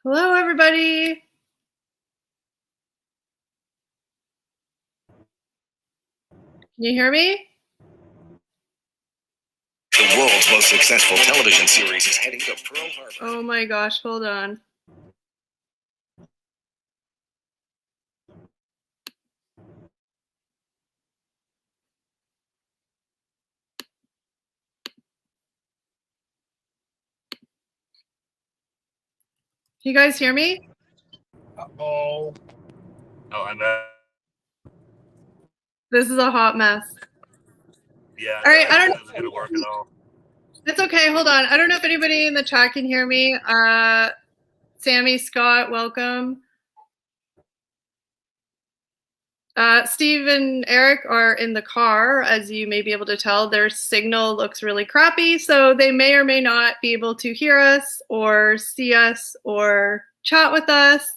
Hello, everybody. Can you hear me? The world's most successful television series is heading to Pearl Harbor. Oh my gosh, hold on. Can you guys hear me? Uh-oh. Oh, I'm back. This is a hot mess. Yeah. All right, I don't know. It's gonna work at all. It's okay, hold on. I don't know if anybody in the chat can hear me. Sammy, Scott, welcome. Steve and Eric are in the car, as you may be able to tell. Their signal looks really crappy, so they may or may not be able to hear us or see us or chat with us.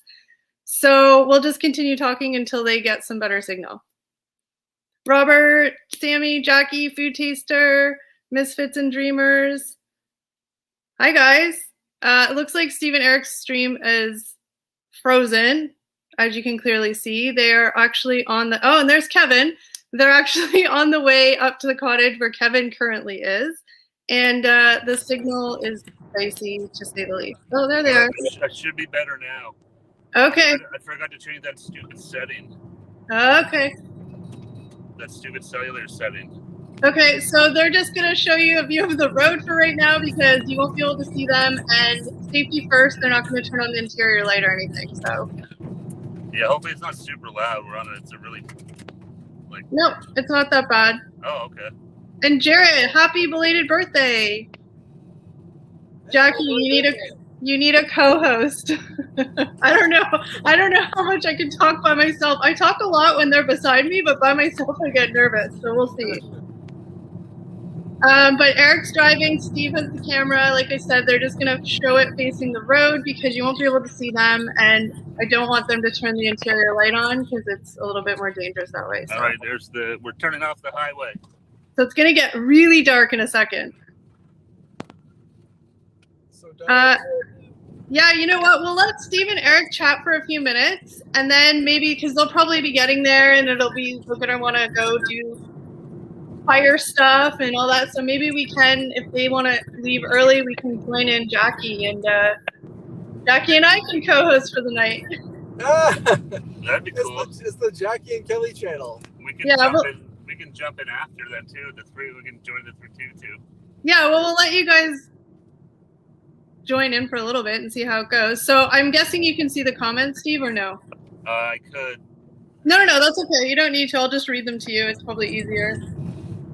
So we'll just continue talking until they get some better signal. Robert, Sammy, Jackie, Food Taster, Misfits and Dreamers. Hi, guys. It looks like Steve and Eric's stream is frozen. As you can clearly see, they're actually on the, oh, and there's Kevin. They're actually on the way up to the cottage where Kevin currently is. And the signal is dicey, to say the least. Oh, there they are. That should be better now. Okay. I forgot to change that stupid setting. Okay. That stupid cellular setting. Okay, so they're just going to show you a view of the road for right now because you won't be able to see them. And safety first, they're not going to turn on the interior light or anything, so. Yeah, hopefully it's not super loud. We're on it. It's a really, like... Nope, it's not that bad. Oh, okay. And Jared, happy belated birthday. Jackie, you need a co-host. I don't know how much I can talk by myself. I talk a lot when they're beside me, but by myself I get nervous, so we'll see. But Eric's driving, Steve has the camera. Like I said, they're just gonna show it facing the road because you won't be able to see them, and I don't want them to turn the interior light on because it's a little bit more dangerous that way. So. All right, we're turning off the highway. So it's gonna get really dark in a second. So dark. Yeah, you know what? We'll let Steve and Eric chat for a few minutes, and then maybe, because they'll probably be getting there, and we're gonna want to go do fire stuff and all that. So maybe we can, if they want to leave early, we can join in Jackie, and Jackie and I can co-host for the night. That'd be cool. It's the Jackie and Kelly channel. We can jump in after that too. We can join the too. Yeah, well, we'll let you guys join in for a little bit and see how it goes. So I'm guessing you can see the comments, Steve, or no? I could. No, that's okay. You don't need to. I'll just read them to you. It's probably easier.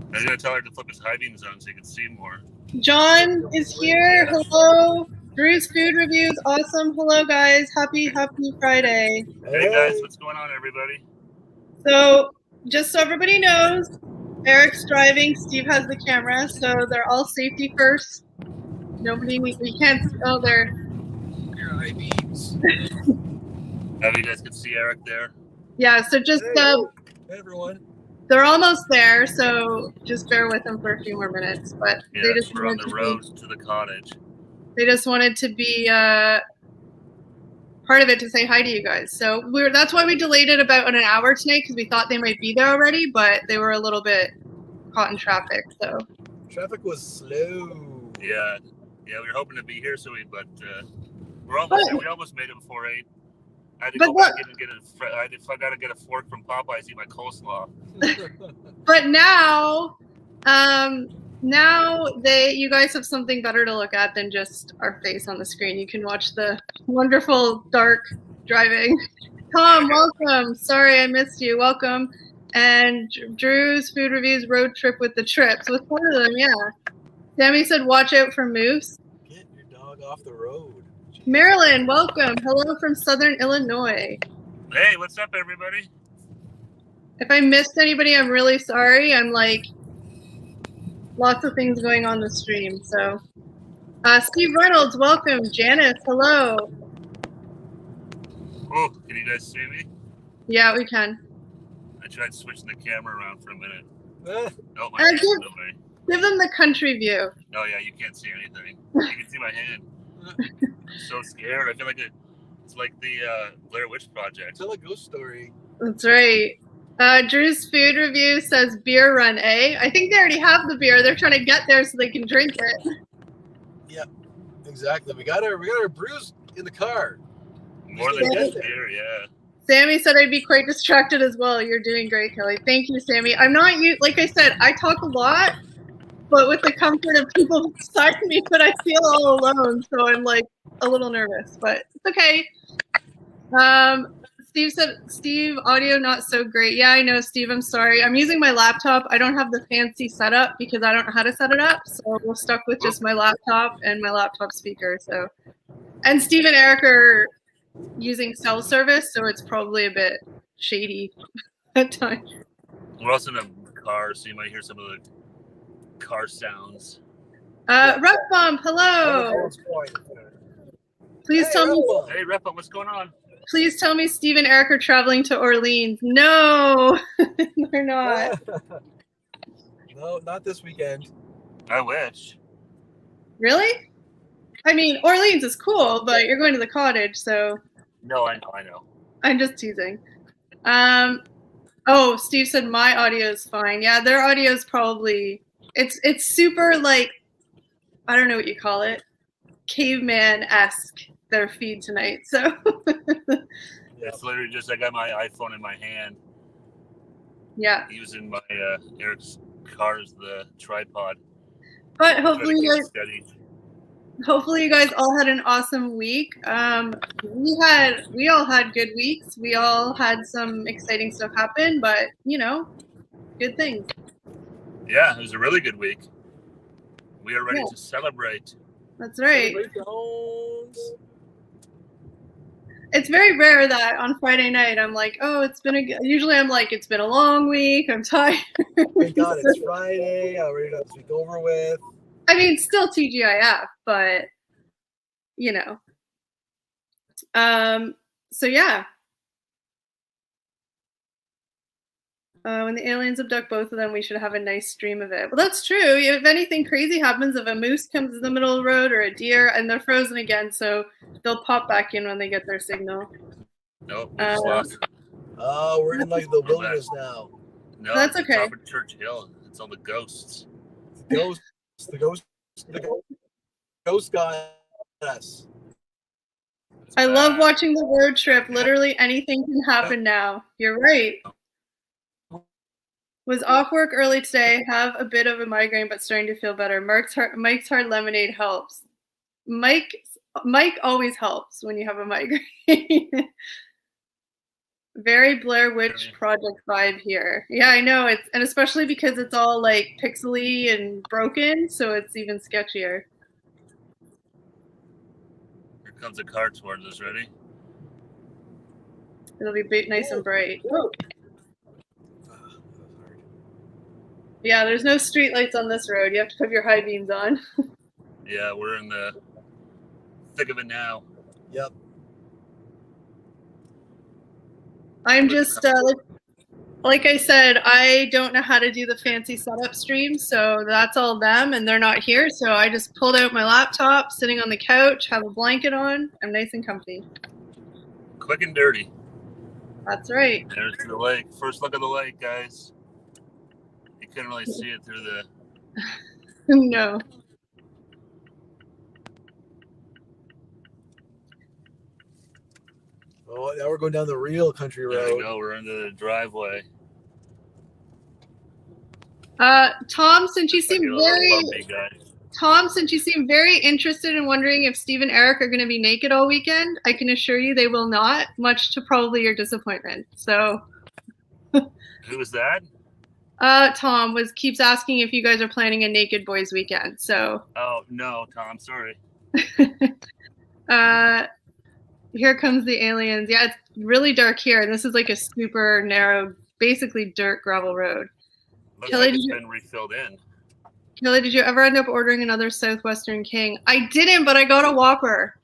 I was gonna tell her to flip his high beam zone so you can see more. John is here. Hello. Drew's food reviews. Awesome. Hello, guys. Happy Friday. Hey guys, what's going on, everybody? So just so everybody knows, Eric's driving. Steve has the camera, so they're all safety first. We can't. Oh, there. Your high beams. You guys can see Eric there. Yeah. So just Hey everyone. they're almost there, so just bear with them for a few more minutes. But Yeah, they just we're on the road to the cottage. They just wanted to be part of it to say hi to you guys. So that's why we delayed it about an hour tonight, because we thought they might be there already, but they were a little bit caught in traffic. So traffic was slow. Yeah, we were hoping to be here, we almost made it before 8. I had to go back in and get I gotta get a fork from Popeyes, eat my coleslaw. But now, you guys have something better to look at than just our face on the screen. You can watch the wonderful dark driving. Tom, welcome. Sorry I missed you. Welcome. And Drew's food reviews road trip with the trips. With one of them, yeah. Sammy said, watch out for moose. Get your dog off the road. Marilyn, welcome. Hello from Southern Illinois. Hey, what's up, everybody? If I missed anybody, I'm really sorry. I'm like, lots of things going on the stream. So, Steve Reynolds, welcome. Janice, hello. Oh, can you guys see me? Yeah, we can. I tried switching the camera around for a minute. Oh, my hand's hand's away. Give them the country view. Oh, yeah, you can't see anything. You can see my hand. I'm so scared. I feel like It's like the Blair Witch Project. Tell a ghost story. That's right. Drew's food review says beer run, eh? I think they already have the beer. They're trying to get there so they can drink it. Yep, exactly. We got our brews in the car. More than just beer, yeah. Sammy said I'd be quite distracted as well. You're doing great, Kelly. Thank you, Sammy. I'm not you. Like I said, I talk a lot, but with the comfort of people beside me, but I feel all alone, so I'm like a little nervous, but it's okay. Steve said, Steve, audio not so great. Yeah, I know, Steve. I'm sorry. I'm using my laptop. I don't have the fancy setup because I don't know how to set it up. So we're stuck with just my laptop and my laptop speaker. So, and Steve and Eric are using cell service, so it's probably a bit shady at times. We're also in a car, so you might hear some of the car sounds. Rep Bump, hello. Please tell me. Hey, Rep Bump, what's going on? Please tell me Steve and Eric are traveling to Orleans. No, they're not. No, not this weekend. I wish. Really? I mean, Orleans is cool, but you're going to the cottage, so. No, I know. I'm just teasing. Oh, Steve said my audio is fine. Yeah, their audio is probably, it's super like, I don't know what you call it, caveman-esque, their feed tonight, so. It's literally just, I got my iPhone in my hand. Yeah. Using my Eric's car as the tripod. But hopefully you guys all had an awesome week. We all had good weeks. We all had some exciting stuff happen, but you know, good things. Yeah, it was a really good week. We are ready to celebrate. That's right. It's very rare that on Friday night I'm like, oh, usually I'm like, it's been a long week. I'm tired. Thank God it's Friday. I'm ready to have this week over with. I mean, still TGIF, but you know. So yeah. When the aliens abduct both of them, we should have a nice stream of it. Well, that's true. If anything crazy happens, if a moose comes in the middle of the road or a deer, and they're frozen again, so they'll pop back in when they get their signal. Nope, we're lost. Oh, we're in like the wilderness now. No, that's it's okay. Top of Church Hill. It's all the ghosts. The ghost got us. I love watching the road trip. Literally anything can happen now. You're right. Was off work early today. Have a bit of a migraine, but starting to feel better. Mike's hard lemonade helps. Mike always helps when you have a migraine. Very Blair Witch Project vibe here. Yeah, I know. And especially because it's all like pixely and broken, so it's even sketchier. Here comes a car towards us. Ready? It'll be nice and bright. Oh. Yeah, there's no street lights on this road. You have to put your high beams on. Yeah, we're in the thick of it now. Yep. I'm just, like I said, I don't know how to do the fancy setup stream, so that's all them, and they're not here, so I just pulled out my laptop, sitting on the couch, have a blanket on. I'm nice and comfy. Quick and dirty. That's right. There's the lake. First look at the lake, guys. You couldn't really see it through the... No. Oh, now we're going down the real country road. There we go. We're into the driveway. Tom, since you seem very interested in wondering if Steve and Eric are going to be naked all weekend, I can assure you they will not, much to probably your disappointment. So. Who was that? Tom keeps asking if you guys are planning a naked boys weekend. So. Oh no, Tom. Sorry. Here comes the aliens. Yeah, it's really dark here, and this is like a super narrow, basically dirt gravel road. Looks like it's been refilled in. Kelly, did you ever end up ordering another Southwestern King? I didn't, but I got a Whopper.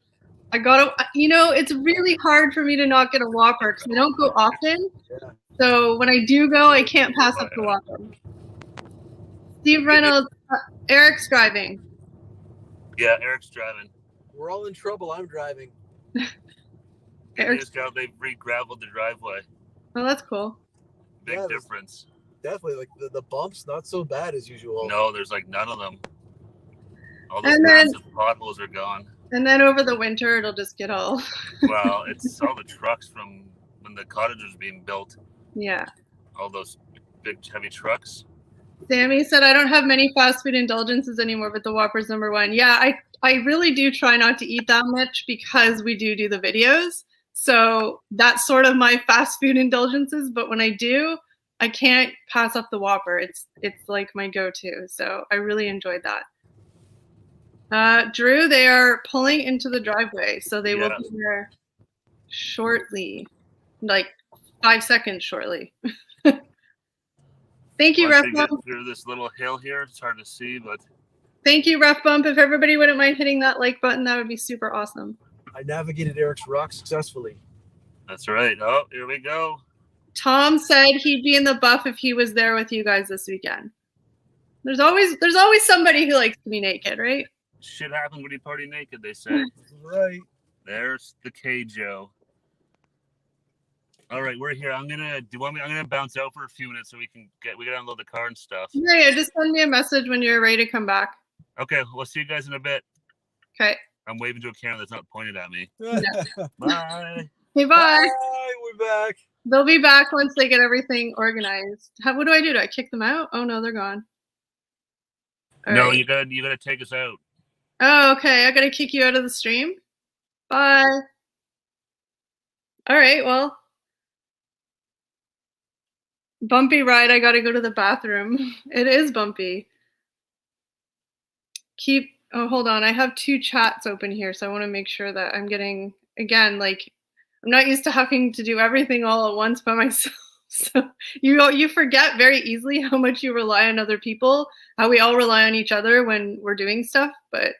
It's really hard for me to not get a Whopper because I don't go often. So when I do go, I can't pass up the Whopper. Steve Reynolds, Eric's driving. Yeah, Eric's driving. We're all in trouble. I'm driving. And they've re-graveled the driveway. Oh, that's cool. Big difference. Definitely, like the bumps, not so bad as usual. No, there's like none of them. All those massive potholes are gone. And then over the winter, it'll just get all. Well, it's all the trucks from when the cottage was being built. Yeah. All those big, heavy trucks. Sammy said, I don't have many fast food indulgences anymore, but the Whopper's #1. Yeah, I really do try not to eat that much because we do the videos. So that's sort of my fast food indulgences. But when I do, I can't pass up the Whopper. It's like my go-to. So I really enjoyed that. Drew, they are pulling into the driveway. So they will be there shortly, like 5 seconds shortly. Thank you, Ref Bump. Through this little hill here, it's hard to see, but thank you, Ref Bump. If everybody wouldn't mind hitting that like button, that would be super awesome. I navigated Eric's rock successfully. That's right. Oh, here we go. Tom said he'd be in the buff if he was there with you guys this weekend. There's always somebody who likes to be naked, right? Shit happens when you party naked, they say. Right. There's the K-Joe. All right, we're here. I'm gonna bounce out for a few minutes so we gotta unload the car and stuff. Yeah, just send me a message when you're ready to come back. Okay, we'll see you guys in a bit. Okay. I'm waving to a camera that's not pointed at me. No. Bye. Hey, bye. Bye. We're back. They'll be back once they get everything organized. What do? Do I kick them out? Oh no, they're gone. All right. You gotta take us out. Oh, okay. I gotta kick you out of the stream. Bye. All right. Well. Bumpy ride, I gotta go to the bathroom. It is bumpy. Oh, hold on. I have 2 chats open here, so I want to make sure that I'm getting, again, like, I'm not used to having to do everything all at once by myself. So you forget very easily how much you rely on other people, how we all rely on each other when we're doing stuff, but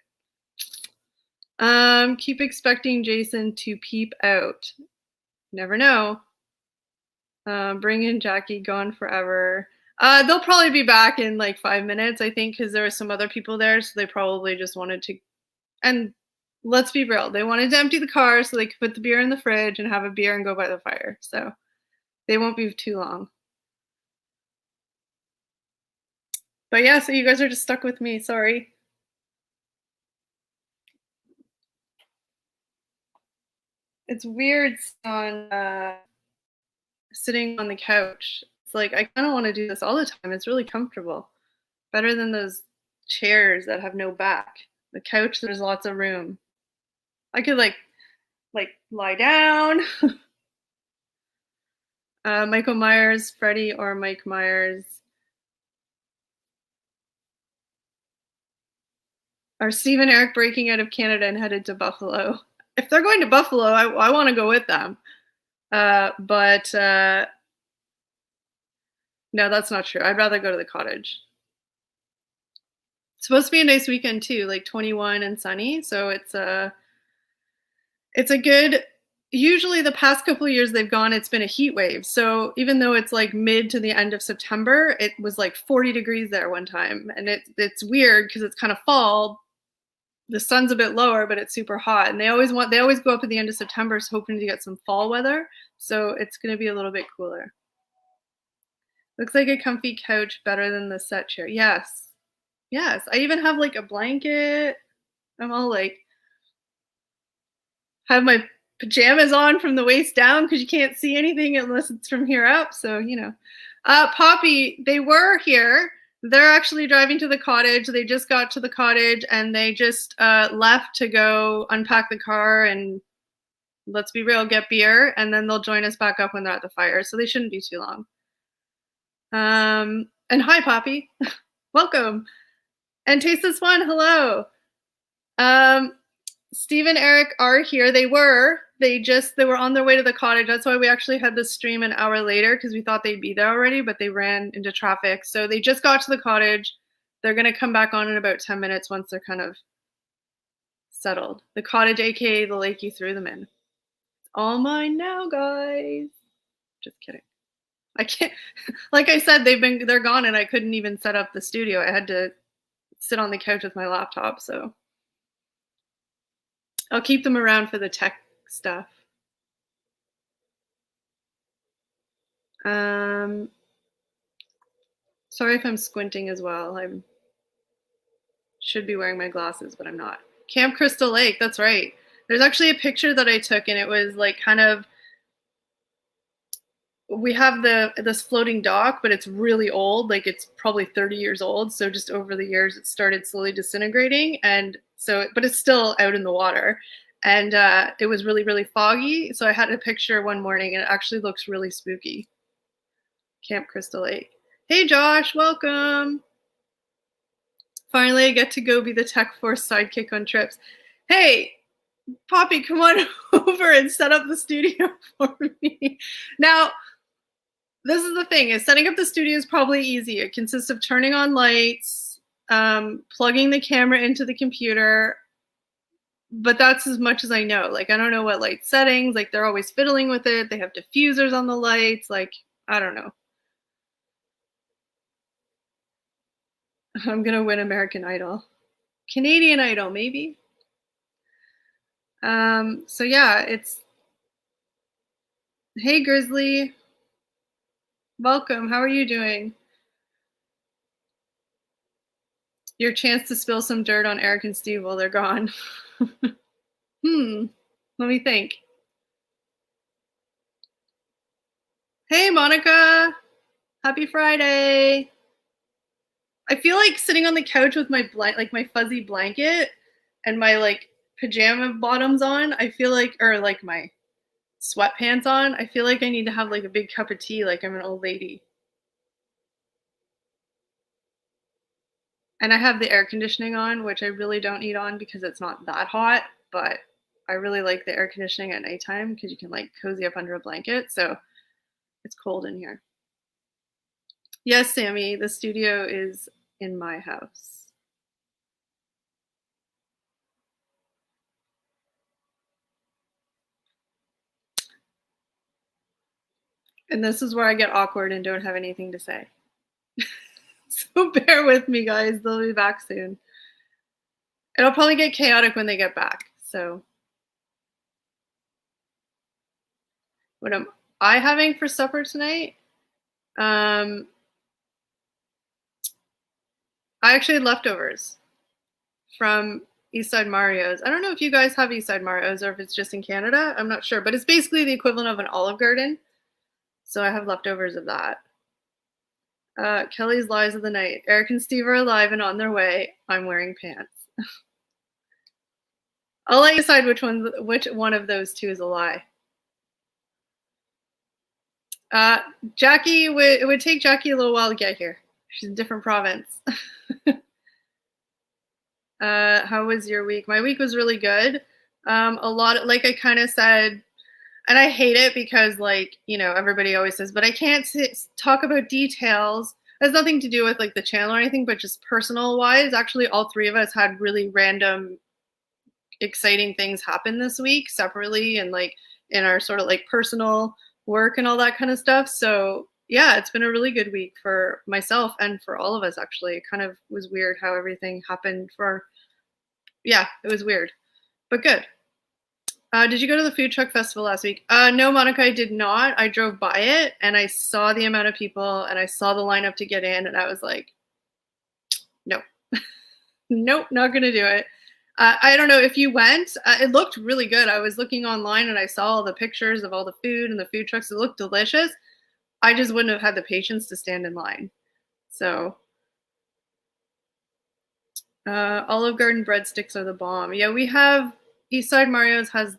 keep expecting Jason to peep out. Never know. Bring in Jackie, gone forever. They'll probably be back in like 5 minutes, I think, because there were some other people there, so they probably just wanted to. And let's be real, they wanted to empty the car so they could put the beer in the fridge and have a beer and go by the fire. So they won't be too long. But yeah, so you guys are just stuck with me. Sorry. It's weird sitting on the couch. It's like I kind of want to do this all the time. It's really comfortable. Better than those chairs that have no back. The couch, there's lots of room. I could like lie down. Michael Myers, Freddie or Mike Myers. Are Steve and Eric breaking out of Canada and headed to Buffalo? If they're going to Buffalo, I want to go with them. But no, that's not true. I'd rather go to the cottage. It's supposed to be a nice weekend too, like 21 and sunny. So it's a good, usually the past couple of years they've gone, it's been a heat wave. So even though it's like mid to the end of September, it was like 40 degrees there one time. And it's weird because it's kind of fall. The sun's a bit lower, but it's super hot. And they always go up at the end of September, so hoping to get some fall weather. So it's going to be a little bit cooler. Looks like a comfy couch, better than the set chair. Yes. Yes. I even have like a blanket. I'm all like, have my pajamas on from the waist down because you can't see anything unless it's from here up. So, you know. Poppy, they were here. They're actually driving to the cottage. They just got to the cottage and they just left to go unpack the car and, let's be real, get beer. And then they'll join us back up when they're at the fire. So they shouldn't be too long. And hi, Poppy. Welcome. And Taste This One, hello. Steve and Eric are here. They were on their way to the cottage. That's why we actually had the stream an hour later, because we thought they'd be there already, but they ran into traffic. So they just got to the cottage. They're going to come back on in about 10 minutes once they're kind of settled. The cottage, aka the lake you threw them in. It's all mine now, guys. Just kidding. I can't, like I said, they're gone and I couldn't even set up the studio. I had to sit on the couch with my laptop, so I'll keep them around for the tech stuff. Sorry if I'm squinting as well. I should be wearing my glasses, but I'm not. Camp Crystal Lake, that's right. There's actually a picture that I took, and it was like kind of, we have this floating dock, but it's really old. Like it's probably 30 years old. So just over the years, it started slowly disintegrating. And so, but it's still out in the water. And it was really, really foggy. So I had a picture one morning, and it actually looks really spooky. Camp Crystal Lake. Hey, Josh, welcome. Finally, I get to go be the Tech Force sidekick on trips. Hey, Poppy, come on over and set up the studio for me. Now, this is the thing, is setting up the studio is probably easy. It consists of turning on lights, plugging the camera into the computer, but that's as much as I know. Like, I don't know what light settings, like they're always fiddling with it. They have diffusers on the lights. Like, I don't know. I'm gonna win American Idol. Canadian Idol, maybe. So yeah, it's, hey Grizzly, welcome, how are you doing? Your chance to spill some dirt on Eric and Steve while they're gone. Let me think. Hey Monica, happy Friday. I feel like sitting on the couch with my my fuzzy blanket and my like pajama bottoms on, I feel like, or like my sweatpants on, I feel like I need to have like a big cup of tea, like I'm an old lady. And I have the air conditioning on, which I really don't need on because it's not that hot, but I really like the air conditioning at nighttime because you can like cozy up under a blanket. So it's cold in here. Yes, Sammy, the studio is in my house. And this is where I get awkward and don't have anything to say. So bear with me, guys. They'll be back soon. It'll probably get chaotic when they get back. So what am I having for supper tonight? I actually had leftovers from Eastside Mario's. I don't know if you guys have Eastside Mario's or if it's just in Canada. I'm not sure, but it's basically the equivalent of an Olive Garden. So I have leftovers of that. Kelly's Lies of the Night. Eric and Steve are alive and on their way. I'm wearing pants. I'll let you decide which one of those two is a lie. Jackie, it would take Jackie a little while to get here. She's in a different province. How was your week? My week was really good. A lot, like I kind of said, and I hate it because, like, you know, everybody always says, but I can't talk about details. It has nothing to do with like the channel or anything, but just personal wise. Actually, all three of us had really random, exciting things happen this week separately and like in our sort of like personal work and all that kind of stuff. So yeah, it's been a really good week for myself and for all of us, actually. It kind of was weird how everything happened yeah, it was weird, but good. Did you go to the food truck festival last week? No, Monica, I did not. I drove by it and I saw the amount of people and I saw the lineup to get in and I was like, no, nope, not going to do it. I don't know if you went. It looked really good. I was looking online and I saw all the pictures of all the food and the food trucks. It looked delicious. I just wouldn't have had the patience to stand in line. So Olive Garden breadsticks are the bomb. Yeah, we have Eastside Mario's has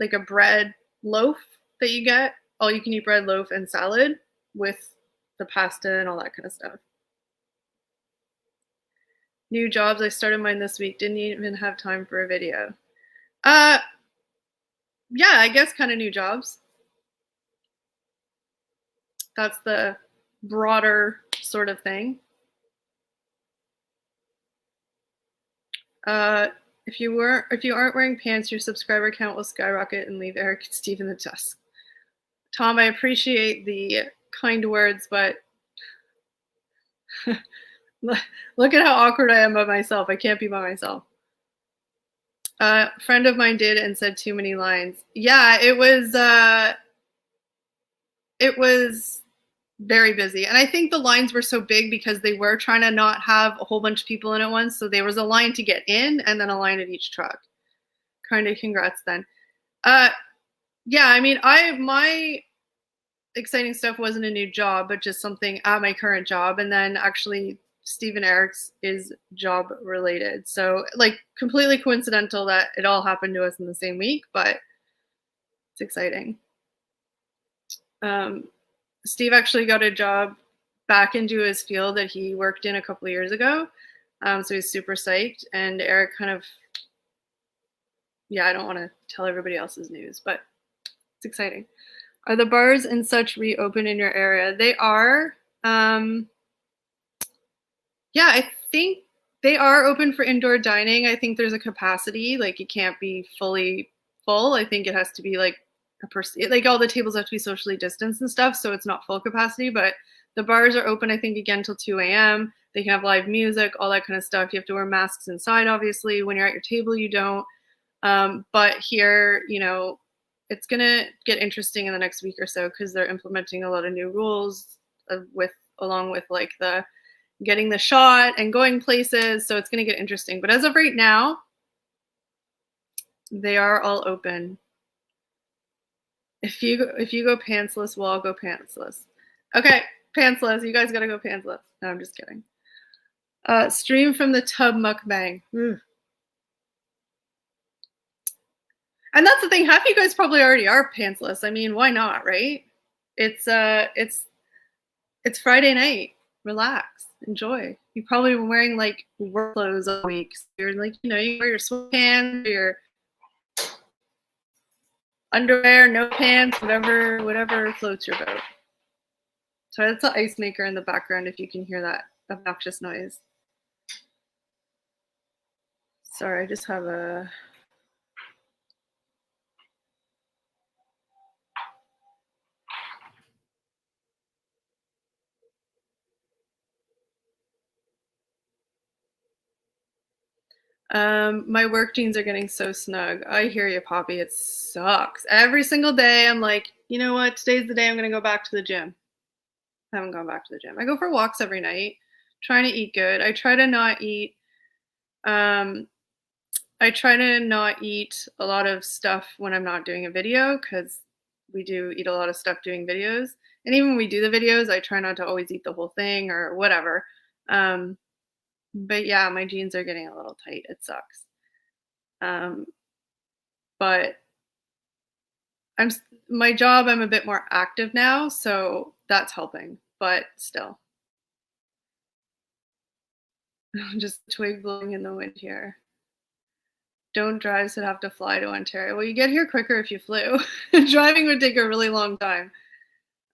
like a bread loaf that you get, all you can eat bread loaf and salad with the pasta and all that kind of stuff. New jobs, I started mine this week, didn't even have time for a video. Yeah, I guess kind of new jobs. That's the broader sort of thing. If you aren't wearing pants, your subscriber count will skyrocket and leave Eric and Steve in the dust. Tom, I appreciate the kind words, but look at how awkward I am by myself. I can't be by myself. A friend of mine did and said too many lines. Yeah, it was very busy. And I think the lines were so big because they were trying to not have a whole bunch of people in at once. So there was a line to get in and then a line at each truck. Kind of congrats then. Yeah, I mean, my exciting stuff wasn't a new job, but just something at my current job. And then actually Steve and Eric's is job related. So like completely coincidental that it all happened to us in the same week, but it's exciting. Steve actually got a job back into his field that he worked in a couple of years ago. So he's super psyched. And Eric kind of, yeah, I don't want to tell everybody else's news, but it's exciting. Are the bars and such reopened in your area? They are. Yeah, I think they are open for indoor dining. I think there's a capacity, like it can't be fully full. I think it has to be like like all the tables have to be socially distanced and stuff, so it's not full capacity, but the bars are open, I think, again till 2 a.m. They can have live music, all that kind of stuff. You have to wear masks inside, obviously. When you're at your table, you don't. But here, you know, it's going to get interesting in the next week or so because they're implementing a lot of new rules along with like the getting the shot and going places. So it's going to get interesting. But as of right now, they are all open. If you go pantsless, we'll all go pantsless. Okay, pantsless. You guys got to go pantsless. No, I'm just kidding. Stream from the tub mukbang. And that's the thing. Half of you guys probably already are pantsless. I mean, why not, right? It's Friday night. Relax, enjoy. You've probably been wearing like work clothes all week. So you're like, you know, you wear your sweatpants, your underwear, no pants, whatever floats your boat. Sorry, that's an ice maker in the background if you can hear that obnoxious noise. Sorry, I just have a... My work jeans are getting so snug. I hear you, Poppy. It sucks. Every single day, I'm like, you know what? Today's the day I'm going to go back to the gym. I haven't gone back to the gym. I go for walks every night, trying to eat good. I try to not eat a lot of stuff when I'm not doing a video because we do eat a lot of stuff doing videos. And even when we do the videos, I try not to always eat the whole thing or whatever. But yeah, my jeans are getting a little tight. It sucks. But my job, I'm a bit more active now, so that's helping, but still. Just twig blowing in the wind here. Don't drive, so have to fly to Ontario. Well, you get here quicker if you flew. Driving would take a really long time.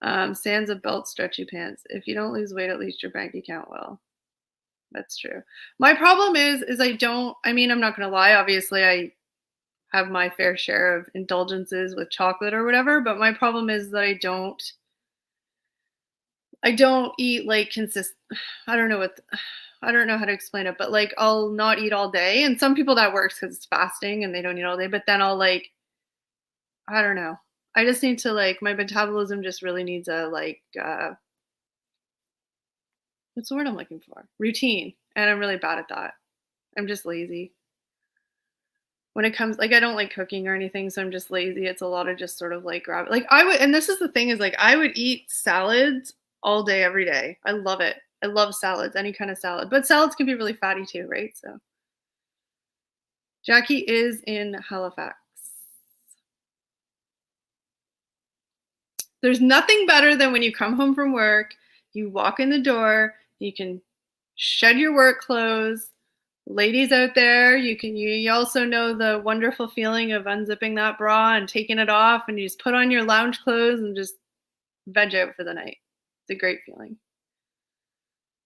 Sans a belt, stretchy pants. If you don't lose weight, at least your bank account will. That's true. My problem is I mean, I'm not going to lie. Obviously, I have my fair share of indulgences with chocolate or whatever, but my problem is that I don't eat like I don't know how to explain it, but like I'll not eat all day. And some people that works because it's fasting and they don't eat all day, but then I'll like, I don't know. I just need to like, my metabolism just really needs a like, what's the word I'm looking for? Routine. And I'm really bad at that. I'm just lazy. When it comes, like, I don't like cooking or anything, so I'm just lazy. It's a lot of just sort of like grab, like and this is the thing is like, I would eat salads all day, every day. I love it. I love salads, any kind of salad, but salads can be really fatty too, right? So Jackie is in Halifax. There's nothing better than when you come home from work, you walk in the door, you can shed your work clothes. Ladies out there, you also know the wonderful feeling of unzipping that bra and taking it off, and you just put on your lounge clothes and just veg out for the night. It's a great feeling.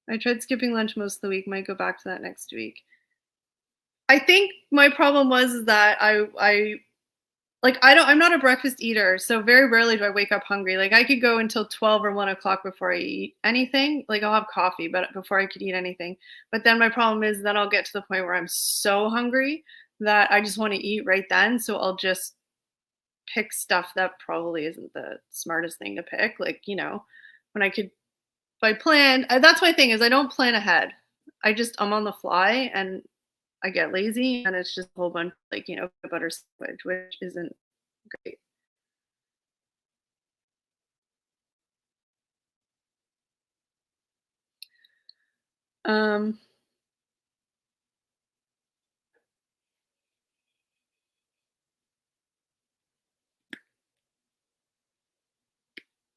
I tried skipping lunch most of the week, might go back to that next week. I think my problem was that I'm not a breakfast eater, so very rarely do I wake up hungry. Like I could go until 12 or 1 o'clock before I eat anything. Like I'll have coffee, but before I could eat anything. But then my problem is then I'll get to the point where I'm so hungry that I just want to eat right then. So I'll just pick stuff that probably isn't the smartest thing to pick. Like, you know, when I could, if I plan, that's my thing is I don't plan ahead. I'm on the fly and I get lazy and it's just a whole bunch like, peanut butter sandwich, which isn't great. Um,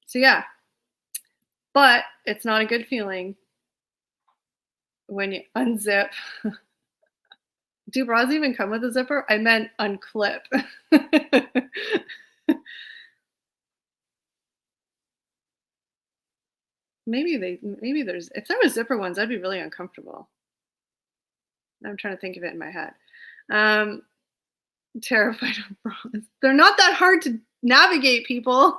so yeah, but it's not a good feeling when you unzip. Do bras even come with a zipper? I meant unclip. Maybe there's if there was zipper ones, I'd be really uncomfortable. I'm trying to think of it in my head. Um, Terrified of bras. They're not that hard to navigate, people.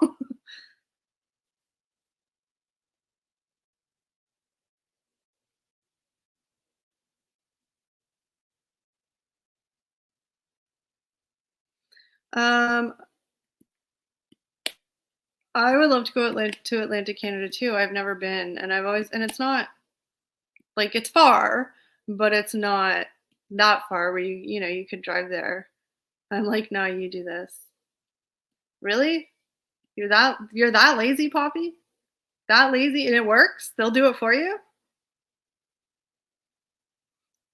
um, I would love to go to Atlantic Canada too. I've never been, and it's not like it's far, but it's not that far where you could drive there. I'm like, no, you do this. Really? You're that lazy, Poppy? That lazy and it works? They'll do it for you?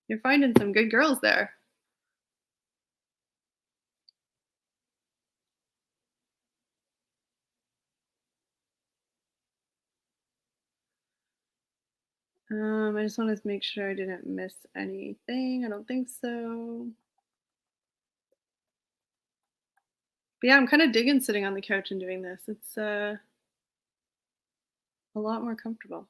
You're finding some good girls there. I just wanted to make sure I didn't miss anything. I don't think so. But yeah, I'm kind of digging sitting on the couch and doing this. It's a lot more comfortable.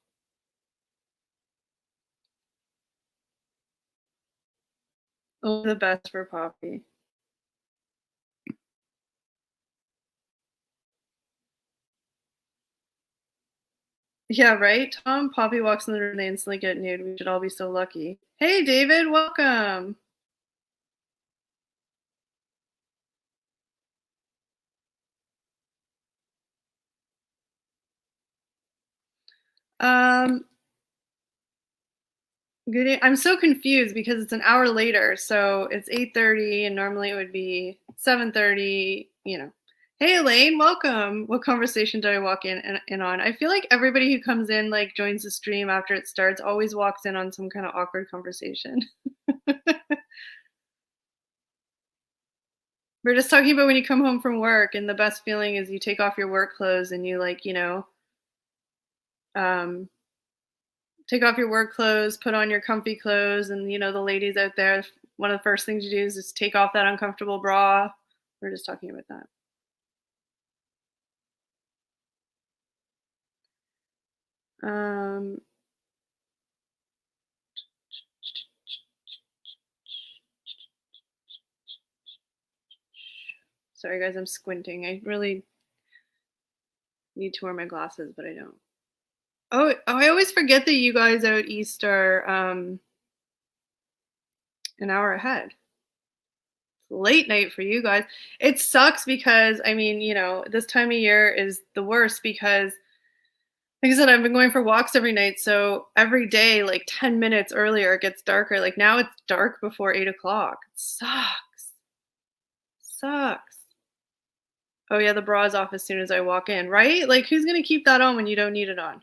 Oh, the best for Poppy. Yeah, right, Tom? Poppy walks in the room, they instantly get nude. We should all be so lucky. Hey, David, welcome. Um, I'm so confused because it's an hour later, so it's 8:30, and normally it would be 7:30. Hey, Elaine, welcome. What conversation did I walk in on? I feel like everybody who comes in, like, joins the stream after it starts, always walks in on some kind of awkward conversation. We're just talking about when you come home from work, and the best feeling is you take off your work clothes and you, like, um, take off your work clothes, put on your comfy clothes, and the ladies out there, one of the first things you do is just take off that uncomfortable bra. We're just talking about that. Um, Sorry guys, I'm squinting. I really need to wear my glasses, but I don't. Oh, I always forget that you guys out east are an hour ahead. Late night for you guys. It sucks because this time of year is the worst because like I said, I've been going for walks every night, so every day, like 10 minutes earlier, it gets darker. Like now it's dark before 8 o'clock. It sucks. Sucks. Oh yeah, the bra's off as soon as I walk in, right? Like who's gonna keep that on when you don't need it on?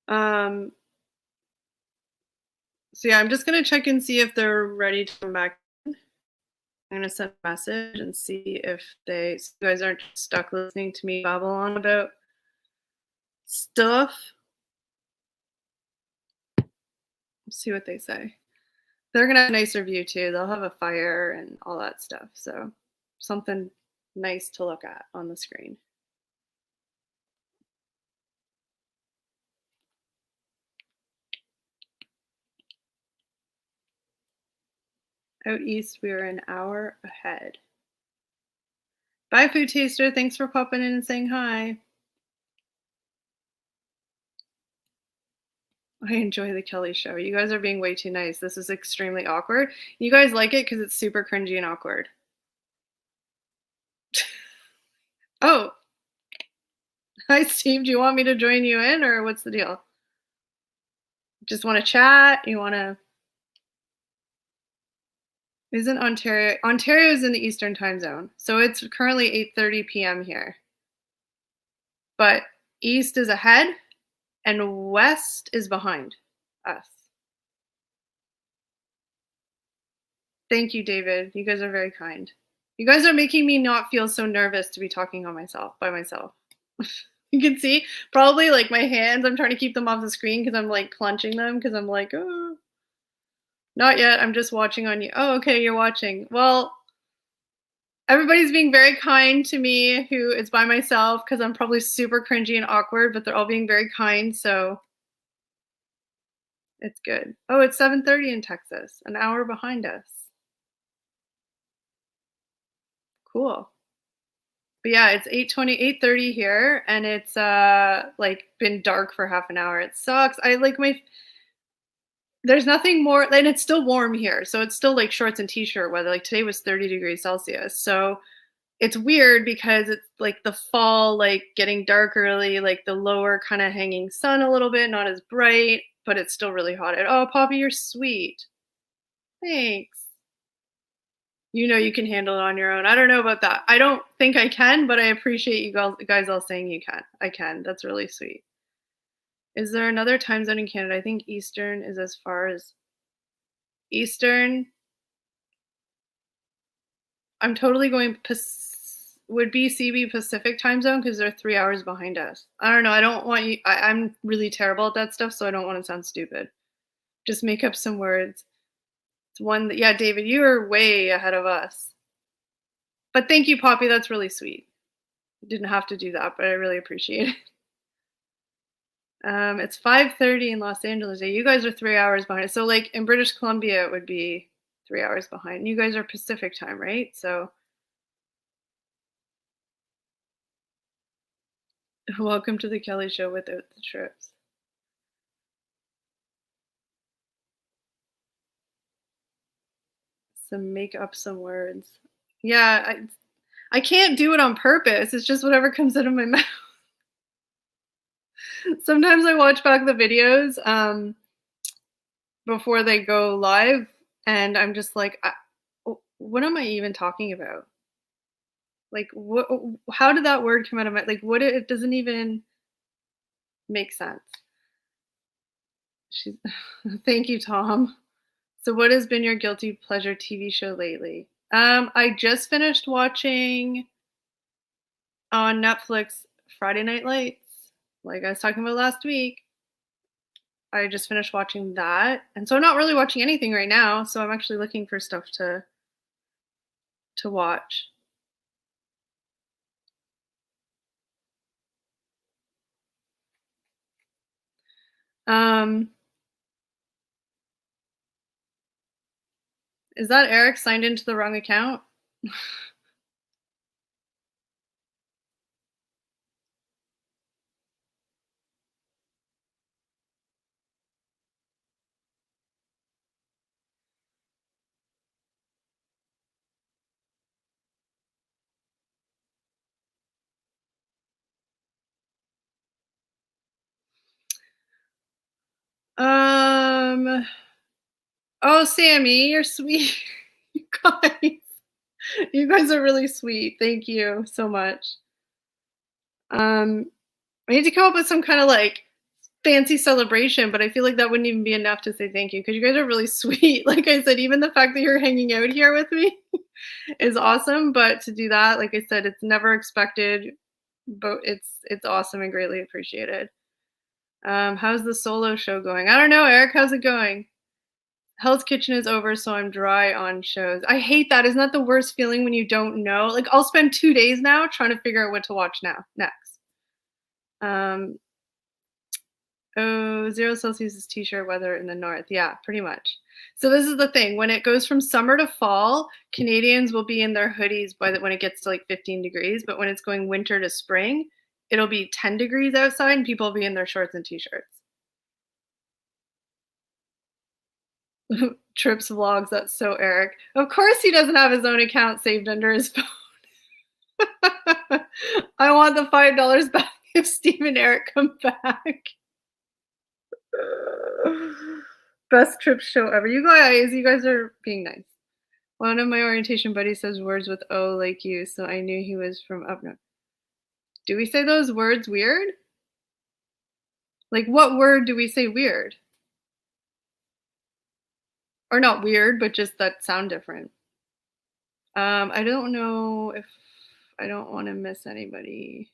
Um, so yeah, I'm just gonna check and see if they're ready to come back. I'm gonna send a message and see if so you guys aren't stuck listening to me babble on about stuff. Let's see what they say. They're gonna have a nicer view too. They'll have a fire and all that stuff. So something nice to look at on the screen. Out east, we are an hour ahead. Bye, Food Taster. Thanks for popping in and saying hi. I enjoy the Kelly show. You guys are being way too nice. This is extremely awkward. You guys like it because it's super cringy and awkward. Oh, hi, Steve. Do you want me to join you in, or what's the deal? Just want to chat? You want to? Isn't Ontario is in the Eastern time zone, so it's currently 8:30 p.m. here. But East is ahead, and West is behind us. Thank you, David. You guys are very kind. You guys are making me not feel so nervous to be talking by myself. You can see probably like my hands, I'm trying to keep them off the screen because I'm like clenching them because I'm like, oh, not yet. I'm just watching on you. Oh, okay, you're watching. Well, everybody's being very kind to me who is by myself because I'm probably super cringy and awkward, but they're all being very kind, so it's good. Oh, it's 7:30 in Texas, an hour behind us. Cool. But yeah, it's 8:30 here, and it's like been dark for half an hour. It sucks. I like there's nothing more, and it's still warm here, so it's still like shorts and t-shirt weather. Like today was 30 degrees Celsius, so it's weird because it's like the fall, like getting dark early, like the lower kind of hanging sun a little bit, not as bright, but it's still really hot. Oh, Poppy, you're sweet. Thanks. You know you can handle it on your own. I don't know about that. I don't think I can, but I appreciate you guys all saying you can. I can. That's really sweet. Is there another time zone in Canada? I think Eastern is as far as Eastern. I'm totally going would BC be Pacific time zone because they're 3 hours behind us. I don't know. I don't want you. I'm really terrible at that stuff, so I don't want to sound stupid. Just make up some words. It's one that, yeah, David, you are way ahead of us. But thank you, Poppy. That's really sweet. You didn't have to do that, but I really appreciate it. It's 5:30 in Los Angeles. You guys are 3 hours behind. So like in British Columbia, it would be 3 hours behind. You guys are Pacific time, right? So welcome to the Kelly Show without the trips. So make up some words. Yeah, I can't do it on purpose. It's just whatever comes out of my mouth. Sometimes I watch back the videos before they go live, and I'm just like, what am I even talking about? Like, what? How did that word come out of my, like? What? It doesn't even make sense. Thank you, Tom. So, what has been your guilty pleasure TV show lately? I just finished watching on Netflix Friday Night Lights, like I was talking about last week. I just finished watching that, and so I'm not really watching anything right now. So I'm actually looking for stuff to watch. Is that Eric signed into the wrong account? Oh, Sammy, you're sweet. You guys are really sweet. Thank you so much. I need to come up with some kind of like fancy celebration, but I feel like that wouldn't even be enough to say thank you because you guys are really sweet. Like I said, even the fact that you're hanging out here with me is awesome. But to do that, like I said, it's never expected, but it's awesome and greatly appreciated. How's the solo show going? I don't know, Eric. How's it going? Hell's Kitchen is over, so I'm dry on shows. I hate that. Isn't that the worst feeling when you don't know? Like I'll spend 2 days now trying to figure out what to watch next. Oh, 0 Celsius is t-shirt weather in the north. Yeah, pretty much. So this is the thing. When it goes from summer to fall, Canadians will be in their hoodies when it gets to like 15 degrees. But when it's going winter to spring, it'll be 10 degrees outside and people will be in their shorts and t-shirts. Trips vlogs, that's so Eric. Of course he doesn't have his own account saved under his phone. I want the $5 back if Steve and Eric come back. Best trip show ever. You guys are being nice. One of my orientation buddies says words with O like you, so I knew he was from up north. Do we say those words weird? Like, what word do we say weird? Or not weird, but just that sound different. I don't know if I don't want to miss anybody.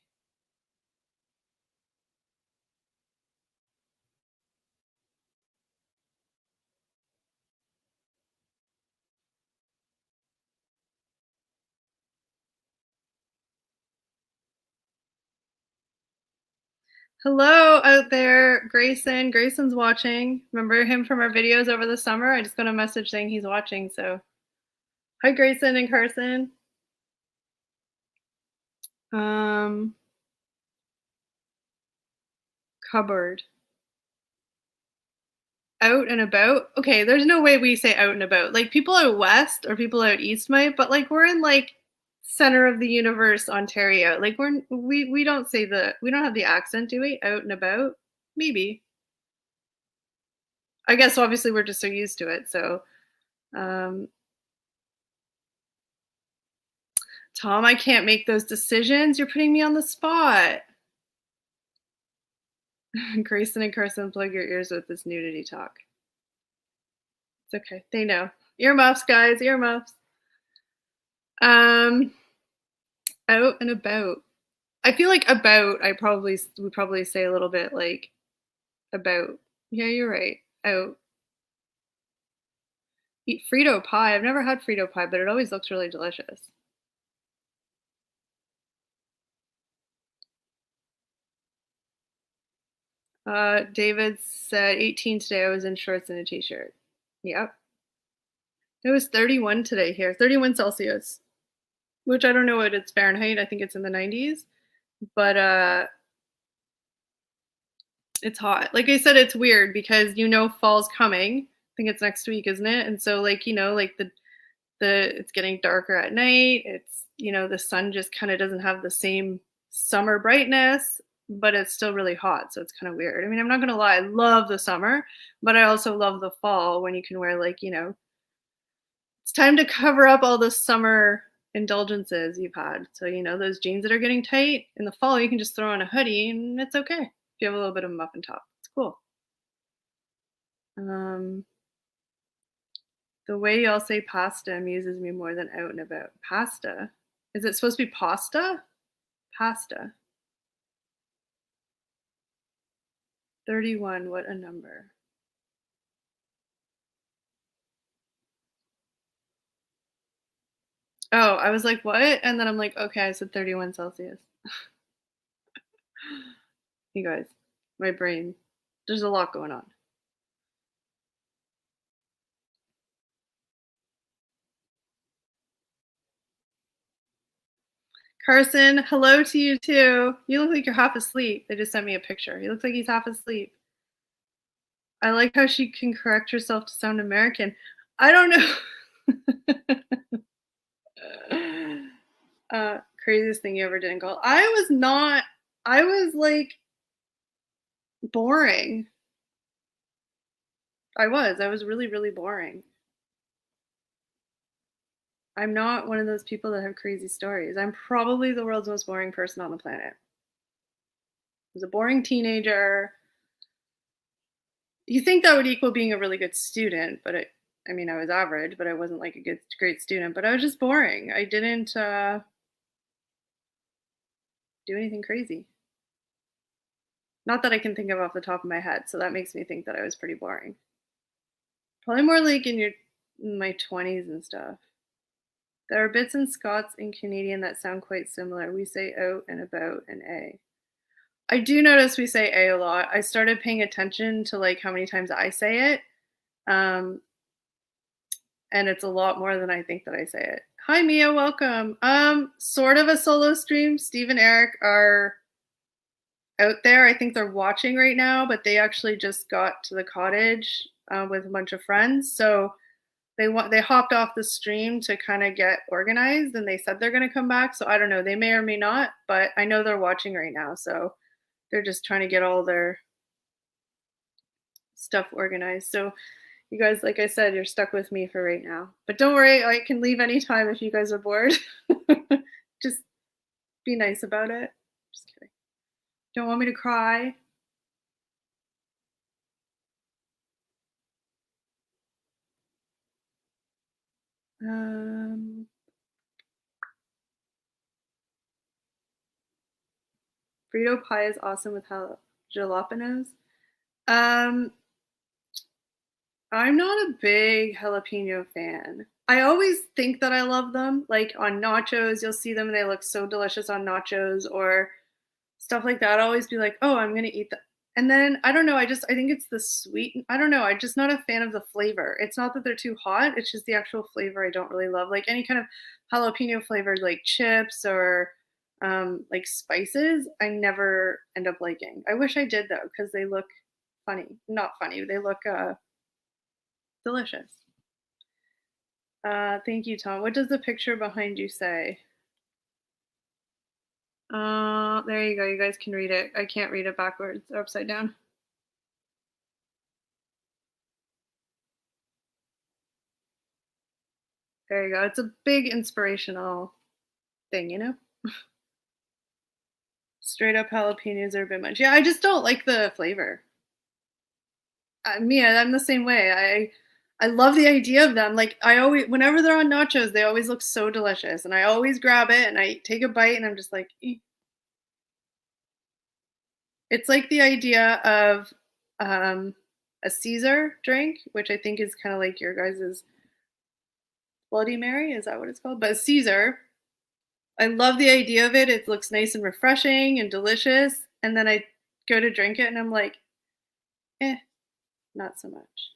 Hello out there, Grayson. Grayson's watching. Remember him from our videos over the summer? I just got a message saying he's watching, so hi Grayson and Carson. Cupboard. Out and about. Okay, there's no way we say out and about. Like people out west or people out east might, but like we're in like center of the universe, Ontario. Like we don't say we don't have the accent, do we? Out and about? Maybe. I guess obviously we're just so used to it. So Tom, I can't make those decisions. You're putting me on the spot. Grayson and Carson, plug your ears with this nudity talk. It's okay. They know. Earmuffs, guys. Earmuffs. Out and about. I feel like about, we probably say a little bit like about. Yeah, you're right. Out. Eat Frito pie. I've never had Frito pie, but it always looks really delicious. David said 18 today. I was in shorts and a t-shirt. Yep. It was 31 today here, 31 Celsius, which I don't know what it's Fahrenheit. I think it's in the 90s, but it's hot. Like I said, it's weird because fall's coming. I think it's next week, isn't it? And so like like the it's getting darker at night. It's the sun just kind of doesn't have the same summer brightness, but it's still really hot, so it's kind of weird. I mean, I'm not gonna lie, I love the summer, but I also love the fall when you can wear like it's time to cover up all the summer indulgences you've had. So those jeans that are getting tight in the fall, you can just throw on a hoodie and it's okay if you have a little bit of a muffin top. It's cool. The way y'all say pasta amuses me more than out and about. Pasta? Is it supposed to be pasta? Pasta. 31, what a number. Oh, I was like, what? And then I'm like, okay, I said 31 Celsius. You guys, my brain, there's a lot going on. Carson, hello to you too. You look like you're half asleep. They just sent me a picture. He looks like he's half asleep. I like how she can correct herself to sound American. I don't know. Craziest thing you ever did in college. I was like boring. I was really, really boring. I'm not one of those people that have crazy stories. I'm probably the world's most boring person on the planet. I was a boring teenager. You think that would equal being a really good student, but I mean, I was average, but I wasn't like a great student, but I was just boring. I didn't do anything crazy. Not that I can think of off the top of my head, so that makes me think that I was pretty boring. Probably more like in my 20s and stuff. There are bits in Scots and Canadian that sound quite similar. We say out and about and a. I do notice we say a lot. I started paying attention to like how many times I say it. And it's a lot more than I think that I say it. Hi Mia, welcome. Sort of a solo stream. Steve and Eric are out there. I think they're watching right now, but they actually just got to the cottage with a bunch of friends. So they hopped off the stream to kind of get organized, and they said they're going to come back. So I don't know. They may or may not, but I know they're watching right now. So they're just trying to get all their stuff organized. So you guys, like I said, you're stuck with me for right now. But don't worry, I can leave anytime if you guys are bored. Just be nice about it. Just kidding. Don't want me to cry. Burrito pie is awesome with jalapenos. Um, I'm not a big jalapeno fan. I always think that I love them. Like on nachos, you'll see them and they look so delicious on nachos or stuff like that. I'll always be like, oh, I'm gonna eat that. And then I don't know, I think it's the sweet. I don't know. I'm just not a fan of the flavor. It's not that they're too hot. It's just the actual flavor I don't really love. Like any kind of jalapeno flavored like chips or like spices, I never end up liking. I wish I did though, because they look funny. Not funny. They look delicious. Thank you, Tom. What does the picture behind you say? There you go. You guys can read it. I can't read it backwards or upside down. There you go. It's a big inspirational thing, you know? Straight up jalapenos are a bit much. Yeah, I just don't like the flavor. Mia, I'm the same way. I love the idea of them. Like I always, whenever they're on nachos, they always look so delicious, and I always grab it and I take a bite, and I'm just like, eh. It's like the idea of a Caesar drink, which I think is kind of like your guys's Bloody Mary. Is that what it's called? But Caesar, I love the idea of it. It looks nice and refreshing and delicious. And then I go to drink it and I'm like, not so much.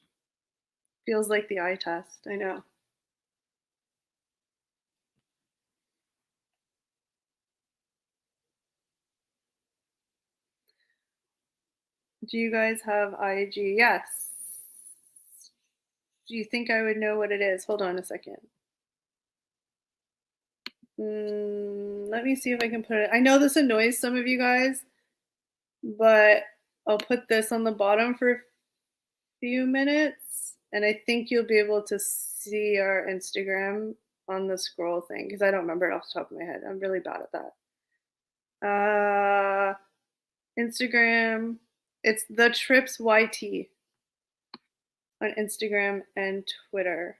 Feels like the eye test. I know. Do you guys have IG? Yes. Do you think I would know what it is? Hold on a second. Let me see if I can put it. I know this annoys some of you guys, but I'll put this on the bottom for a few minutes, and I think you'll be able to see our Instagram on the scroll thing because I don't remember it off the top of my head. I'm really bad at that. Instagram, it's the Trips YT on Instagram and Twitter.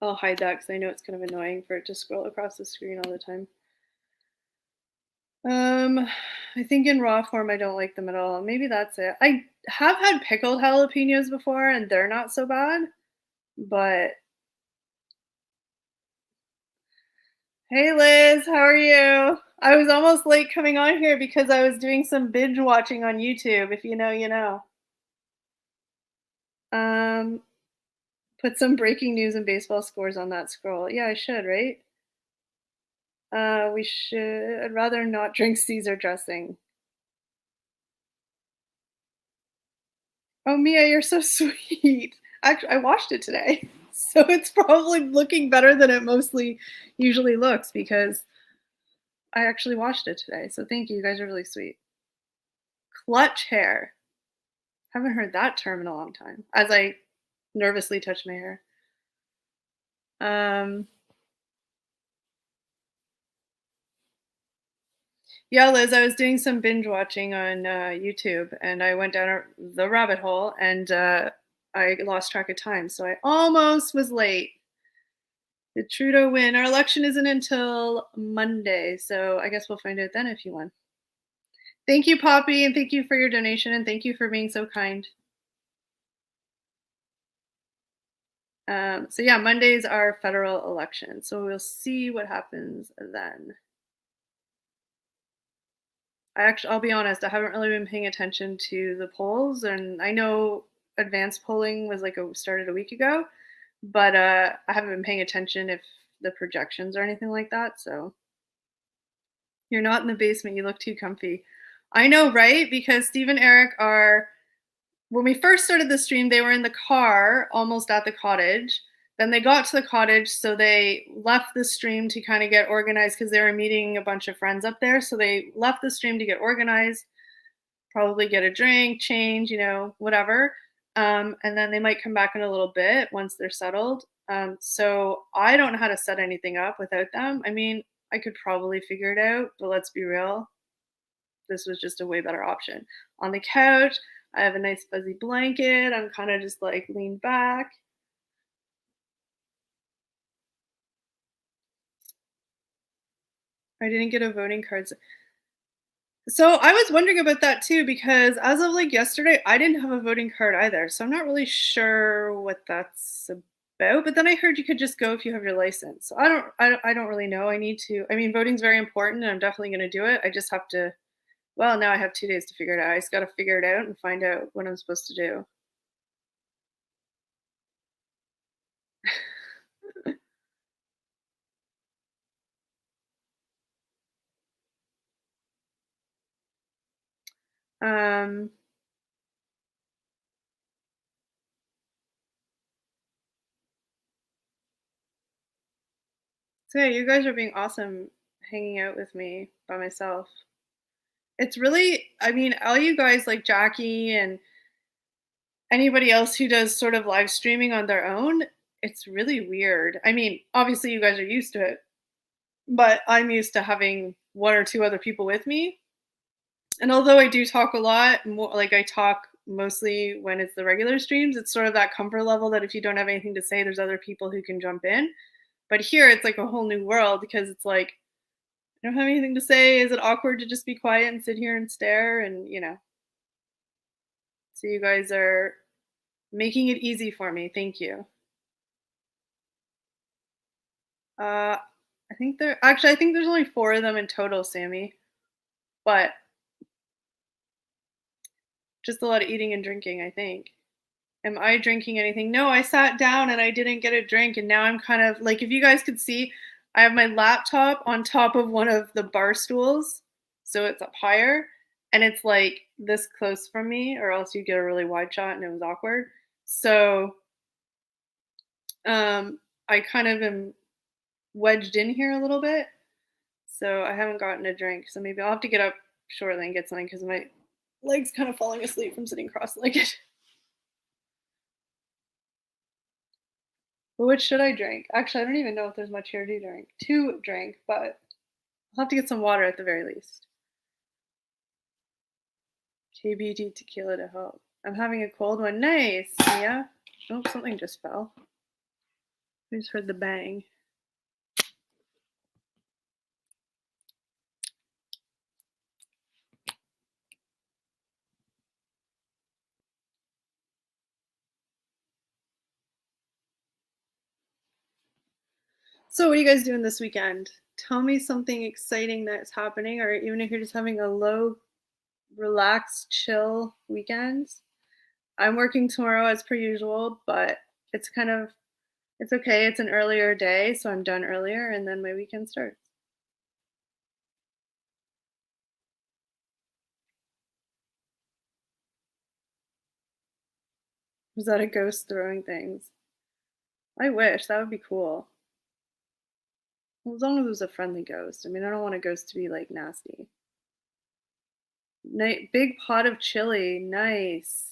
I'll hide that because I know it's kind of annoying for it to scroll across the screen all the time. I think in raw form I don't like them at all. Maybe that's it. I have had pickled jalapenos before and they're not so bad, but hey Liz, how are you? I was almost late coming on here because I was doing some binge watching on YouTube. If you know, you know. Put some breaking news and baseball scores on that scroll. Yeah, I should, right? We should. I'd rather not drink Caesar dressing. Oh, Mia, you're so sweet. Actually, I watched it today, so it's probably looking better than it mostly usually looks because I actually watched it today. So thank you. You guys are really sweet. Clutch hair. Haven't heard that term in a long time. As I nervously touch my hair. Yeah, Liz, I was doing some binge watching on YouTube and I went down the rabbit hole and I lost track of time. So I almost was late. Did Trudeau win? Our election isn't until Monday. So I guess we'll find out then if he won. Thank you, Poppy, and thank you for your donation and thank you for being so kind. So yeah, Monday's our federal election. So we'll see what happens then. I'll be honest, I haven't really been paying attention to the polls, and I know advanced polling was started a week ago, but I haven't been paying attention if the projections or anything like that. So you're not in the basement. You look too comfy. I know, right? Because Steve and Eric are, when we first started the stream, they were in the car almost at the cottage. Then they got to the cottage, so they left the stream to kind of get organized because they were meeting a bunch of friends up there. So they left the stream to get organized, probably get a drink, change, whatever. And then they might come back in a little bit once they're settled. So I don't know how to set anything up without them. I mean, I could probably figure it out, but let's be real, this was just a way better option. On the couch, I have a nice fuzzy blanket. I'm kind of just like leaned back. I didn't get a voting card. So I was wondering about that too, because as of like yesterday, I didn't have a voting card either. So I'm not really sure what that's about. But then I heard you could just go if you have your license. So I don't really know. I need to. I mean, voting's very important, and I'm definitely going to do it. I just have to. Well, now I have 2 days to figure it out. I just got to figure it out and find out what I'm supposed to do. um, so yeah, you guys are being awesome hanging out with me by myself. It's really, I mean, all you guys like Jackie and anybody else who does sort of live streaming on their own, it's really weird. I mean, obviously you guys are used to it, but I'm used to having one or two other people with me. And although I do talk a lot, more like I talk mostly when it's the regular streams, it's sort of that comfort level that if you don't have anything to say, there's other people who can jump in. But here it's like a whole new world because it's like I don't have anything to say. Is it awkward to just be quiet and sit here and stare? And so you guys are making it easy for me. Thank you. I think there's only 4 of them in total, Sammy. But just a lot of eating and drinking, I think. Am I drinking anything? No, I sat down and I didn't get a drink, and now I'm kind of like, if you guys could see, I have my laptop on top of one of the bar stools, so it's up higher, and it's like this close from me, or else you get a really wide shot and it was awkward. So I kind of am wedged in here a little bit, so I haven't gotten a drink. So maybe I'll have to get up shortly and get something because my legs kind of falling asleep from sitting cross-legged. But what should I drink? Actually, I don't even know if there's much here to drink, but I'll have to get some water at the very least. KBD tequila to help. I'm having a cold one. Nice, Mia. Oh, something just fell. I just heard the bang. So what are you guys doing this weekend? Tell me something exciting that's happening, or even if you're just having a low, relaxed, chill weekend. I'm working tomorrow as per usual, but it's it's okay. It's an earlier day, so I'm done earlier, and then my weekend starts. Was that a ghost throwing things? I wish. That would be cool. Well, as long as it was a friendly ghost. I mean, I don't want a ghost to be like nasty. Big pot of chili. Nice.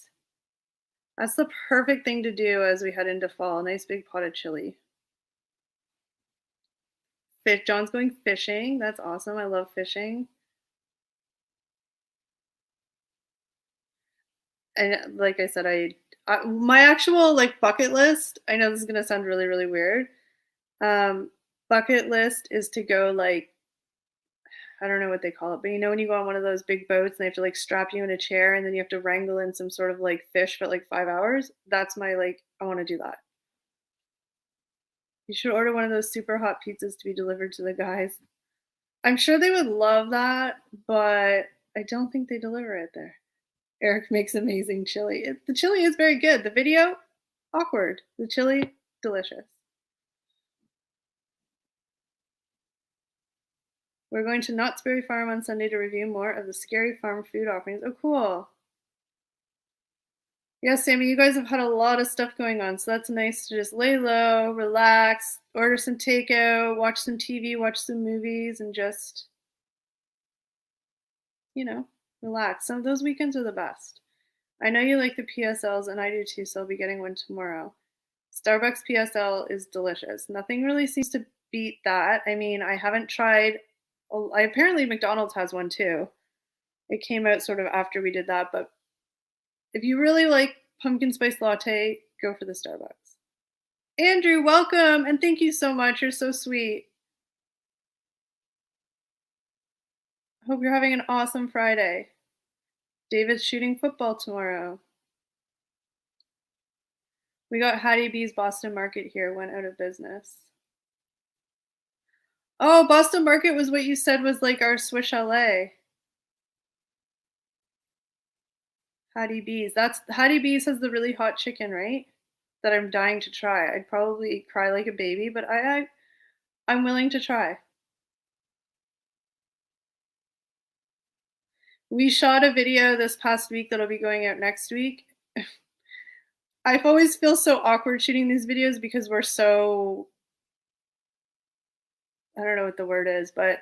That's the perfect thing to do as we head into fall. Nice big pot of chili. John's going fishing. That's awesome. I love fishing. And like I said, my actual like bucket list. I know this is gonna sound really really weird. Bucket list is to go like I don't know what they call it, but when you go on one of those big boats and they have to like strap you in a chair and then you have to wrangle in some sort of like fish for like 5 hours. That's my like I want to do that. You should order one of those super hot pizzas to be delivered to the guys. I'm sure they would love that, but I don't think they deliver it there. Eric makes amazing chili. The chili is very good. The video, awkward. The chili, delicious. We're going to Knott's Berry Farm on Sunday to review more of the Scary Farm food offerings. Oh, cool. Yeah, Sammy, you guys have had a lot of stuff going on, so that's nice to just lay low, relax, order some takeout, watch some TV, watch some movies, and just, relax. Some of those weekends are the best. I know you like the PSLs, and I do too, so I'll be getting one tomorrow. Starbucks PSL is delicious. Nothing really seems to beat that. I mean, I haven't tried. Apparently McDonald's has one too. It came out sort of after we did that, but if you really like pumpkin spice latte, go for the Starbucks. Andrew, welcome and thank you so much. You're so sweet. Hope you're having an awesome Friday. David's shooting football tomorrow. We got Hattie B's Boston Market here, went out of business. Oh, Boston Market was what you said was like our Swiss Chalet. Hattie B's. Hattie B's has the really hot chicken, right? That I'm dying to try. I'd probably cry like a baby, but I'm willing to try. We shot a video this past week that'll be going out next week. I always feel so awkward shooting these videos because we're so, I don't know what the word is, but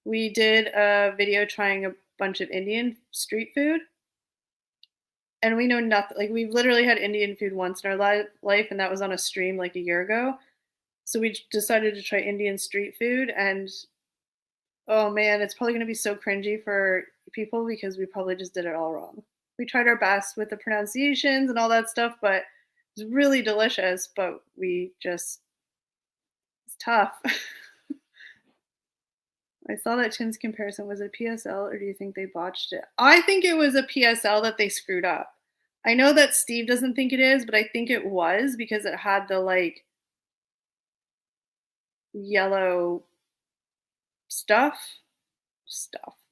we did a video trying a bunch of Indian street food. And we know nothing. Like, we've literally had Indian food once in our life, and that was on a stream like a year ago. So we decided to try Indian street food, and oh man, it's probably going to be so cringy for people because we probably just did it all wrong. We tried our best with the pronunciations and all that stuff, but it was really delicious, but it's tough. I saw that Tim's comparison. Was it PSL or do you think they botched it? I think it was a PSL that they screwed up. I know that Steve doesn't think it is, but I think it was because it had the like yellow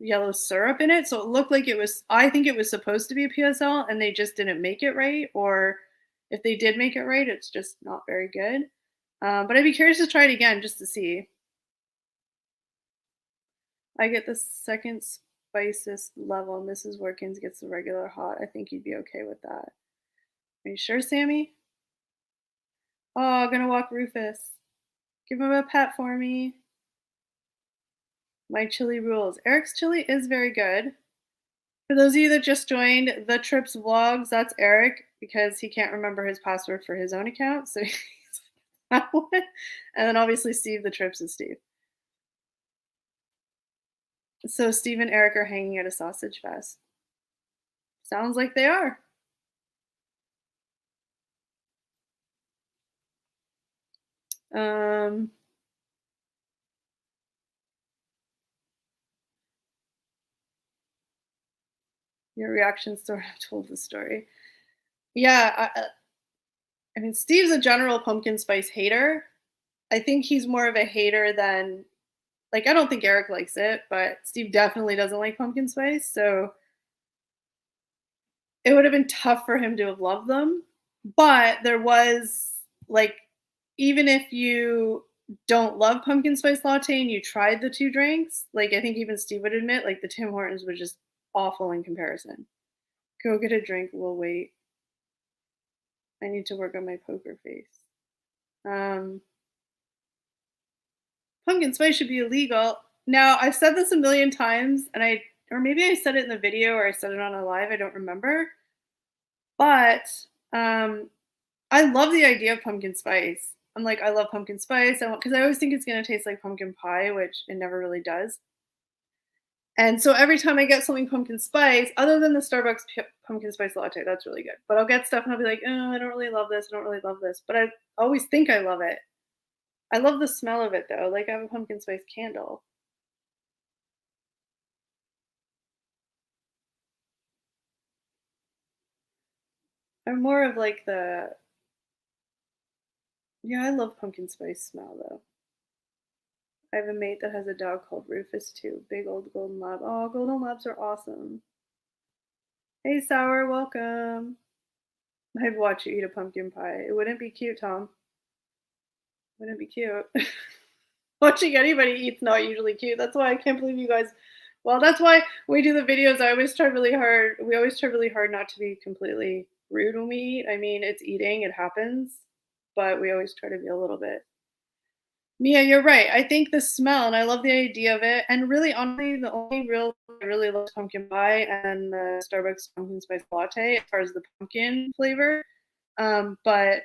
yellow syrup in it. So it looked like I think it was supposed to be a PSL and they just didn't make it right. Or if they did make it right, it's just not very good. But I'd be curious to try it again just to see. I get the second spiciest level. Mrs. Workins gets the regular hot. I think you'd be okay with that. Are you sure, Sammy? Oh, gonna walk Rufus. Give him a pet for me. My chili rules. Eric's chili is very good. For those of you that just joined the Trips vlogs, that's Eric because he can't remember his password for his own account. So he's that one. And then obviously Steve, the Trips is Steve. So Steve and Eric are hanging at a sausage fest. Sounds like they are. Your reaction sort of told the story. Yeah, I mean, Steve's a general pumpkin spice hater. I think he's more of a hater than, like, I don't think Eric likes it, but Steve definitely doesn't like pumpkin spice. So it would have been tough for him to have loved them. But there was, like, even if you don't love pumpkin spice latte and you tried the two drinks, like, I think even Steve would admit, like, the Tim Hortons was just awful in comparison. Go get a drink. We'll wait. I need to work on my poker face. Pumpkin spice should be illegal. Now, I've said this a million times, or maybe I said it in the video or I said it on a live. I don't remember. But I love the idea of pumpkin spice. I'm like, I love pumpkin spice because I always think it's going to taste like pumpkin pie, which it never really does. And so every time I get something pumpkin spice, other than the Starbucks pumpkin spice latte, that's really good. But I'll get stuff and I'll be like, oh, I don't really love this. I don't really love this. But I always think I love it. I love the smell of it though. Like, I have a pumpkin spice candle. I'm more of like yeah, I love pumpkin spice smell though. I have a mate that has a dog called Rufus too. Big old golden lab. Oh, golden labs are awesome. Hey, Sour, welcome. I'd watch you eat a pumpkin pie. It wouldn't be cute, Tom. Wouldn't be cute. Watching anybody eat's not usually cute. That's why I can't believe you guys. Well, that's why when we do the videos, I always try really hard. We always try really hard not to be completely rude when we eat. I mean, it's eating, it happens, but we always try to be a little bit. Mia, you're right. I think the smell, and I love the idea of it. And really, honestly, the only real I really love is pumpkin pie and the Starbucks pumpkin spice latte as far as the pumpkin flavor. But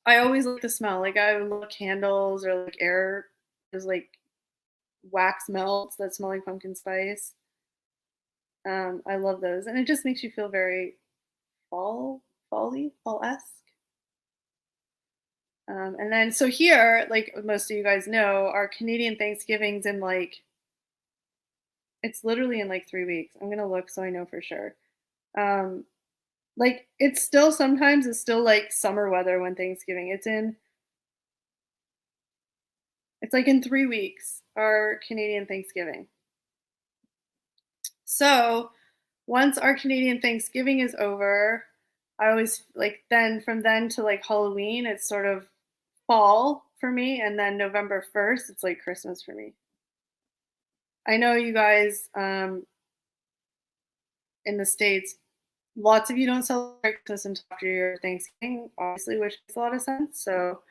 I always like the smell. Like I love candles or like air. There's like wax melts that smell like pumpkin spice. I love those, and it just makes you feel very fall-esque. And then so here, like most of you guys know, our Canadian Thanksgiving's in like it's literally in like 3 weeks. I'm gonna look so I know for sure. Um, like it's still sometimes it's still like summer weather when Thanksgiving. It's like in 3 weeks, our Canadian Thanksgiving. So once our Canadian Thanksgiving is over, I always like then from then to like Halloween, it's sort of fall for me. And then November 1st, it's like Christmas for me. I know you guys in the States, lots of you don't celebrate Christmas until after your Thanksgiving, obviously, which makes a lot of sense. So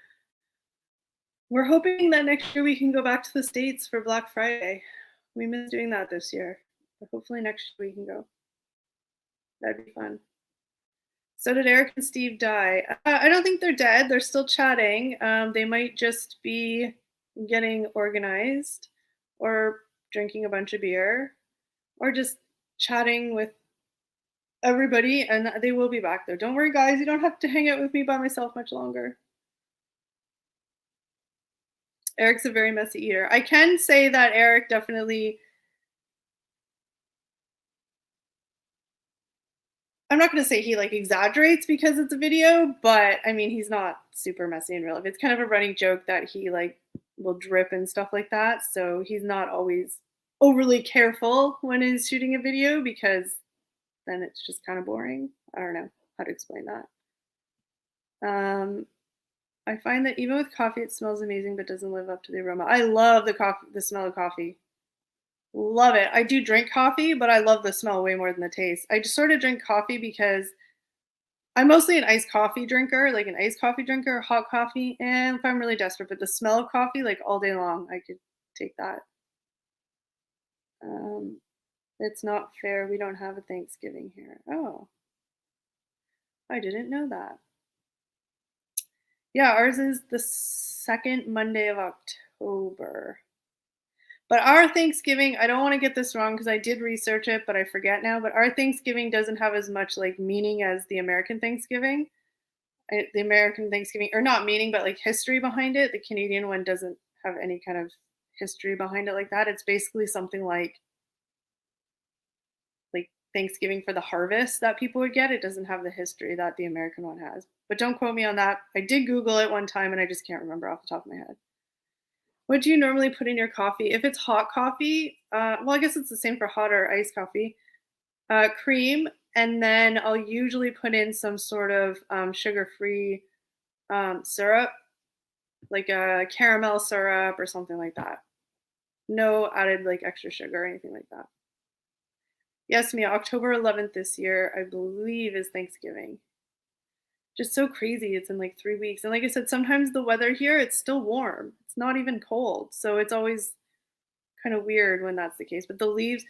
we're hoping that next year we can go back to the States for Black Friday. We missed doing that this year, but hopefully next year we can go. That'd be fun. So did Eric and Steve die? I don't think they're dead. They're still chatting. They might just be getting organized or drinking a bunch of beer or just chatting with everybody, and they will be back there. Don't worry, guys. You don't have to hang out with me by myself much longer. Eric's a very messy eater. I can say that Eric definitely. I'm not going to say he like exaggerates because it's a video, but I mean, he's not super messy in real life. It's kind of a running joke that he like will drip and stuff like that. So he's not always overly careful when he's shooting a video because then it's just kind of boring. I don't know how to explain that. I find that even with coffee, it smells amazing but doesn't live up to the aroma. I love the smell of coffee. Love it. I do drink coffee, but I love the smell way more than the taste. I just sort of drink coffee because I'm mostly an iced coffee drinker, like an iced coffee drinker, hot coffee, and if I'm really desperate, but the smell of coffee, like all day long, I could take that. Um, it's not fair. We don't have a Thanksgiving here. Oh, I didn't know that. Yeah, ours is the second Monday of October. But our Thanksgiving, I don't want to get this wrong because I did research it, but I forget now. But our Thanksgiving doesn't have as much like meaning as the American Thanksgiving. The American Thanksgiving, or not meaning, but like history behind it. The Canadian one doesn't have any kind of history behind it like that. It's basically something like Thanksgiving for the harvest that people would get. It doesn't have the history that the American one has. But don't quote me on that. I did Google it one time and I just can't remember off the top of my head. What do you normally put in your coffee? If it's hot coffee, well, I guess it's the same for hot or iced coffee. Cream, and then I'll usually put in some sort of sugar-free syrup, like a caramel syrup or something like that. No added like extra sugar or anything like that. Yes, Mia, October 11th this year, I believe, is Thanksgiving. Just so crazy. It's in like 3 weeks. And like I said, sometimes the weather here, it's still warm. It's not even cold. So it's always kind of weird when that's the case. But the leaves,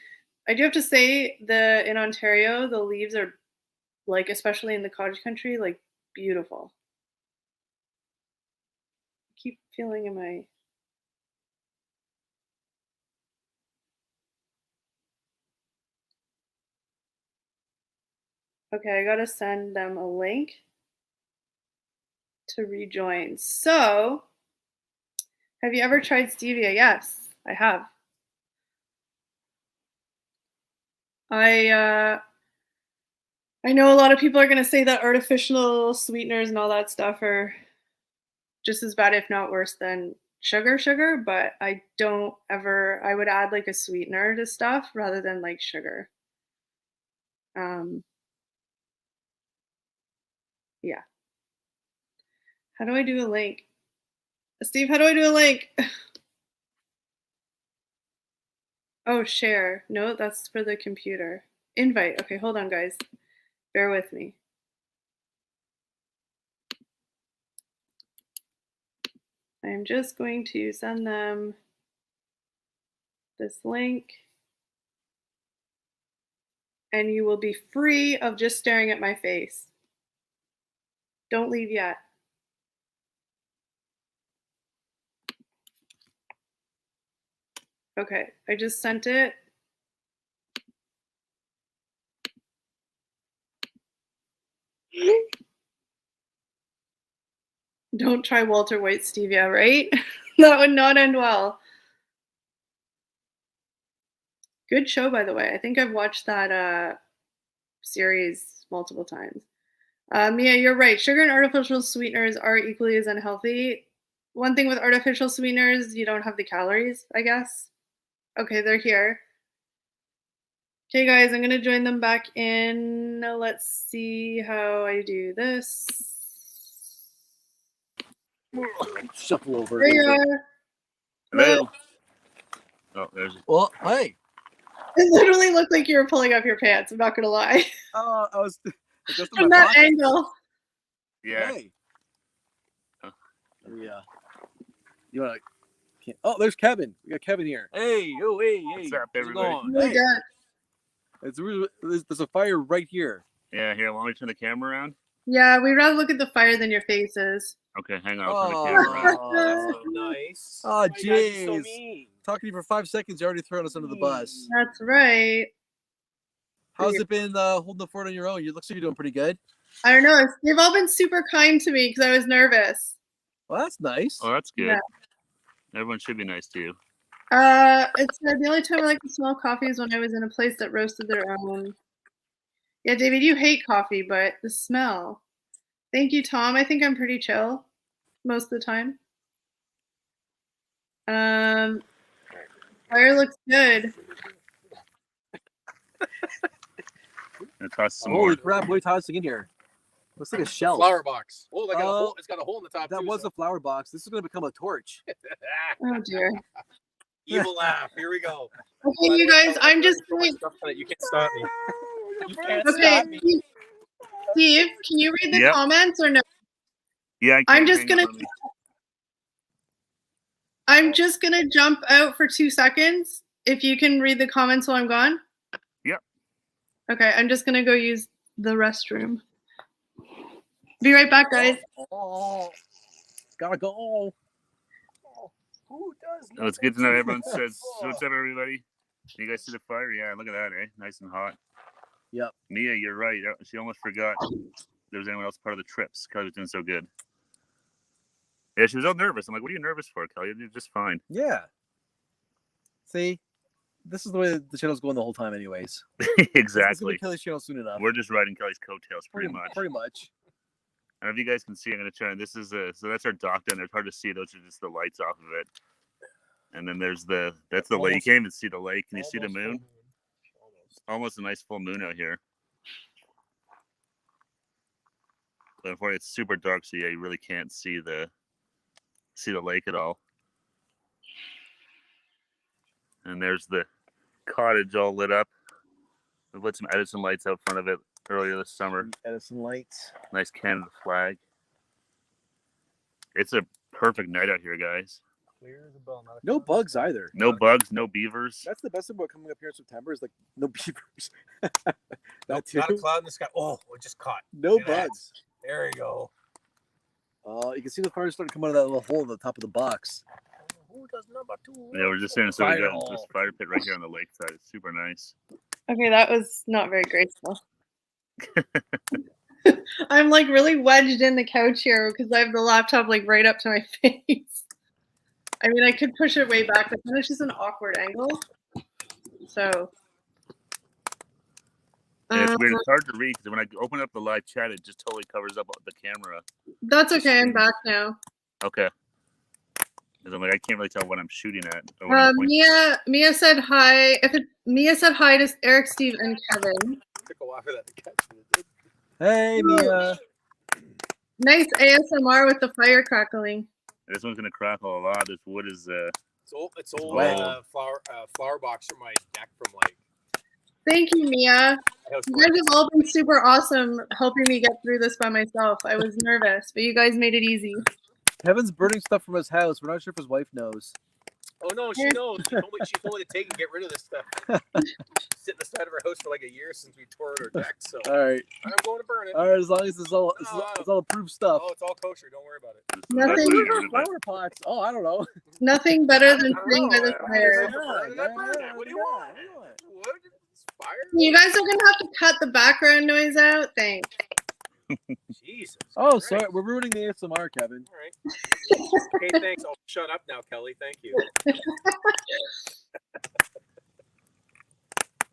I do have to say, the in Ontario, the leaves are like, especially in the cottage country, like beautiful. I keep feeling in my. Okay, I gotta send them a link to rejoin. So, have you ever tried stevia? Yes, I have. I I know a lot of people are gonna say that artificial sweeteners and all that stuff are just as bad, if not worse, than sugar, but I don't ever. I would add like a sweetener to stuff rather than like sugar. Um, yeah. How do I do a link? Steve, how do I do a link? Oh, share. No, that's for the computer. Invite. Okay, hold on, guys. Bear with me. I'm just going to send them this link. And you will be free of just staring at my face. Don't leave yet. Okay, I just sent it. Don't try Walter White Stevia, right? That would not end well. Good show, by the way. I think I've watched that series multiple times. Mia, you're right. Sugar and artificial sweeteners are equally as unhealthy. One thing with artificial sweeteners, you don't have the calories, I guess. Okay, they're here. Okay, guys, I'm going to join them back in. Let's see how I do this. Shuffle over. There you are. Hello. Oh, there's. Well, hey. It literally looked like you were pulling up your pants. I'm not going to lie. I was just From that angle. Yeah. Hey. Yeah. You want to? Oh, there's Kevin. We got Kevin here. Hey, oh, hey. What's up, How's it everybody? going? Really Hey. good. There's a fire right here. Yeah, here, want me to turn the camera around? Yeah, we'd rather look at the fire than your faces. Okay, hang on. I'll turn the camera around. Oh, that's so nice. Oh, jeez. Talking to you for 5 seconds, you're already throwing us under the bus. That's right. How's it been holding the fort on your own? You looks like you're doing pretty good. I don't know. They've all been super kind to me because I was nervous. Well, that's nice. Oh, that's good. Yeah. Everyone should be nice to you. It's the only time I like to smell coffee is when I was in a place that roasted their own. Yeah, David, you hate coffee, but the smell. Thank you, Tom. I think I'm pretty chill most of the time. Fire looks good. And toss some Holy more. crap! What are you tossing in here? Looks like a shell. Flower box. Oh, it's got a hole in the top. That too, was so. a flower box. This is going to become a torch. Oh dear. Evil laugh. Here we go. Okay, you guys, I'm just going. You can't stop me. You can't Okay, stop me. Steve, can you read the Yep. comments or no? Yeah, I'm just gonna jump out for 2 seconds. If you can read the comments while I'm gone. Yep. Okay, I'm just gonna go use the restroom. Be right back, guys. Oh, gotta go. Who does? Oh, it's good to know everyone says, what's up, everybody? You guys see the fire? Yeah, look at that, eh? Nice and hot. Yep. Mia, you're right. She almost forgot there was anyone else part of the trips. Kelly was doing so good. Yeah, she was all nervous. I'm like, what are you nervous for, Kelly? You're just fine. Yeah. See, this is the way the channel's going the whole time, anyways. Exactly. It's gonna be Kelly's channel soon enough. We're just riding Kelly's coattails pretty much. Pretty much. And if you guys can see, I'm going to try. This is so that's our dock down there. It's hard to see. Those are just the lights off of it. And then there's that's the lake. You can't even see the lake. Can you see the moon? Almost a nice full moon out here. But unfortunately, it's super dark, so yeah, you really can't see the lake at all. And there's the cottage all lit up. We put some Edison lights out front of it earlier this summer. Edison lights. Nice Canada flag. It's a perfect night out here, guys. Clear as a bell. No bugs either. No bugs, no beavers. That's the best thing about coming up here in September is like no beavers. Not a cloud in the sky. Oh, it just caught. No bugs. There you go. Oh, you can see the fire starting to come out of that little hole in the top of the box. Who does number 2? Yeah, we're just saying, so we Fire got hole. this fire pit right here on the lakeside. It's super nice. Okay, that was not very graceful. I'm like really wedged in the couch here because I have the laptop like right up to my face. I mean, I could push it way back, but then it's just an awkward angle. So. Yeah, it's weird. It's hard to read because when I open up the live chat, it just totally covers up the camera. That's okay. I'm back now. Okay. Because I'm like, I can't really tell what I'm shooting at. Or what I'm pointing Mia said hi. Mia said hi to Eric, Steve, and Kevin. Took a while for that to catch me. Hey, Mia. Nice ASMR with the fire crackling. This one's gonna crackle a lot. This wood is It's old Oh. flower box from my deck from like. Thank you, Mia. House You guys have all been super awesome helping me get through this by myself. I was nervous, but you guys made it easy. Kevin's burning stuff from his house. We're not sure if his wife knows. Oh no, she knows. She told me to take and get rid of this stuff. Sit in the side of her house for like a year since we tore out our deck. So All right. I'm going to burn it. All right, as long as it's all approved stuff. Oh, it's all kosher. Don't worry about it. Nothing, Flower pots. Oh, I don't know. nothing better than sitting by the I fire. burned it. What do you want? What? It's fire? You guys are gonna have to cut the background noise out. Thanks. Jesus. Oh, Christ. sorry. We're ruining the ASMR, Kevin. All right. Okay, thanks. I'll shut up now, Kelly. Thank you.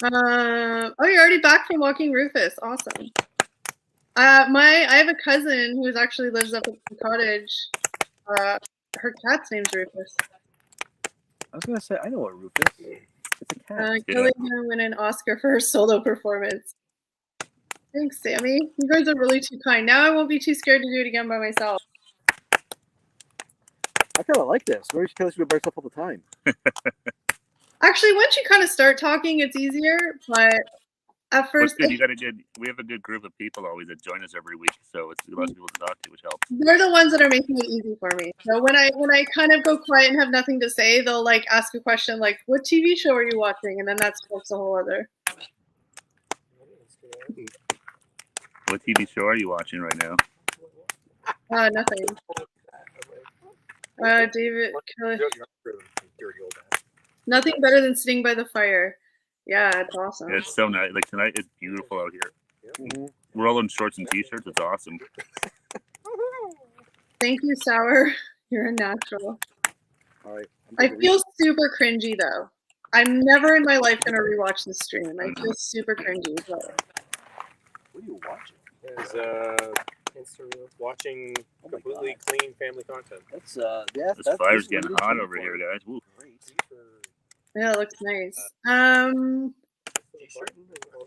Oh, you're already back from walking Rufus. Awesome. I have a cousin who actually lives up at the cottage. Her cat's name's Rufus. I was gonna say I know what Rufus. It's a cat. Kelly's gonna win an Oscar for her solo performance. Thanks, Sammy. You guys are really too kind. Now I won't be too scared to do it again by myself. I kind of like this. Where Kelly should be by herself all the time. Actually, once you kind of start talking, it's easier. But at first, good. We have a good group of people always that join us every week, so it's a lot of people to talk to, which helps. they're the ones that are making it easy for me. So when I kind of go quiet and have nothing to say, they'll like ask a question like, "What TV show are you watching?" And then that's a whole other. What TV show are you watching right now? Nothing. David, Kelly. Nothing better than sitting by the fire. Yeah, it's awesome. Yeah, it's so nice. Like tonight, it's beautiful out here. Mm-hmm. We're all in shorts and t-shirts. It's awesome. Thank you, Sour. You're a natural. All right. I feel super cringy though. I'm never in my life gonna rewatch this stream. I feel super cringy. But... What are you watching? Is watching completely clean family content. That's This fire's getting hot over here, guys. Woo. Yeah, it looks nice.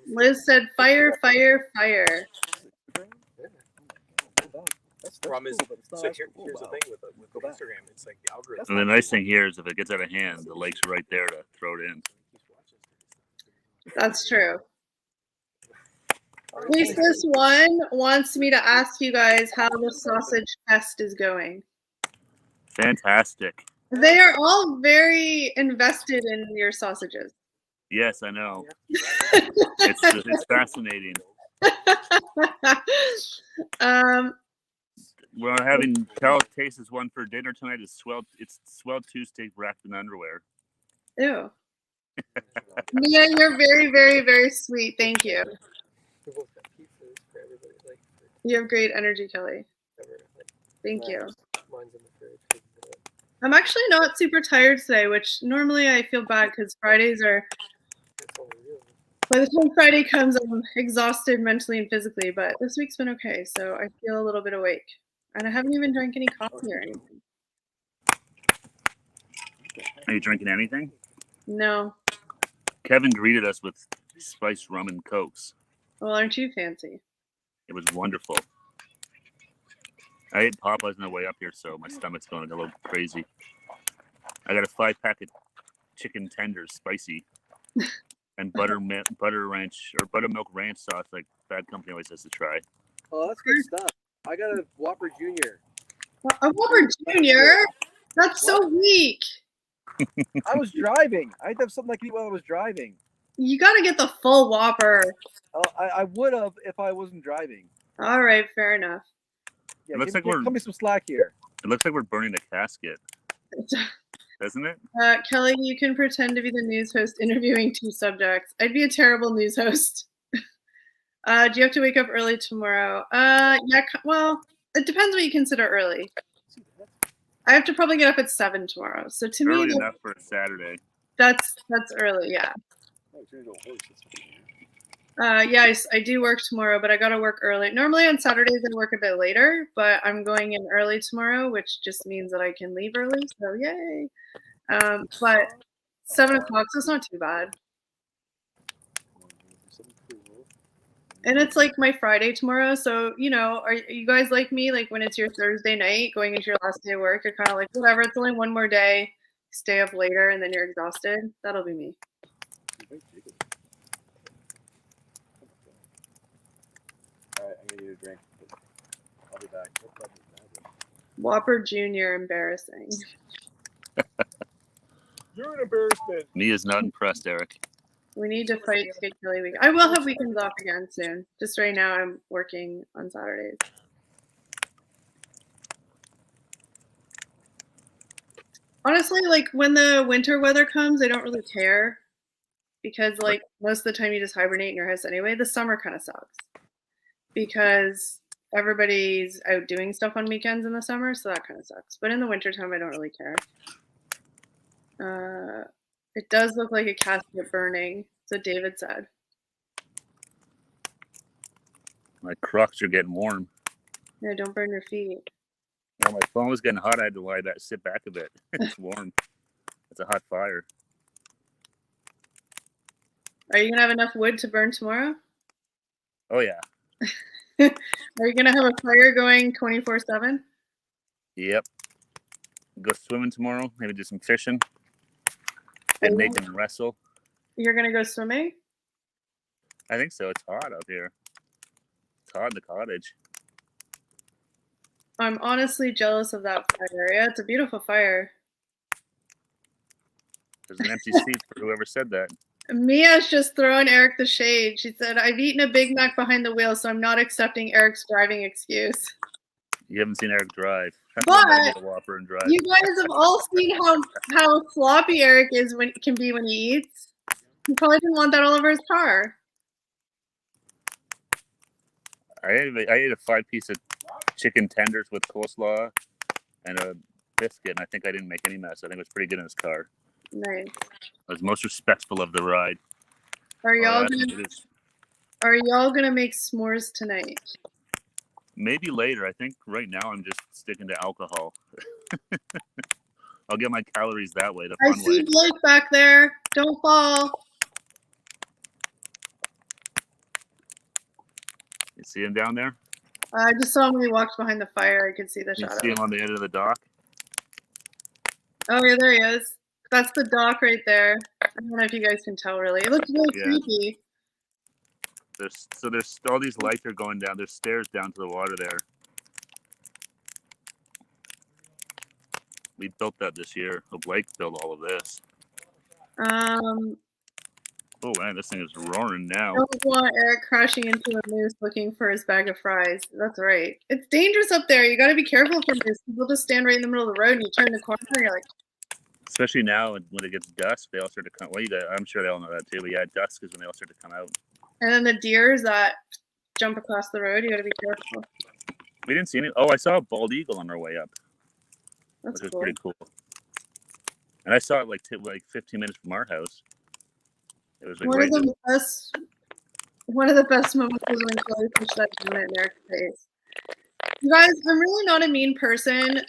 Liz said fire, fire, fire. The problem is, so here's the thing with Instagram. It's like the algorithm. And the nice thing here is if it gets out of hand, the lake's right there to throw it in. That's true. This one wants me to ask you guys how the sausage fest is going. Fantastic. They are all very invested in your sausages. Yes, I know. It's fascinating. We're having Cal taste this one for dinner tonight. It's swelled Tuesday wrapped in underwear. Ew. Mia, you're very, very, very sweet. Thank you. You have great energy, Kelly. Thank you. I'm actually not super tired today, which normally I feel bad because Fridays are. By the time Friday comes, I'm exhausted mentally and physically, but this week's been okay, so I feel a little bit awake. And I haven't even drank any coffee or anything. Are you drinking anything? No. Kevin greeted us with spiced rum and cokes. Well, aren't you fancy? It was wonderful. I ate Popeyes on the way up here, so my stomach's going a little crazy. I got a 5-pack of chicken tenders, spicy, and buttermilk ranch sauce, like Bad Company always has to try. Oh, that's good stuff. I got a Whopper Junior. A Whopper Junior? That's so weak. I was driving. I had to have something I could eat while I was driving. You got to get the full Whopper. I would have if I wasn't driving. All right, fair enough. Yeah, It looks like we're. Cut me some slack here. It looks like we're burning a casket, doesn't it? Kelly, you can pretend to be the news host interviewing 2 subjects. I'd be a terrible news host. Do you have to wake up early tomorrow? Yeah. Well, it depends what you consider early. I have to probably get up at 7 tomorrow. So to Early me, enough for a Saturday. that's early. Yeah. Yeah, I do work tomorrow, but I got to work early. Normally on Saturdays I work a bit later, but I'm going in early tomorrow, which just means that I can leave early. So yay! But 7 o'clock, so it's not too bad. And it's like my Friday tomorrow. So, are you guys like me? Like when it's your Thursday night going into your last day of work, you're kind of like, whatever, it's only one more day. Stay up later and then you're exhausted. That'll be me. All right, I'm gonna get a drink. I'll be back. Whopper Jr. embarrassing. You're an embarrassment. Me is not impressed, Eric. We need to fight to get Kelly week. I will have weekends off again soon. Just right now I'm working on Saturdays. Honestly, like when the winter weather comes, I don't really care because like most of the time you just hibernate in your house anyway. The summer kind of sucks because everybody's out doing stuff on weekends in the summer, so that kind of sucks. But in the wintertime, I don't really care. It does look like a casket burning, so David said. My Crocs are getting warm. Yeah, don't burn your feet. Well, my phone was getting hot. I had to sit back a bit. It's warm. It's a hot fire. Are you gonna have enough wood to burn tomorrow? Oh yeah. Are you gonna have a fire going 24/7? Yep. Go swimming tomorrow. Maybe do some fishing. Get naked and wrestle. You're gonna go swimming? I think so. It's hot out here. It's hot in the cottage. I'm honestly jealous of that fire. Yeah, it's a beautiful fire. There's an empty seat for whoever said that. Mia's just throwing Eric the shade. She said, I've eaten a Big Mac behind the wheel, so I'm not accepting Eric's driving excuse. You haven't seen Eric drive. But get a Whopper and drive. you guys have all seen how sloppy Eric is can be when he eats. He probably didn't want that all over his car. I ate a 5-piece of chicken tenders with coleslaw and a biscuit, and I think I didn't make any mess. I think it was pretty good in his car. Nice. I was most respectful of the ride. Are y'all gonna make s'mores tonight? Maybe later. I think right now I'm just sticking to alcohol. I'll get my calories that way. I see Blake back there. Don't fall. You see him down there? I just saw him when he walked behind the fire. I could see the You shadow. see him on the end of the dock? Oh, yeah, there he is. That's the dock right there. I don't know if you guys can tell, really. It looks really creepy. There's all these lights are going down. There's stairs down to the water there. We built that this year. Blake built all of this. Oh man, this thing is roaring now. Don't want Eric crashing into a moose looking for his bag of fries. That's right. It's dangerous up there. You got to be careful for moose. People just stand right in the middle of the road and you turn the corner and you're like. Especially now when it gets dusk, they all start to come. Well, I'm sure they all know that too. But yeah, dusk is when they all start to come out. And then the deers that jump across the road, you got to be careful. We didn't see any. Oh, I saw a bald eagle on our way up. That's which cool. was pretty cool. And I saw it like 15 minutes from our house. It was like one of the best moments was when Chloe pushed that donut in Eric's face. You guys, I'm really not a mean person,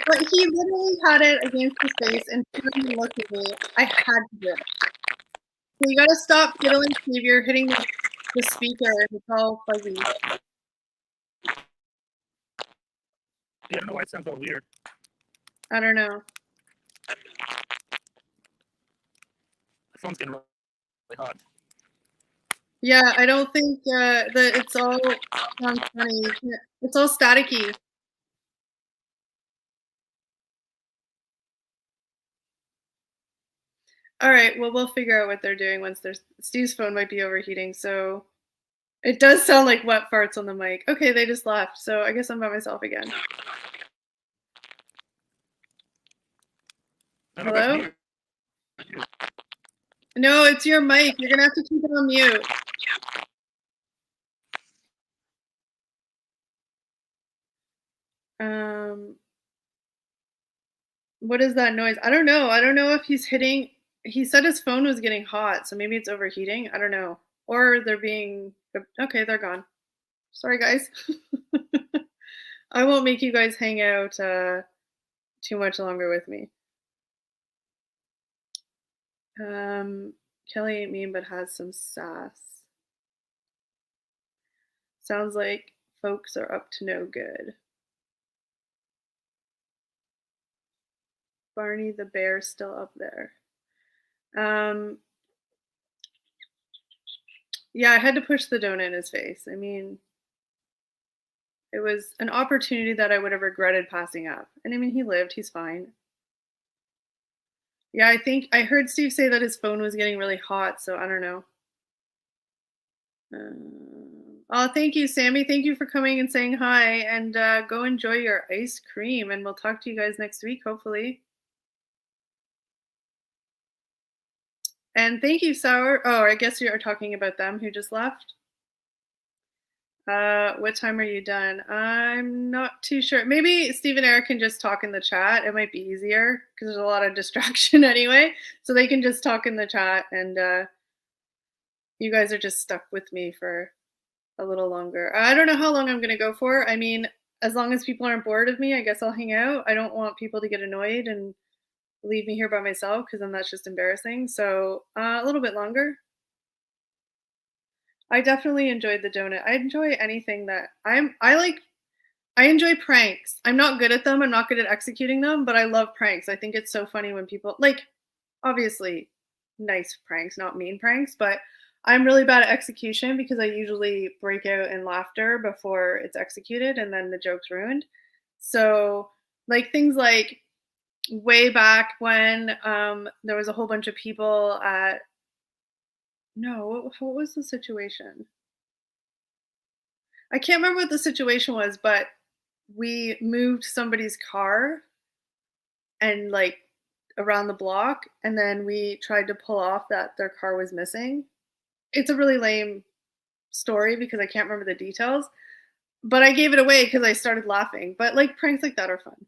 but he literally had it against his face and turned and looked at me. I had to do it. So you gotta stop fiddling, Steve. You're hitting the speaker and it's all fuzzy. Yeah, I don't know why it sounds so weird. I don't know. The phone's getting really hot. Yeah, I don't think that it's all sounds funny. It's all staticky. All right, well, we'll figure out what they're doing once Steve's phone might be overheating, so it does sound like wet farts on the mic. Okay, they just left, so I guess I'm by myself again. Hello? No, it's your mic. You're gonna have to keep it on mute. What is that noise? I don't know. I don't know if he's hitting. He said his phone was getting hot, so maybe it's overheating. I don't know. Or they're being. Okay, they're gone. Sorry, guys. I won't make you guys hang out too much longer with me. Kelly ain't mean, but has some sass. Sounds like folks are up to no good. Barney the bear's still up there. Yeah, I had to push the donut in his face. I mean, it was an opportunity that I would have regretted passing up. And I mean, he lived, he's fine. Yeah, I think I heard Steve say that his phone was getting really hot, so I don't know. Oh, thank you, Sammy. Thank you for coming and saying hi. And go enjoy your ice cream. And we'll talk to you guys next week, hopefully. And thank you, Sour. Oh, I guess you're talking about them who just left. What time are you done? I'm not too sure. Maybe Steve and Eric can just talk in the chat. It might be easier because there's a lot of distraction anyway. So they can just talk in the chat, and you guys are just stuck with me for a little longer. I don't know how long I'm going to go for. I mean, as long as people aren't bored of me, I guess I'll hang out. I don't want people to get annoyed and leave me here by myself because then that's just embarrassing. So a little bit longer. I definitely enjoyed the donut. I enjoy anything that I enjoy pranks. I'm not good at them. I'm not good at executing them, but I love pranks. I think it's so funny when people obviously nice pranks, not mean pranks, but I'm really bad at execution because I usually break out in laughter before it's executed and then the joke's ruined. So, things like way back when there was a whole bunch of people at no, what was the situation? I can't remember what the situation was, but we moved somebody's car and around the block, and then we tried to pull off that their car was missing. It's a really lame story because I can't remember the details, but I gave it away because I started laughing. But pranks like that are fun.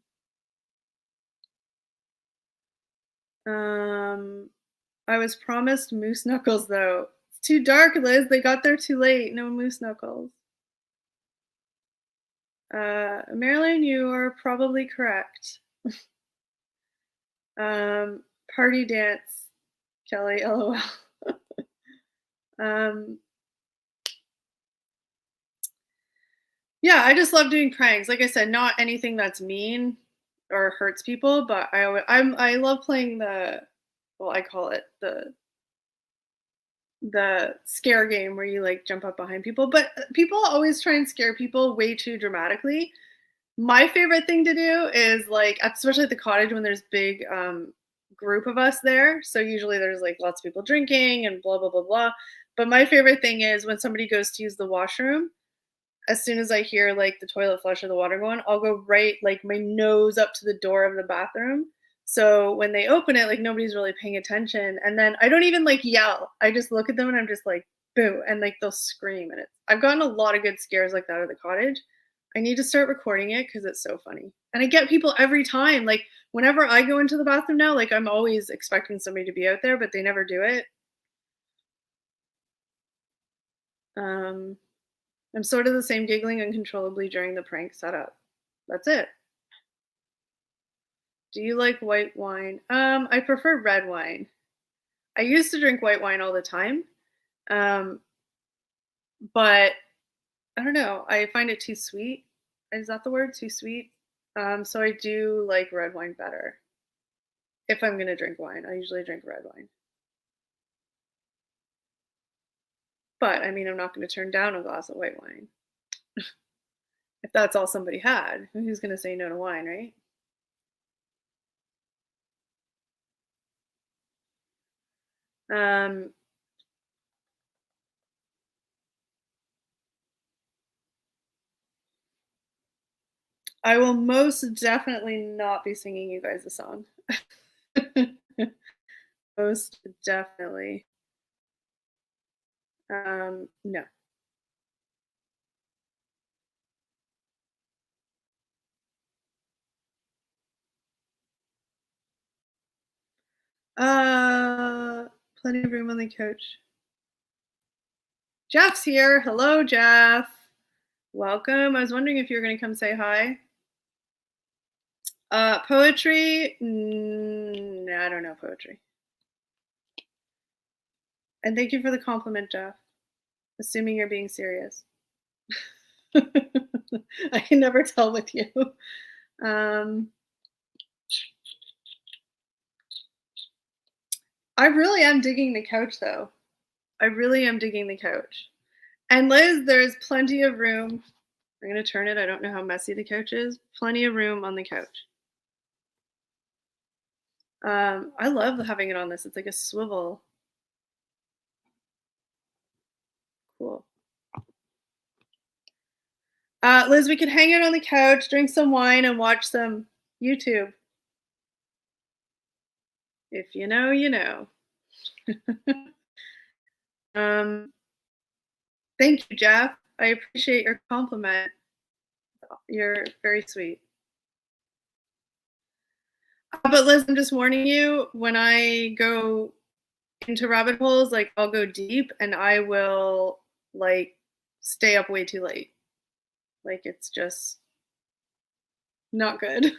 I was promised moose knuckles though. It's too dark, Liz. They got there too late. No moose knuckles. Marilyn, you are probably correct. Party dance, Kelly, lol. Yeah, I just love doing pranks. Like I said, not anything that's mean or hurts people, but I love playing I call it the scare game where you jump up behind people. But people always try and scare people way too dramatically. My favorite thing to do is especially at the cottage when there's big group of us there. So usually there's lots of people drinking and blah blah blah blah. But my favorite thing is when somebody goes to use the washroom, as soon as I hear the toilet flush or the water going, I'll go right my nose up to the door of the bathroom. So when they open it, nobody's really paying attention. And then I don't even yell. I just look at them and I'm just boo, and they'll scream. And I've gotten a lot of good scares like that at the cottage. I need to start recording it because it's so funny. And I get people every time. Whenever I go into the bathroom now, I'm always expecting somebody to be out there, but they never do it. I'm sort of the same, giggling uncontrollably during the prank setup. That's it. Do you like white wine? I prefer red wine. I used to drink white wine all the time. But I don't know. I find it too sweet. Is that the word? Too sweet? So I do like red wine better. If I'm going to drink wine, I usually drink red wine. But I mean, I'm not going to turn down a glass of white wine. If that's all somebody had, who's going to say no to wine, right? I will most definitely not be singing you guys a song. Most definitely. No. Plenty of room on the couch. Jeff's here. Hello, Jeff. Welcome. I was wondering if you were going to come say hi. Poetry? No, I don't know poetry. And thank you for the compliment, Jeff. Assuming you're being serious. I can never tell with you. I really am digging the couch though. I really am digging the couch. And Liz, there's plenty of room. I'm going to turn it. I don't know how messy the couch is. Plenty of room on the couch. I love having it on this. It's like a swivel. Cool. Liz, we could hang out on the couch, drink some wine, and watch some YouTube. If you know, you know. Thank you, Jeff. I appreciate your compliment. You're very sweet. But Liz, I'm just warning you, when I go into rabbit holes, like I'll go deep and I will like stay up way too late. Like it's just not good.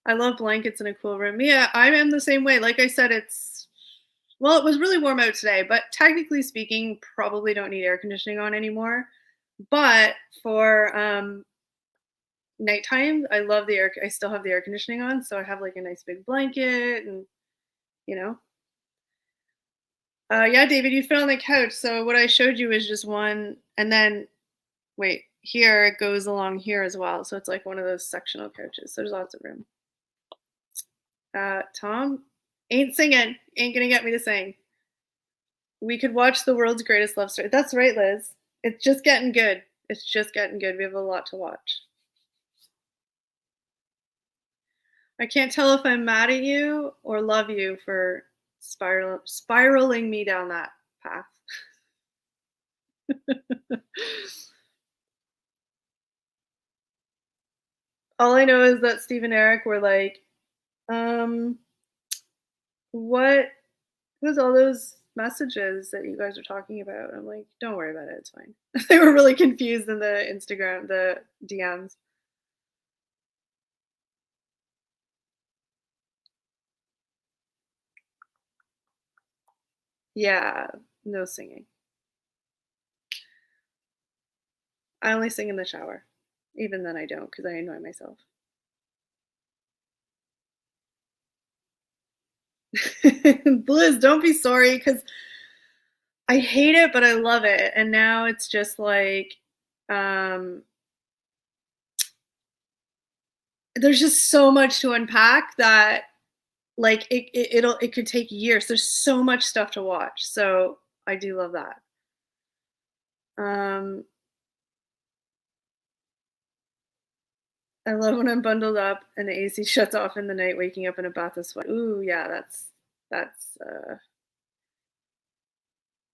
I love blankets in a cool room. Yeah, I am the same way. Like I said, it was really warm out today, but technically speaking, probably don't need air conditioning on anymore. But for nighttime, I love the air. I still have the air conditioning on, so I have like a nice big blanket, and you know. Yeah, David, you fit on the couch. So what I showed you is just one, and then wait, here it goes along here as well. So it's like one of those sectional couches. So there's lots of room. Tom, ain't singing, ain't gonna get me to sing. We could watch the world's greatest love story. That's right, Liz. It's just getting good. It's just getting good. We have a lot to watch. I can't tell if I'm mad at you or love you for spiraling me down that path. All I know is that Steve and Eric were like, what was all those messages that you guys are talking about? I'm like, don't worry about it, it's fine. They were really confused in the Instagram, the DMs. Yeah, no singing. I only sing in the shower. Even then I don't, because I annoy myself. Liz, don't be sorry, because I hate it, but I love it. And now it's just like, there's just so much to unpack that like it could take years. There's so much stuff to watch. So I do love that. I love when I'm bundled up and the AC shuts off in the night, waking up in a bath of sweat. Ooh, yeah, that's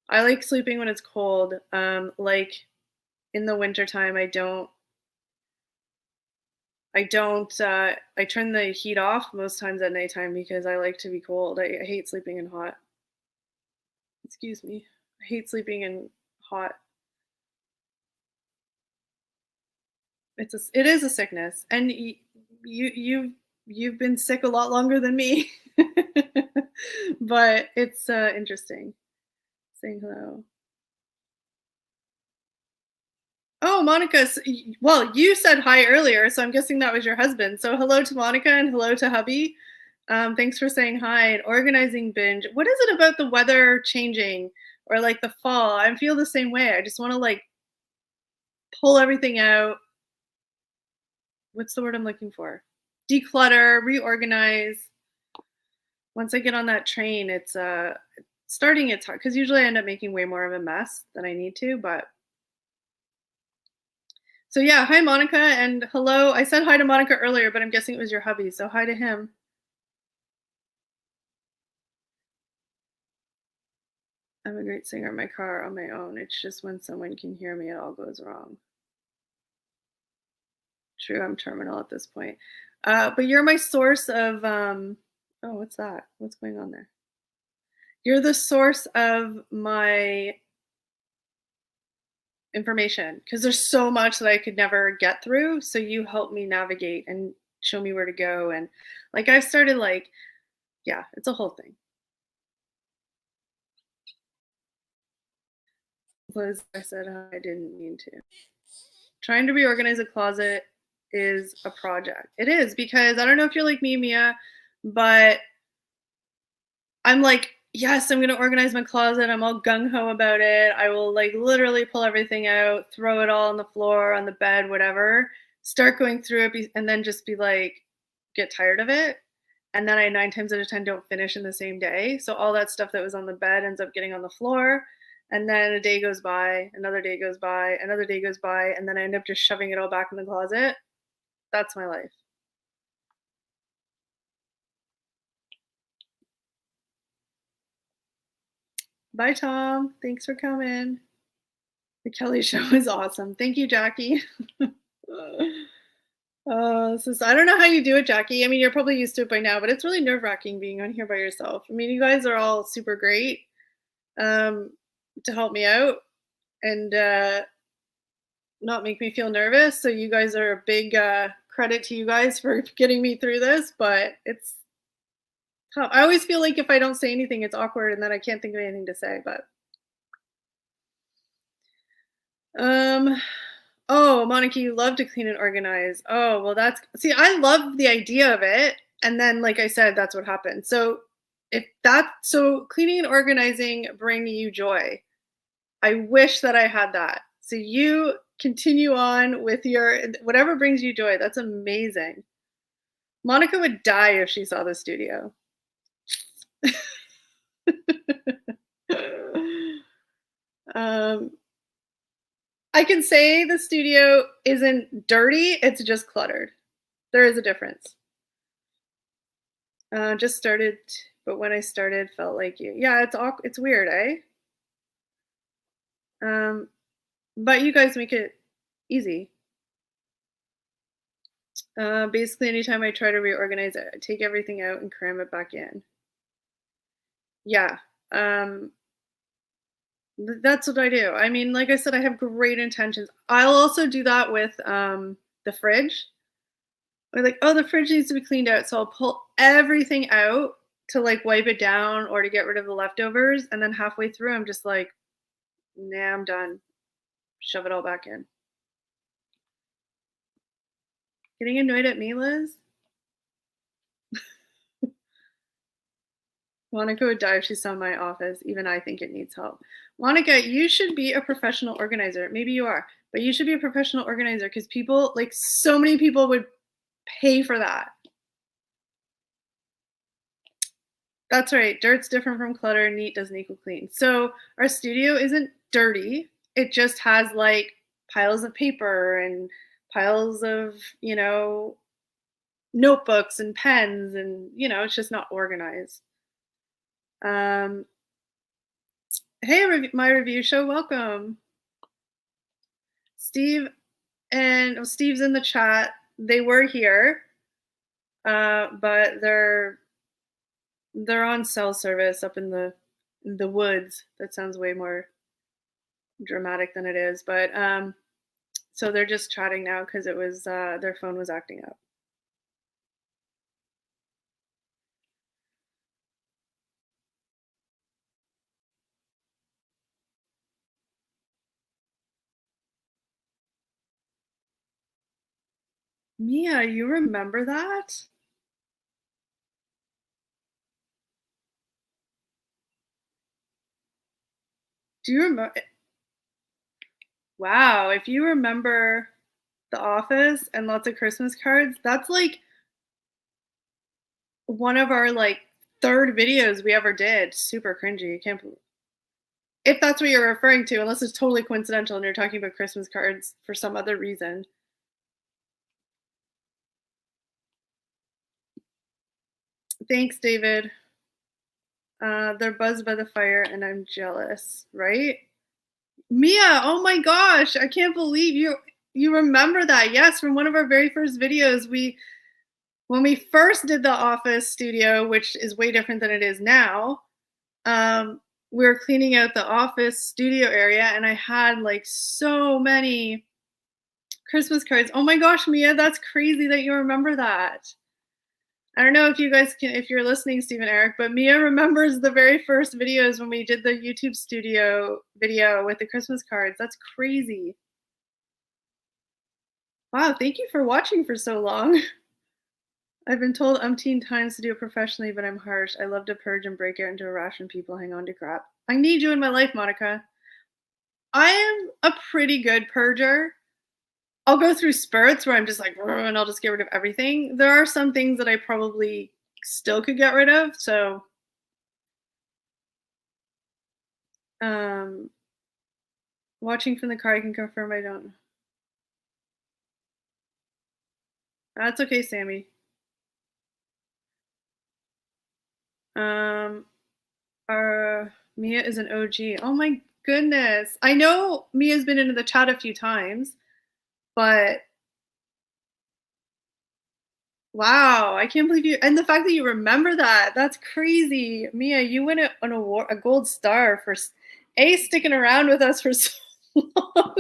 I like sleeping when it's cold. Like in the wintertime, I turn the heat off most times at nighttime because I like to be cold. I hate sleeping in hot. Excuse me. I hate sleeping in hot. It is a sickness, and you've been sick a lot longer than me, but it's interesting. Saying hello. Oh, Monica. Well, you said hi earlier, so I'm guessing that was your husband. So hello to Monica and hello to hubby. Thanks for saying hi and organizing binge. What is it about the weather changing or like the fall? I feel the same way. I just want to like pull everything out. What's the word I'm looking for? Declutter, reorganize. Once I get on that train, it's starting it's hard because usually I end up making way more of a mess than I need to, but so yeah, hi Monica and hello. I said hi to Monica earlier, but I'm guessing it was your hubby, so hi to him. I'm a great singer in my car on my own. It's just when someone can hear me, it all goes wrong. True, I'm terminal at this point. But you're my source of oh, what's that? What's going on there? You're the source of my information because there's so much that I could never get through. So you help me navigate and show me where to go. And like I've started like, yeah, it's a whole thing. Liz, I said I didn't mean to. Trying to reorganize a closet is a project. It is, because I don't know if you're like me, Mia, but I'm like, yes, I'm gonna organize my closet. I'm all gung ho about it. I will like literally pull everything out, throw it all on the floor, on the bed, whatever. Start going through it, and then just be like, get tired of it. And then I 9 times out of 10 don't finish in the same day. So all that stuff that was on the bed ends up getting on the floor. And then a day goes by, another day goes by, another day goes by, and then I end up just shoving it all back in the closet. That's my life. Bye, Tom. Thanks for coming. The Kelly Show is awesome. Thank you, Jackie. I don't know how you do it, Jackie. I mean, you're probably used to it by now, but it's really nerve-wracking being on here by yourself. I mean, you guys are all super great to help me out and not make me feel nervous. So you guys are a big credit to you guys for getting me through this, but it's tough. I always feel like if I don't say anything, it's awkward and then I can't think of anything to say, but oh, Monica, you love to clean and organize. Oh, well, see, I love the idea of it. And then, like I said, that's what happened. So cleaning and organizing bring you joy. I wish that I had that. So you continue on with your, whatever brings you joy. That's amazing. Monica would die if she saw the studio. I can say the studio isn't dirty, it's just cluttered. There is a difference. Just started, but when I started, felt like you. Yeah, it's weird, eh? But you guys make it easy. Basically, anytime I try to reorganize it, I take everything out and cram it back in. Yeah. That's what I do. I mean, like I said, I have great intentions. I'll also do that with the fridge. I'm like, oh, the fridge needs to be cleaned out. So I'll pull everything out to like wipe it down or to get rid of the leftovers. And then halfway through, I'm just like, nah, I'm done. Shove it all back in. Getting annoyed at me, Liz? Monica would die if she saw my office. Even I think it needs help. Monica, you should be a professional organizer. Maybe you are, but you should be a professional organizer because people, like so many people would pay for that. That's right. Dirt's different from clutter. Neat doesn't equal clean. So our studio isn't dirty. It just has like piles of paper and piles of, notebooks and pens and, it's just not organized. Hey, my review show, welcome. Steve and Steve's in the chat. They were here, but they're on cell service up in the woods. That sounds way more dramatic than it is, but so they're just chatting now because it was their phone was acting up. Mia, you remember that? Do you remember? Wow, if you remember The Office and lots of Christmas cards, that's like one of our like third videos we ever did. Super cringy. I can't believe. If that's what you're referring to, unless it's totally coincidental and you're talking about Christmas cards for some other reason. Thanks, David. They're buzzed by the fire and I'm jealous, right? Mia, oh my gosh, I can't believe you remember that. Yes, from one of our very first videos, when we first did the Office studio, which is way different than it is now, we were cleaning out the Office studio area and I had like so many Christmas cards. Oh my gosh, Mia, that's crazy that you remember that. I don't know if you guys can, if you're listening, Stephen Eric, but Mia remembers the very first videos when we did the YouTube studio video with the Christmas cards. That's crazy. Wow, thank you for watching for so long. I've been told umpteen times to do it professionally, but I'm harsh. I love to purge and break out into a rash when people hang on to crap. I need you in my life, Monica. I am a pretty good purger. I'll go through spurts where I'm just like, and I'll just get rid of everything. There are some things that I probably still could get rid of. So, watching from the car, I can confirm I don't. That's okay, Sammy. Mia is an OG. Oh my goodness. I know Mia's been into the chat a few times, but wow, I can't believe you, and the fact that you remember that, that's crazy. Mia, you win an award, a gold star for A, sticking around with us for so long,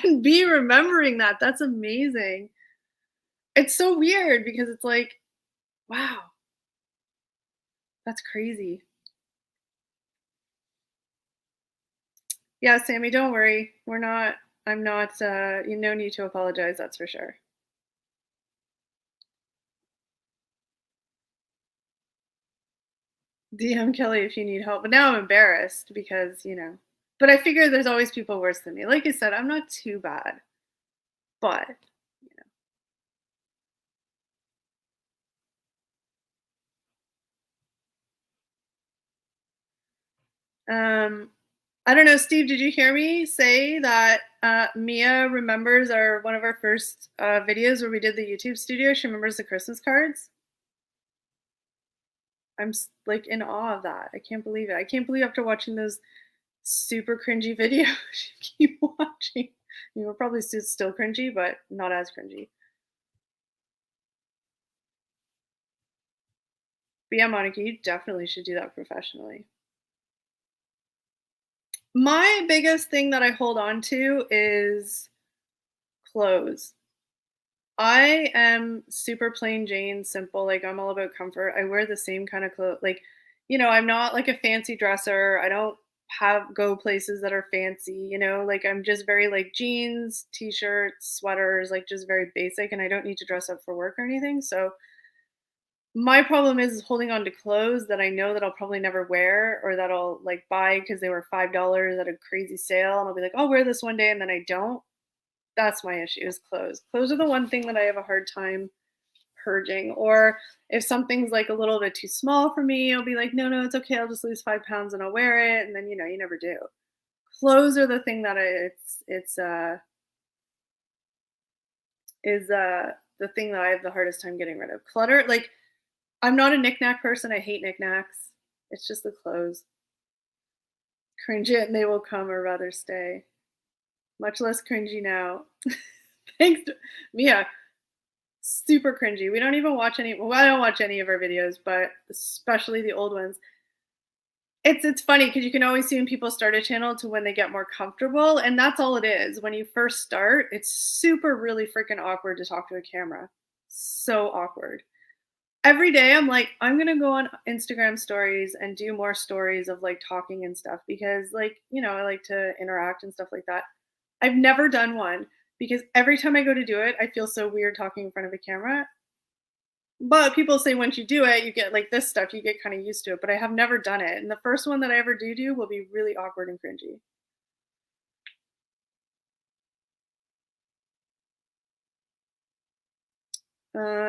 and B, remembering that. That's amazing. It's so weird because it's like, wow, that's crazy. Yeah, Sammy, don't worry. I'm not, you no need to apologize, that's for sure. DM Kelly if you need help. But now I'm embarrassed because, but I figure there's always people worse than me. Like I said, I'm not too bad. But, I don't know, Steve, did you hear me say that Mia remembers one of our first videos where we did the YouTube studio? She remembers the Christmas cards. I'm like in awe of that. I can't believe it. I can't believe after watching those super cringy videos, you keep watching. You were probably still cringy, but not as cringy. But yeah, Monica, you definitely should do that professionally. My biggest thing that I hold on to is clothes. I am super plain Jane, simple. Like, I'm all about comfort. I wear the same kind of clothes. Like, I'm not like a fancy dresser. I don't go places that are fancy, like I'm just very like jeans, t-shirts, sweaters, like just very basic, and I don't need to dress up for work or anything. So my problem is holding on to clothes that I know that I'll probably never wear, or that I'll like buy because they were $5 at a crazy sale, and I'll be like, I'll wear this one day, and then I don't. That's my issue, is clothes. Clothes are the one thing that I have a hard time purging. Or if something's like a little bit too small for me, I'll be like, no, it's okay. I'll just lose 5 pounds and I'll wear it. And then, you never do. Clothes are the thing that is the thing that I have the hardest time getting rid of. Clutter, like I'm not a knickknack person. I hate knickknacks. It's just the clothes. Cringe it and they will come or rather stay. Much less cringy now. Thanks, Mia. Super cringy. We don't even watch any. Well, I don't watch any of our videos, but especially the old ones. It's funny because you can always see when people start a channel to when they get more comfortable, and that's all it is. When you first start, it's super really freaking awkward to talk to a camera. So awkward. Every day I'm like, I'm gonna go on Instagram stories and do more stories of like talking and stuff, because like, I like to interact and stuff like that. I've never done one because every time I go to do it, I feel so weird talking in front of a camera. But people say once you do it, you get like this stuff, you get kind of used to it. But I have never done it. And the first one that I ever do will be really awkward and cringy.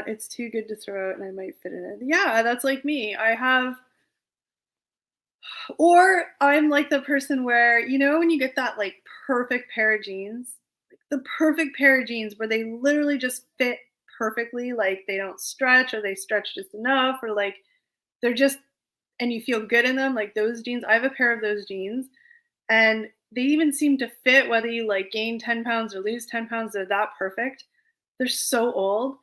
It's too good to throw out and I might fit in it. Yeah, that's like me. Or I'm like the person where, when you get that like perfect pair of jeans, like the perfect pair of jeans where they literally just fit perfectly, like they don't stretch or they stretch just enough, or like they're just, and you feel good in them, like those jeans. I have a pair of those jeans and they even seem to fit whether you like gain 10 pounds or lose 10 pounds. They're that perfect. They're so old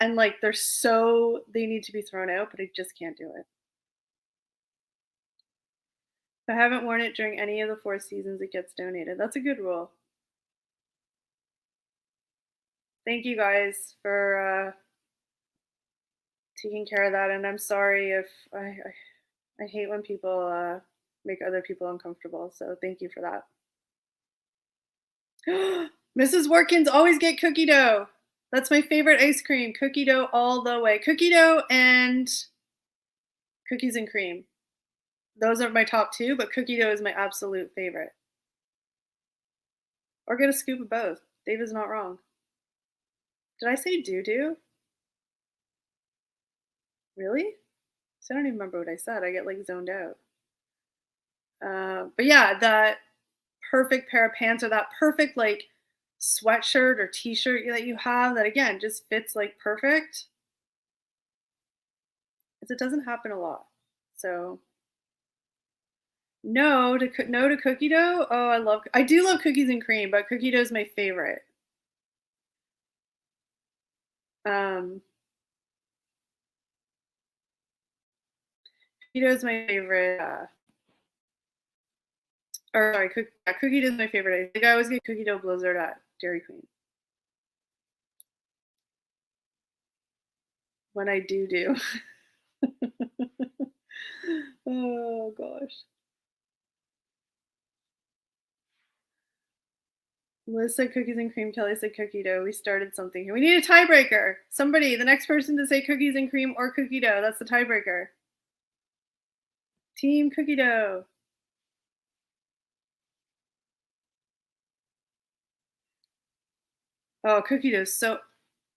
and like they need to be thrown out, but I just can't do it. If I haven't worn it during any of the 4 seasons, it gets donated. That's a good rule. Thank you guys for taking care of that. And I'm sorry if I hate when people make other people uncomfortable. So thank you for that. Mrs. Workins always get cookie dough. That's my favorite ice cream. Cookie dough all the way. Cookie dough and cookies and cream. Those are my top two, but cookie dough is my absolute favorite. Or get a scoop of both. Dave is not wrong. Did I say doo-doo? Really? So I don't even remember what I said. I get like zoned out. But yeah, that perfect pair of pants or that perfect like sweatshirt or t-shirt that you have that again just fits like perfect. It doesn't happen a lot. So no to cookie dough. Oh, I do love cookies and cream, but cookie dough is my favorite. Cookie dough is my favorite. Or sorry, cookie dough is my favorite. I think I always get cookie dough blizzard at Dairy Queen. When I do. Oh gosh. Liz said cookies and cream. Kelly said cookie dough. We started something here. We need a tiebreaker. Somebody, the next person to say cookies and cream or cookie dough. That's the tiebreaker. Team cookie dough. Oh, cookie dough. So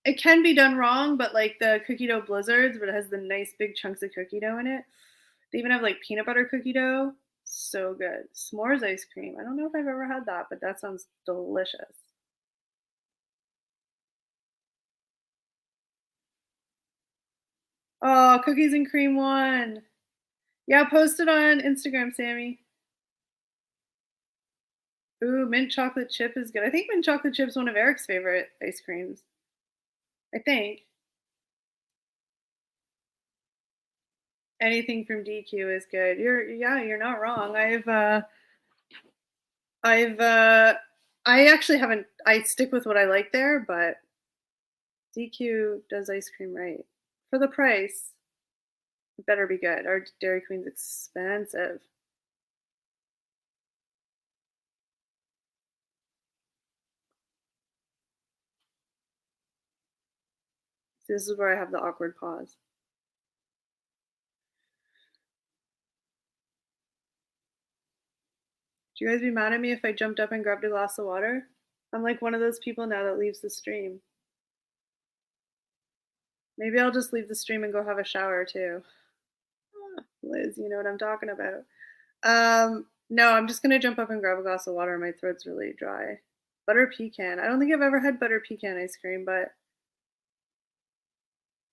it can be done wrong, but like the cookie dough blizzards, but it has the nice big chunks of cookie dough in it. They even have like peanut butter cookie dough. So good. S'mores ice cream. I don't know if I've ever had that, but that sounds delicious. Oh, cookies and cream won. Yeah, post it on Instagram, Sammy. Ooh, mint chocolate chip is good. I think mint chocolate chip is one of Eric's favorite ice creams. I think. Anything from DQ is good. You're not wrong. I actually haven't. I stick with what I like there, but DQ does ice cream right for the price. It better be good. Our Dairy Queen's expensive. This is where I have the awkward pause. Would you guys be mad at me if I jumped up and grabbed a glass of water? I'm like one of those people now that leaves the stream. Maybe I'll just leave the stream and go have a shower too. Liz, you know what I'm talking about. No, I'm just gonna jump up and grab a glass of water. My throat's really dry. Butter pecan. I don't think I've ever had butter pecan ice cream, but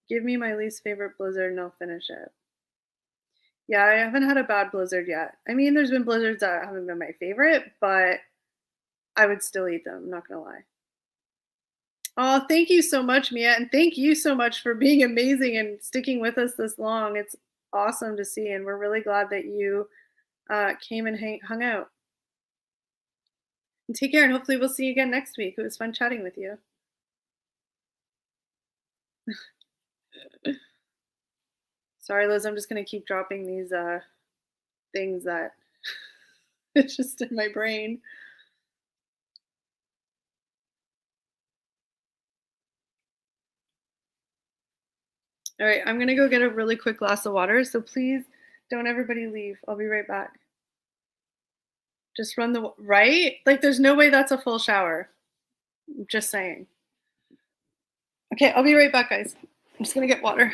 give me my least favorite blizzard and I'll finish it. Yeah, I haven't had a bad blizzard yet. I mean, there's been blizzards that haven't been my favorite, but I would still eat them, I'm not gonna lie. Oh, thank you so much, Mia, and thank you so much for being amazing and sticking with us this long. It's awesome to see, and we're really glad that you came and hung out. And take care, and hopefully we'll see you again next week. It was fun chatting with you. Sorry, Liz, I'm just gonna keep dropping these things that it's just in my brain. All right, I'm gonna go get a really quick glass of water, so please don't everybody leave. I'll be right back. Just run the right? Like there's no way that's a full shower. I'm just saying. Okay, I'll be right back, guys. I'm just gonna get water.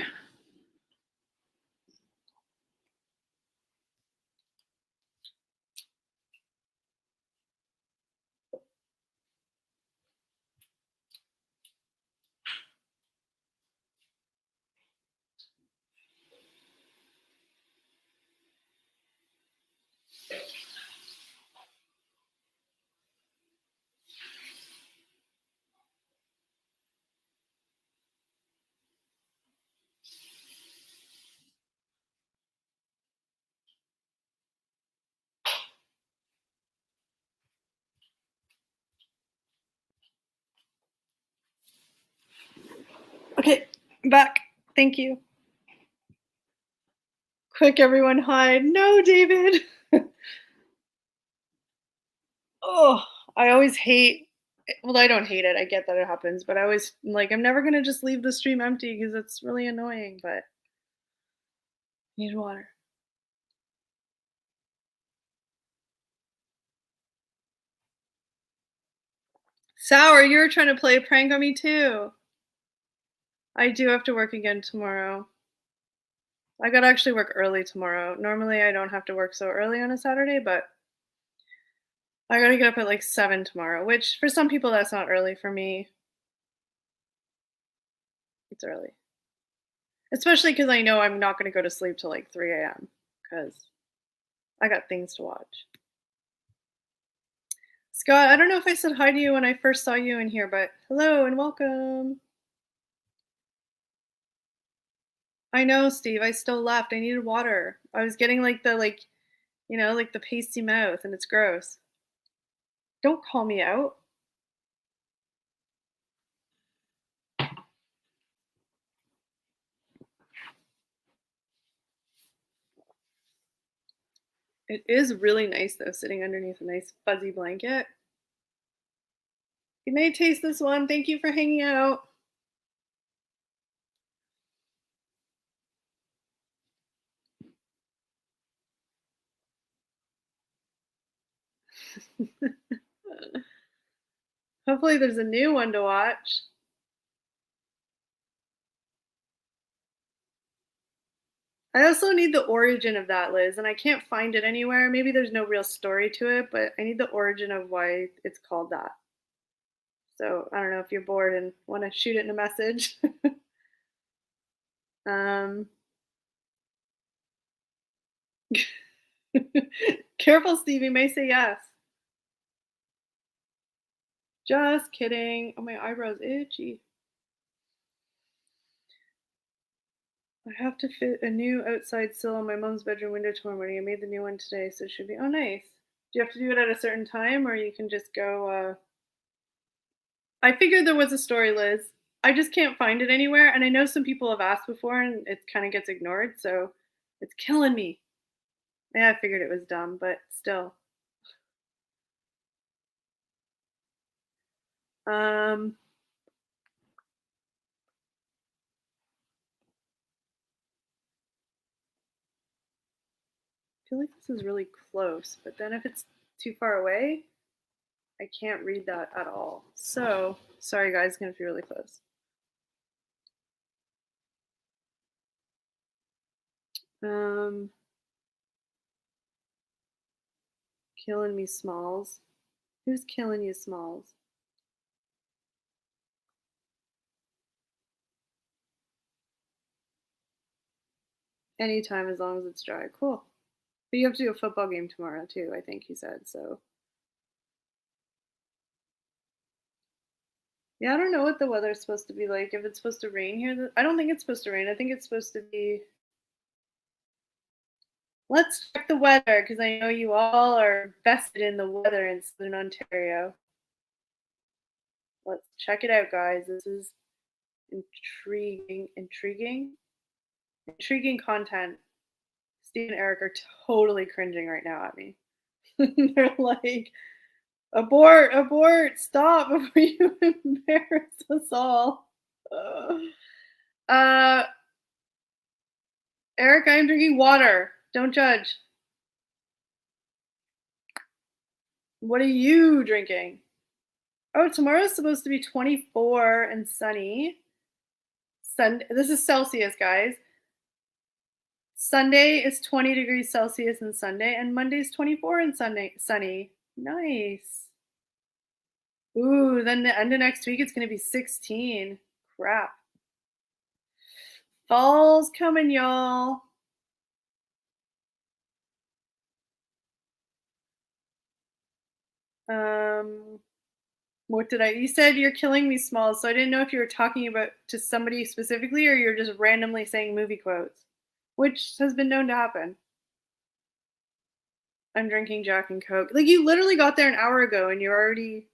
Okay, I'm back. Thank you. Quick, everyone hide. No, David. Oh, I always hate Well, I don't hate it. I get that it happens, but I always like I'm never gonna just leave the stream empty because it's really annoying. But need water. Sour, you were trying to play a prank on me too. I do have to work again tomorrow. I gotta actually work early tomorrow. Normally, I don't have to work so early on a Saturday, but I gotta get up at like 7 tomorrow, which for some people that's not early. For me, it's early. Especially because I know I'm not gonna go to sleep till like 3 a.m. because I got things to watch. Scott, I don't know if I said hi to you when I first saw you in here, but hello and welcome. I know, Steve. I still left. I needed water. I was getting like like the pasty mouth, and it's gross. Don't call me out. It is really nice though, sitting underneath a nice fuzzy blanket. You may taste this one. Thank you for hanging out. Hopefully there's a new one to watch. I also need the origin of that, Liz, and I can't find it anywhere. Maybe there's no real story to it, but I need the origin of why it's called that. So I don't know if you're bored and want to shoot it in a message. um, Careful, Steve. You may say yes. Just kidding. Oh, my eyebrow's itchy. I have to fit a new outside sill on my mom's bedroom window tomorrow morning. I made the new one today, so it should be. Oh, nice. Do you have to do it at a certain time, or you can just go? I figured there was a story, Liz. I just can't find it anywhere, and I know some people have asked before, and it kind of gets ignored, so it's killing me. Yeah, I figured it was dumb, but still. Um, I feel like this is really close, but then if it's too far away, I can't read that at all. So, sorry guys, it's gonna be really close. Killing me, Smalls. Who's killing you, Smalls? Anytime as long as it's dry. Cool. But you have to do a football game tomorrow too, I think you said, so. Yeah, I don't know what the weather's supposed to be like. If it's supposed to rain here, I don't think it's supposed to rain. I think it's supposed to be. Let's check the weather because I know you all are vested in the weather in Southern Ontario. Let's check it out, guys. This is intriguing content. Steve and Eric are totally cringing right now at me. They're like, abort, stop before you embarrass us all. Eric, I am drinking water. Don't judge. What are you drinking? Oh, tomorrow's supposed to be 24 and sunny. This is Celsius, guys. Sunday is 20 degrees Celsius and Sunday, and Monday's 24 and sunny. Nice. Ooh, then the end of next week it's gonna be 16. Crap. Fall's coming, y'all. What did you said you're killing me, Smalls, so I didn't know if you were talking about to somebody specifically or you're just randomly saying movie quotes, which has been known to happen. I'm drinking Jack and Coke. Like, you literally got there an hour ago and you're already.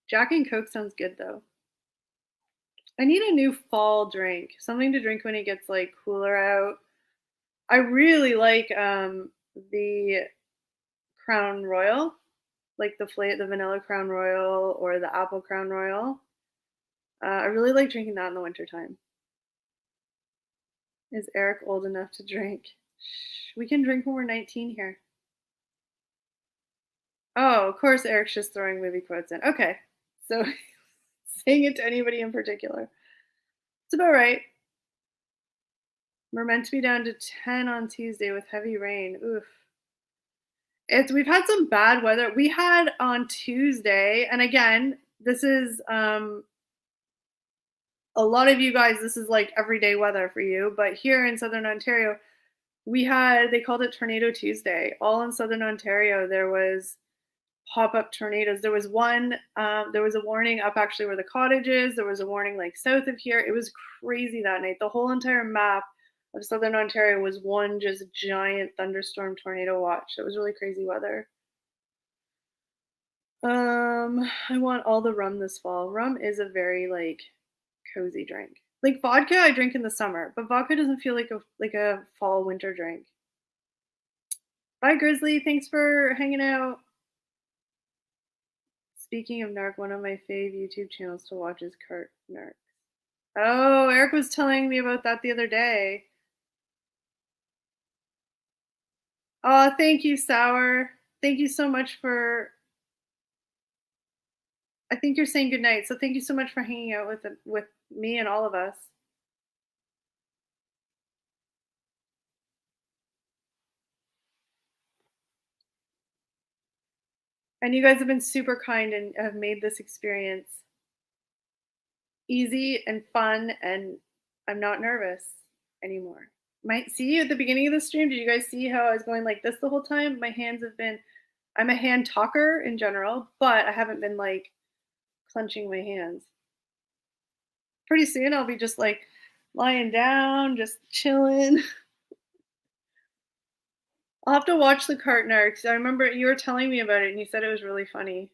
Jack and Coke sounds good though. I need a new fall drink, something to drink when it gets like cooler out. I really like the Crown Royal, like the vanilla Crown Royal or the apple Crown Royal. I really like drinking that in the wintertime. Is Eric old enough to drink? Shh, we can drink when we're 19 here. Oh, of course, Eric's just throwing movie quotes in. Okay, so saying it to anybody in particular. It's about right. We're meant to be down to 10 on Tuesday with heavy rain. Oof. We've had some bad weather. We had on Tuesday, and again, this is a lot of you guys, this is like everyday weather for you, but here in Southern Ontario, they called it Tornado Tuesday. All in Southern Ontario, there was pop-up tornadoes. There was one, there was a warning up actually where the cottage is. There was a warning like south of here. It was crazy that night. The whole entire map of Southern Ontario was one just giant thunderstorm tornado watch. It was really crazy weather. I want all the rum this fall. Rum is a very like cozy drink. Like vodka, I drink in the summer, but vodka doesn't feel like a fall winter drink. Bye, Grizzly. Thanks for hanging out. Speaking of Narc, one of my fave YouTube channels to watch is Cart Narc. Oh, Eric was telling me about that the other day. Oh, thank you, Sour. Thank you so much for. I think you're saying goodnight, so thank you so much for hanging out with me and all of us. And you guys have been super kind and have made this experience easy and fun, and I'm not nervous anymore. Might see you at the beginning of the stream. Did you guys see how I was going like this the whole time? My hands have been. I'm a hand talker in general, but I haven't been like clenching my hands. Pretty soon I'll be just like lying down, just chilling. I'll have to watch the Cartner because I remember you were telling me about it and you said it was really funny.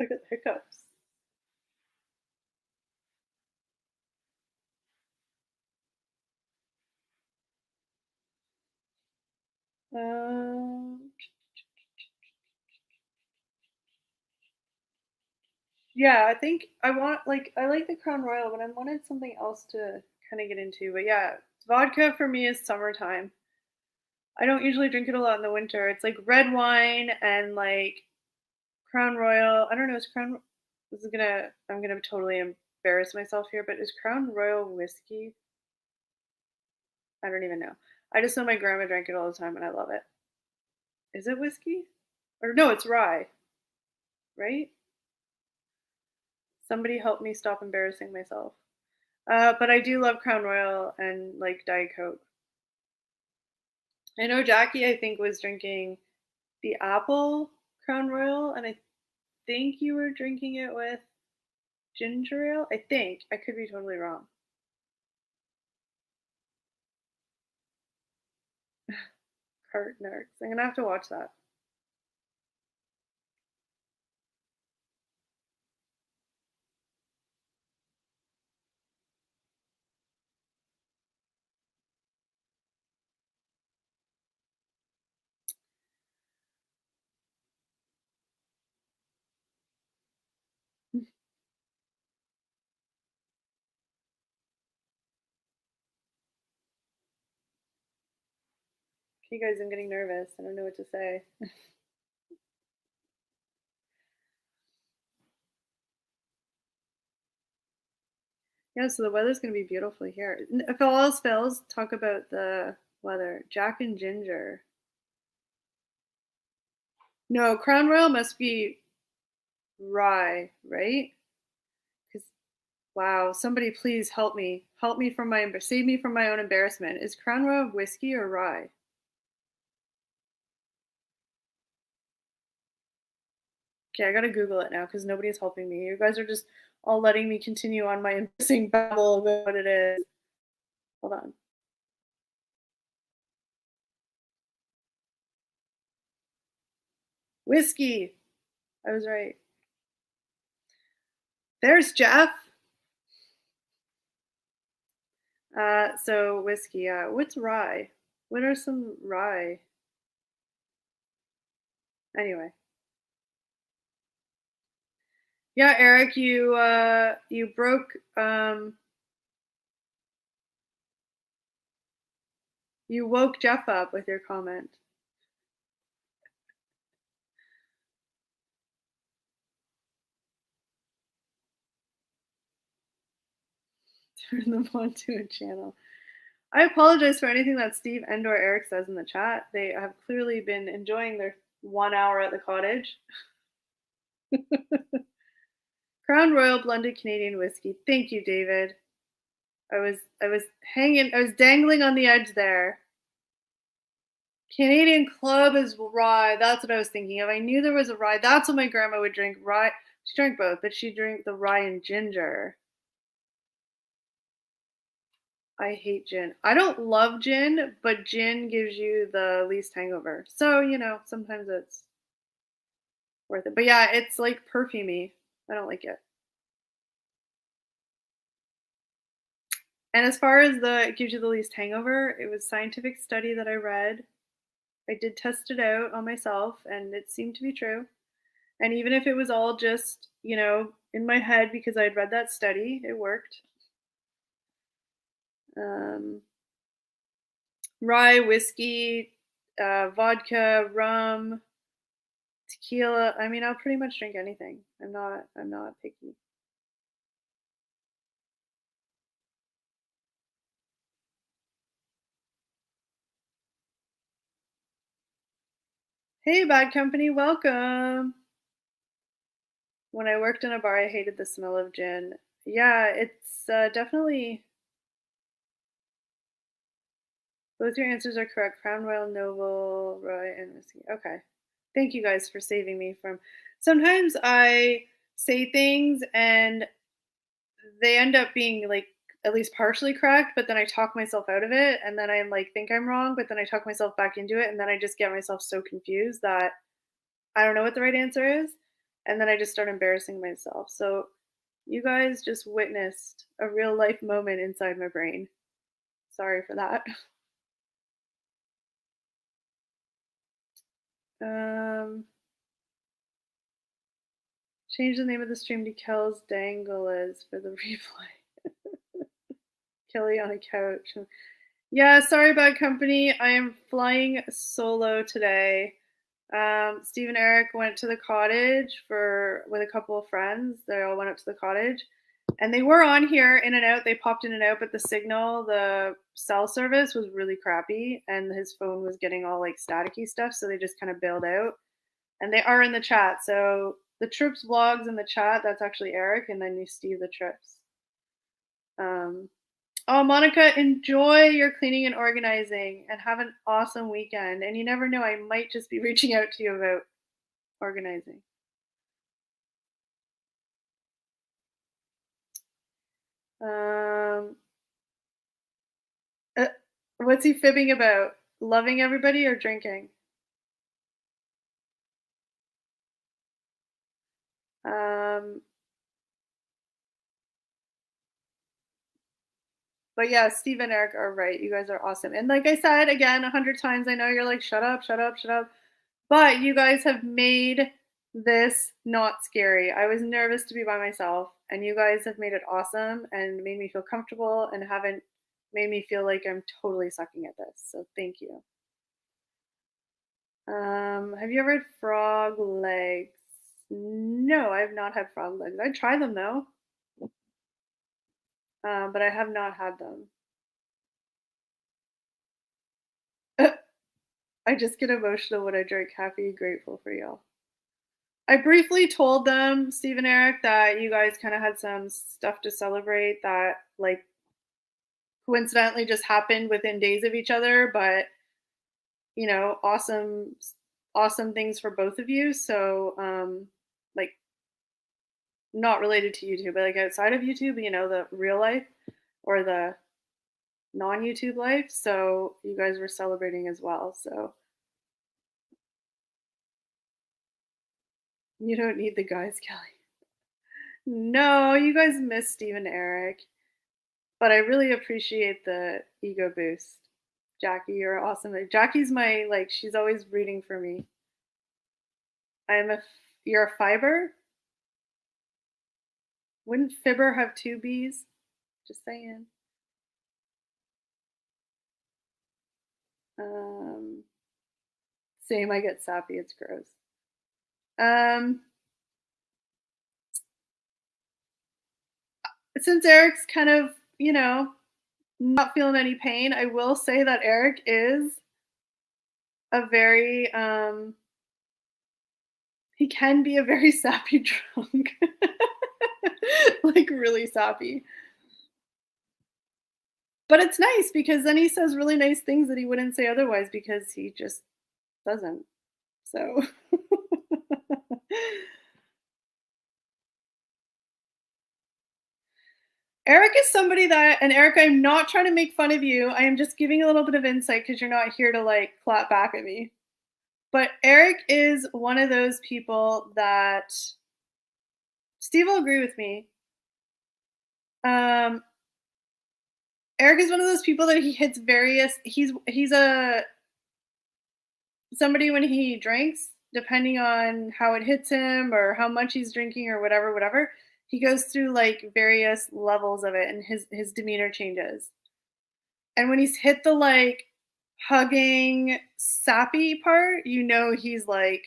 I got hiccups. Um, yeah, I think I want I like the Crown Royal, but I wanted something else to kind of get into. But yeah, vodka for me is summertime. I don't usually drink it a lot in the winter. It's like red wine and like Crown Royal. I don't know. Is Crown? This is gonna. I'm gonna totally embarrass myself here, but is Crown Royal whiskey? I don't even know. I just know my grandma drank it all the time, and I love it. Is it whiskey? Or no, it's rye. Right? Somebody help me stop embarrassing myself. But I do love Crown Royal and like Diet Coke. I know Jackie, I think, was drinking the apple Crown Royal, and I think you were drinking it with ginger ale. I think. I could be totally wrong. Cart Nerds. I'm gonna have to watch that. You guys, I'm getting nervous. I don't know what to say. Yeah, so the weather's gonna be beautiful here. If all else fails, talk about the weather. Jack and Ginger. No, Crown Royal must be rye, right? Because wow, somebody please help me. Help me from save me from my own embarrassment. Is Crown Royal whiskey or rye? Okay, I gotta Google it now because nobody's helping me. You guys are just all letting me continue on my embarrassing babble about what it is. Hold on. Whiskey. I was right. There's Jeff. So whiskey. What's rye? What are some rye? Anyway. Yeah, Eric, you broke you woke Jeff up with your comment. Turn them onto a channel. I apologize for anything that Steve and/or Eric says in the chat. They have clearly been enjoying their 1 hour at the cottage. Crown Royal blended Canadian whiskey. Thank you, David. I was dangling on the edge there. Canadian Club is rye. That's what I was thinking of. I knew there was a rye. That's what my grandma would drink. Rye. She drank both, but she drank the rye and ginger. I hate gin. I don't love gin, but gin gives you the least hangover. So, sometimes it's worth it. But yeah, it's like perfumey. I don't like it. And as far as it gives you the least hangover, it was a scientific study that I read. I did test it out on myself, and it seemed to be true. And even if it was all just, in my head because I'd read that study, it worked. Rye, whiskey, vodka, rum, tequila. I mean, I'll pretty much drink anything. I'm not picky. Hey, Bad Company, welcome. When I worked in a bar, I hated the smell of gin. Yeah, it's definitely. Both your answers are correct. Crown Royal, Noble, rye, and whiskey. Okay. Thank you guys for saving me from. Sometimes I say things and they end up being like at least partially correct, but then I talk myself out of it, and then I think I'm wrong, but then I talk myself back into it, and then I just get myself so confused that I don't know what the right answer is, and then I just start embarrassing myself. So you guys just witnessed a real life moment inside my brain. Sorry for that. Change the name of the stream to Kel's Dangles for the replay. Kelly on a couch. Yeah, sorry, Bad Company. I am flying solo today. Steve and Eric went to the cottage with a couple of friends. They all went up to the cottage, and they were on here in and out. They popped in and out, but the cell service was really crappy, and his phone was getting all staticky stuff. So they just kind of bailed out. And they are in the chat. So the Trips vlogs in the chat. That's actually Eric, and then you Steve the Trips. Oh, Monica, enjoy your cleaning and organizing and have an awesome weekend. And you never know, I might just be reaching out to you about organizing. What's he fibbing about? Loving everybody or drinking? But yeah, Steve and Eric are right. You guys are awesome. And like I said, again, 100 times, I know you're like, shut up, shut up, shut up. But you guys have made this not scary. I was nervous to be by myself, and you guys have made it awesome and made me feel comfortable and haven't made me feel like I'm totally sucking at this. So thank you. Have you ever had frog legs? No, I have not had frog legs. I'd try them though. But I have not had them. I just get emotional when I drink happy, grateful for y'all. I briefly told them, Steve and Eric, that you guys kind of had some stuff to celebrate that coincidentally just happened within days of each other, but awesome things for both of you. So not related to YouTube, but outside of YouTube, the real life or the non-YouTube life. So you guys were celebrating as well. So you don't need the guys, Kelly. No, you guys miss Steve and Eric. But I really appreciate the ego boost. Jackie, you're awesome. Jackie's my, like, she's always rooting for me. You're a fiber? Wouldn't fibber have two B's? Just saying. Same, I get sappy, it's gross. Since Eric's kind of, not feeling any pain, I will say that Eric is a very, he can be a very sappy drunk. Like, really sappy. But it's nice because then he says really nice things that he wouldn't say otherwise because he just doesn't. So Eric is somebody that, and Eric, I'm not trying to make fun of you. I am just giving a little bit of insight because you're not here to like clap back at me. But Eric is one of those people that Steve will agree with me. Eric is one of those people that he hits he's a somebody when he drinks, depending on how it hits him or how much he's drinking or whatever, he goes through like various levels of it and his demeanor changes. And when he's hit the like hugging sappy part, he's like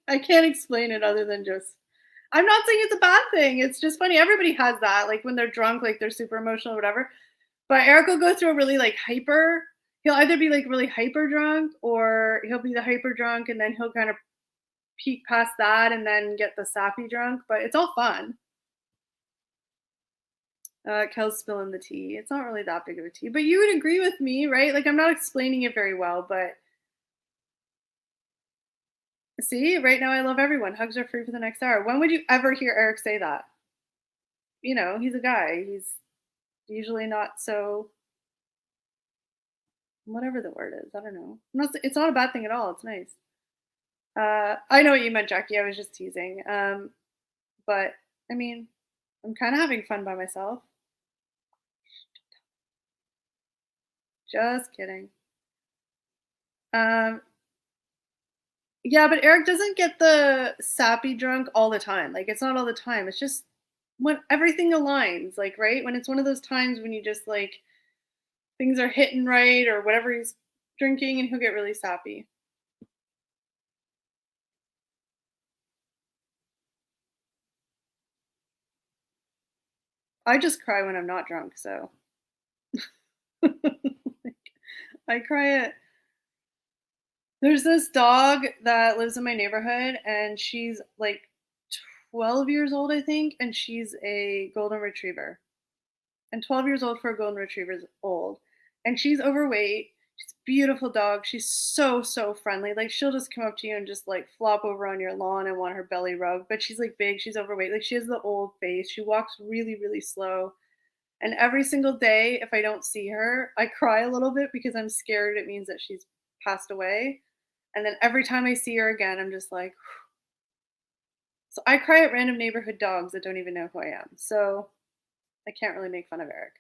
I can't explain it other than just I'm not saying it's a bad thing. It's just funny. Everybody has that. Like when they're drunk, like they're super emotional or whatever. But Eric will go through a really like he'll either be like really hyper drunk or he'll be the hyper drunk and then he'll kind of peek past that and then get the sappy drunk. But it's all fun. Kel's spilling the tea. It's not really that big of a tea. But you would agree with me, right? Like I'm not explaining it very well, but see, right now I love everyone. Hugs are free for the next hour. When would you ever hear Eric say that? He's a guy. He's usually not so whatever the word is. I don't know. It's not a bad thing at all. It's nice. I know what you meant, Jackie. I was just teasing. But I mean, I'm kind of having fun by myself. Just kidding. Yeah, but Eric doesn't get the sappy drunk all the time. Like it's not all the time. It's just when everything aligns, like right? When it's one of those times when you just like things are hitting right or whatever he's drinking and he'll get really sappy. I just cry when I'm not drunk, so I cry at there's this dog that lives in my neighborhood and she's like 12 years old, I think, and she's a golden retriever. And 12 years old for a golden retriever is old. And she's overweight. She's a beautiful dog. She's so, so friendly. Like she'll just come up to you and just like flop over on your lawn and want her belly rubbed. But she's like big. She's overweight. Like she has the old face. She walks really, really slow. And every single day, if I don't see her, I cry a little bit because I'm scared it means that she's passed away. And then every time I see her again, I'm just like, whew. So I cry at random neighborhood dogs that don't even know who I am. So I can't really make fun of Eric.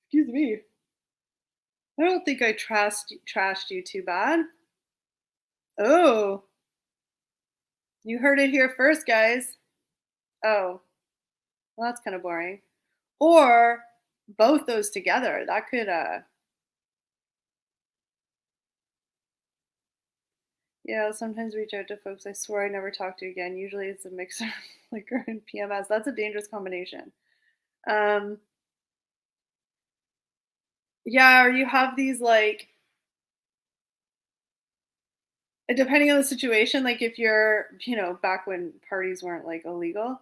Excuse me. I don't think I trashed you too bad. Oh, you heard it here first, guys. Oh, well, that's kind of boring. Or both those together. That could, yeah, I'll sometimes reach out to folks I swear I never talk to again. Usually it's a mix of liquor and PMS. That's a dangerous combination. Yeah, or you have these like depending on the situation, like if you're, back when parties weren't like illegal.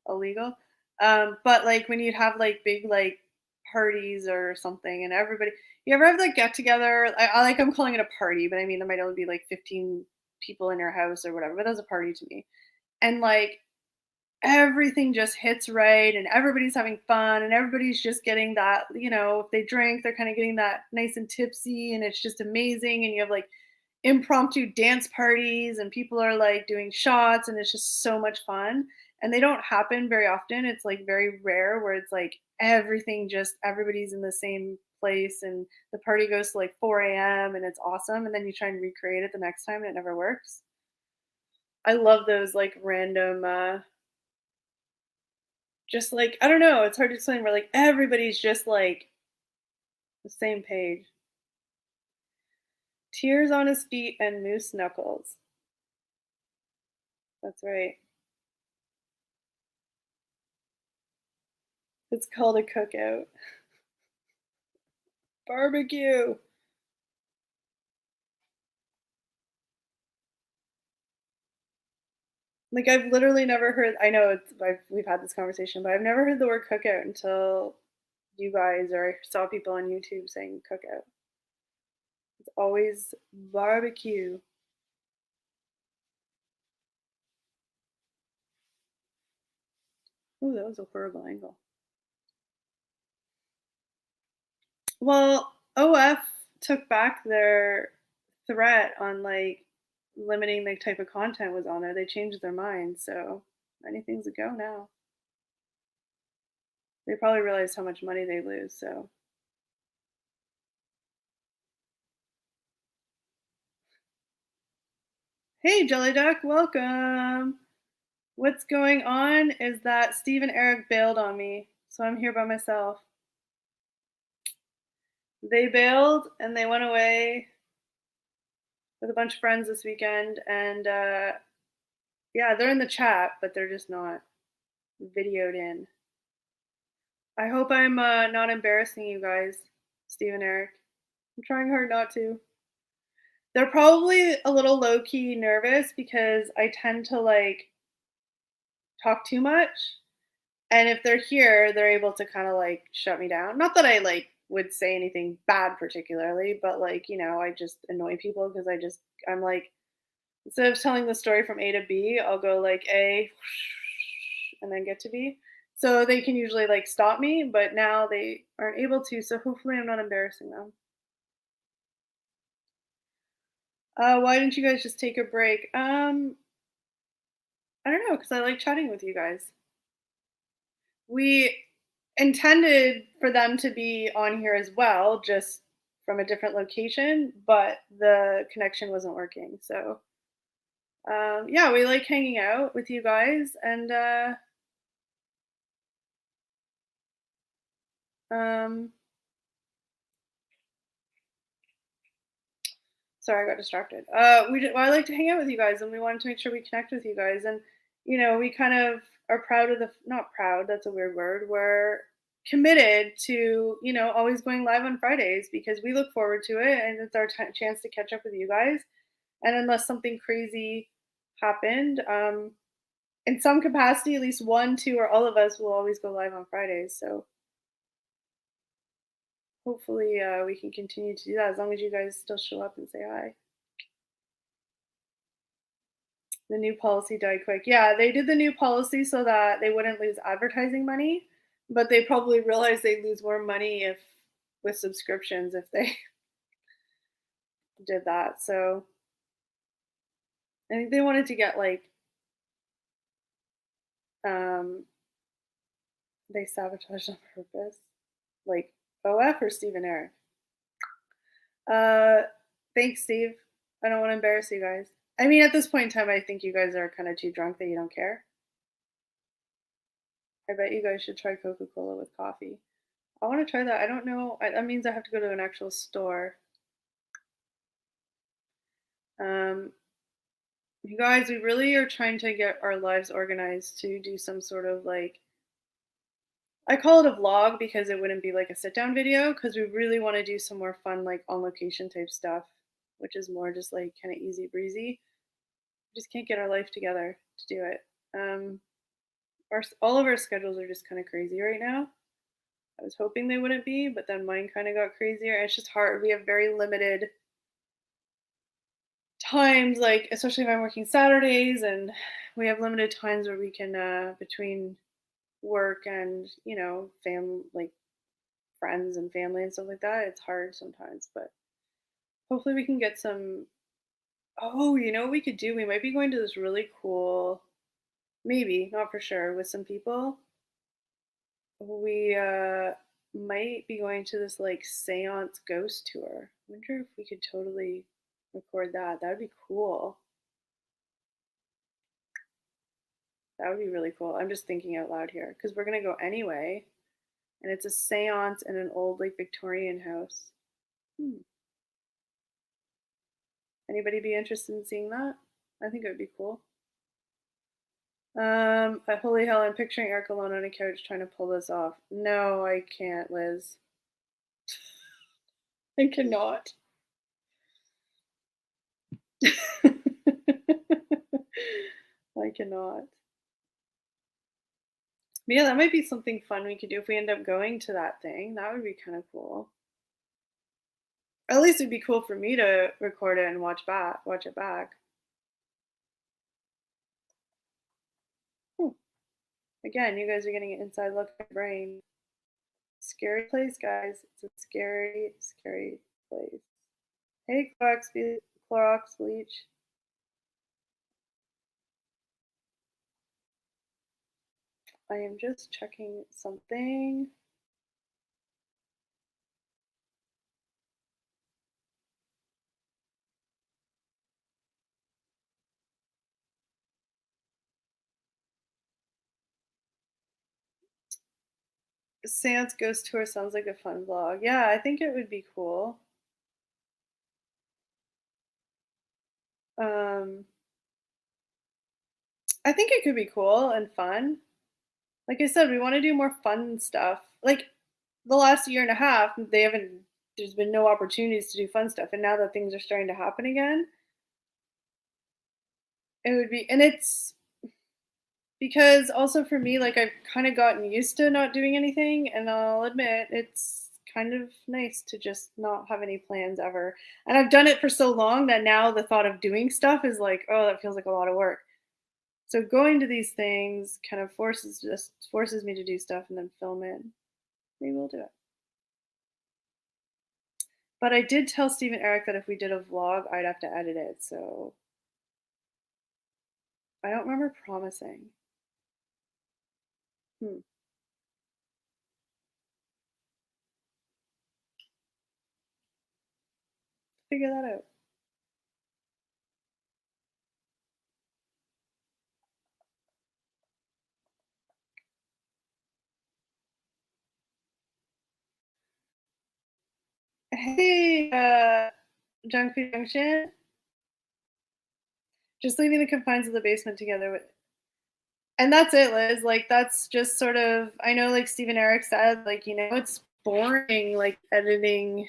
But like when you'd have like big like parties or something and you ever have like get together, I'm calling it a party, but I mean there might only be like 15 people in your house or whatever, but that's a party to me. And like everything just hits right and everybody's having fun and everybody's just getting that, if they drink, they're kind of getting that nice and tipsy and it's just amazing. And you have like impromptu dance parties and people are like doing shots and it's just so much fun. And they don't happen very often. It's like very rare where it's like everybody's in the same place and the party goes to like 4 a.m. and it's awesome. And then you try and recreate it the next time and it never works. I love those like random just like I don't know, it's hard to explain where like everybody's just like the same page. Tears on his feet and moose knuckles. That's right. It's called a cookout. Barbecue. Like I've literally never heard. I know we've had this conversation, but I've never heard the word cookout until you guys or I saw people on YouTube saying cookout. It's always barbecue. Oh, that was a horrible angle. Well, OF took back their threat on like limiting the type of content was on there. They changed their mind, so anything's a go now. They probably realized how much money they lose, so. Hey, Jelly Duck, welcome. What's going on is that Steve and Eric bailed on me, so I'm here by myself. They bailed and they went away with a bunch of friends this weekend, and yeah, they're in the chat, but they're just not videoed in. I hope I'm not embarrassing you guys, Steve and Eric. I'm trying hard not to. They're probably a little low-key nervous because I tend to like talk too much. And if they're here, they're able to kind of like shut me down. Not that I like would say anything bad particularly, but like, I just annoy people because I'm like, instead of telling the story from A to B, I'll go like A and then get to B. So they can usually like stop me, but now they aren't able to. So hopefully I'm not embarrassing them. Why didn't you guys just take a break? I don't know, because I like chatting with you guys. We intended for them to be on here as well, just from a different location, but the connection wasn't working. So, yeah, we like hanging out with you guys, and sorry, I got distracted. I like to hang out with you guys, and we wanted to make sure we connect with you guys, and we kind of are proud of the not proud. That's a weird word. We're committed to always going live on Fridays because we look forward to it, and it's our chance to catch up with you guys. And unless something crazy happened, in some capacity, at least one, two, or all of us will always go live on Fridays. So hopefully we can continue to do that as long as you guys still show up and say hi. The new policy died quick. Yeah, they did the new policy so that they wouldn't lose advertising money, but they probably realized they'd lose more money with subscriptions if they did that. So I think they wanted to get like they sabotaged on purpose. Like OF or Steve and Eric? Thanks, Steve. I don't want to embarrass you guys. I mean, at this point in time, I think you guys are kind of too drunk that you don't care. I bet you guys should try Coca-Cola with coffee. I want to try that. I don't know. That means I have to go to an actual store. You guys, we really are trying to get our lives organized to do some sort of like, I call it a vlog because it wouldn't be like a sit down video because we really want to do some more fun, like on location type stuff, which is more just like kind of easy breezy. We just can't get our life together to do it. All of our schedules are just kind of crazy right now. I was hoping they wouldn't be, but then mine kind of got crazier. It's just hard. We have very limited times, like especially if I'm working Saturdays and we have limited times where we can between work and like friends and family and stuff like that. It's hard sometimes, but hopefully we can get some. Oh, you know what we could do? We might be going to this really cool, maybe not for sure, with some people. We might be going to this like seance ghost tour. I wonder if we could totally record that. That would be cool. That would be really cool. I'm just thinking out loud here because we're gonna go anyway, and it's a seance in an old like Victorian house. Anybody be interested in seeing that? I think it would be cool. Holy hell! I'm picturing Eric alone on a couch trying to pull this off. No, I can't, Liz. I cannot. I cannot. But yeah, that might be something fun we could do if we end up going to that thing. That would be kind of cool. At least it'd be cool for me to record it and watch it back. Hmm. Again, you guys are getting an inside look at my brain. Scary place, guys. It's a scary, scary place. Hey, Clorox bleach. I am just checking something. Seance Ghost Tour sounds like a fun vlog. Yeah, I think it would be cool. I think it could be cool and fun. Like I said, we want to do more fun stuff. Like the last year and a half, there's been no opportunities to do fun stuff. And now that things are starting to happen again, it would be, and it's because also for me, like I've kind of gotten used to not doing anything. And I'll admit, it's kind of nice to just not have any plans ever. And I've done it for so long that now the thought of doing stuff is like, oh, that feels like a lot of work. So going to these things kind of forces me to do stuff and then film it. Maybe we'll do it. But I did tell Steve and Eric that if we did a vlog, I'd have to edit it. So I don't remember promising. Figure that out. Hey, Junk Food Junction. Just leaving the confines of the basement together with. And that's it, Liz. Like, that's just sort of, I know, like Steve and Eric said, like, it's boring, like, editing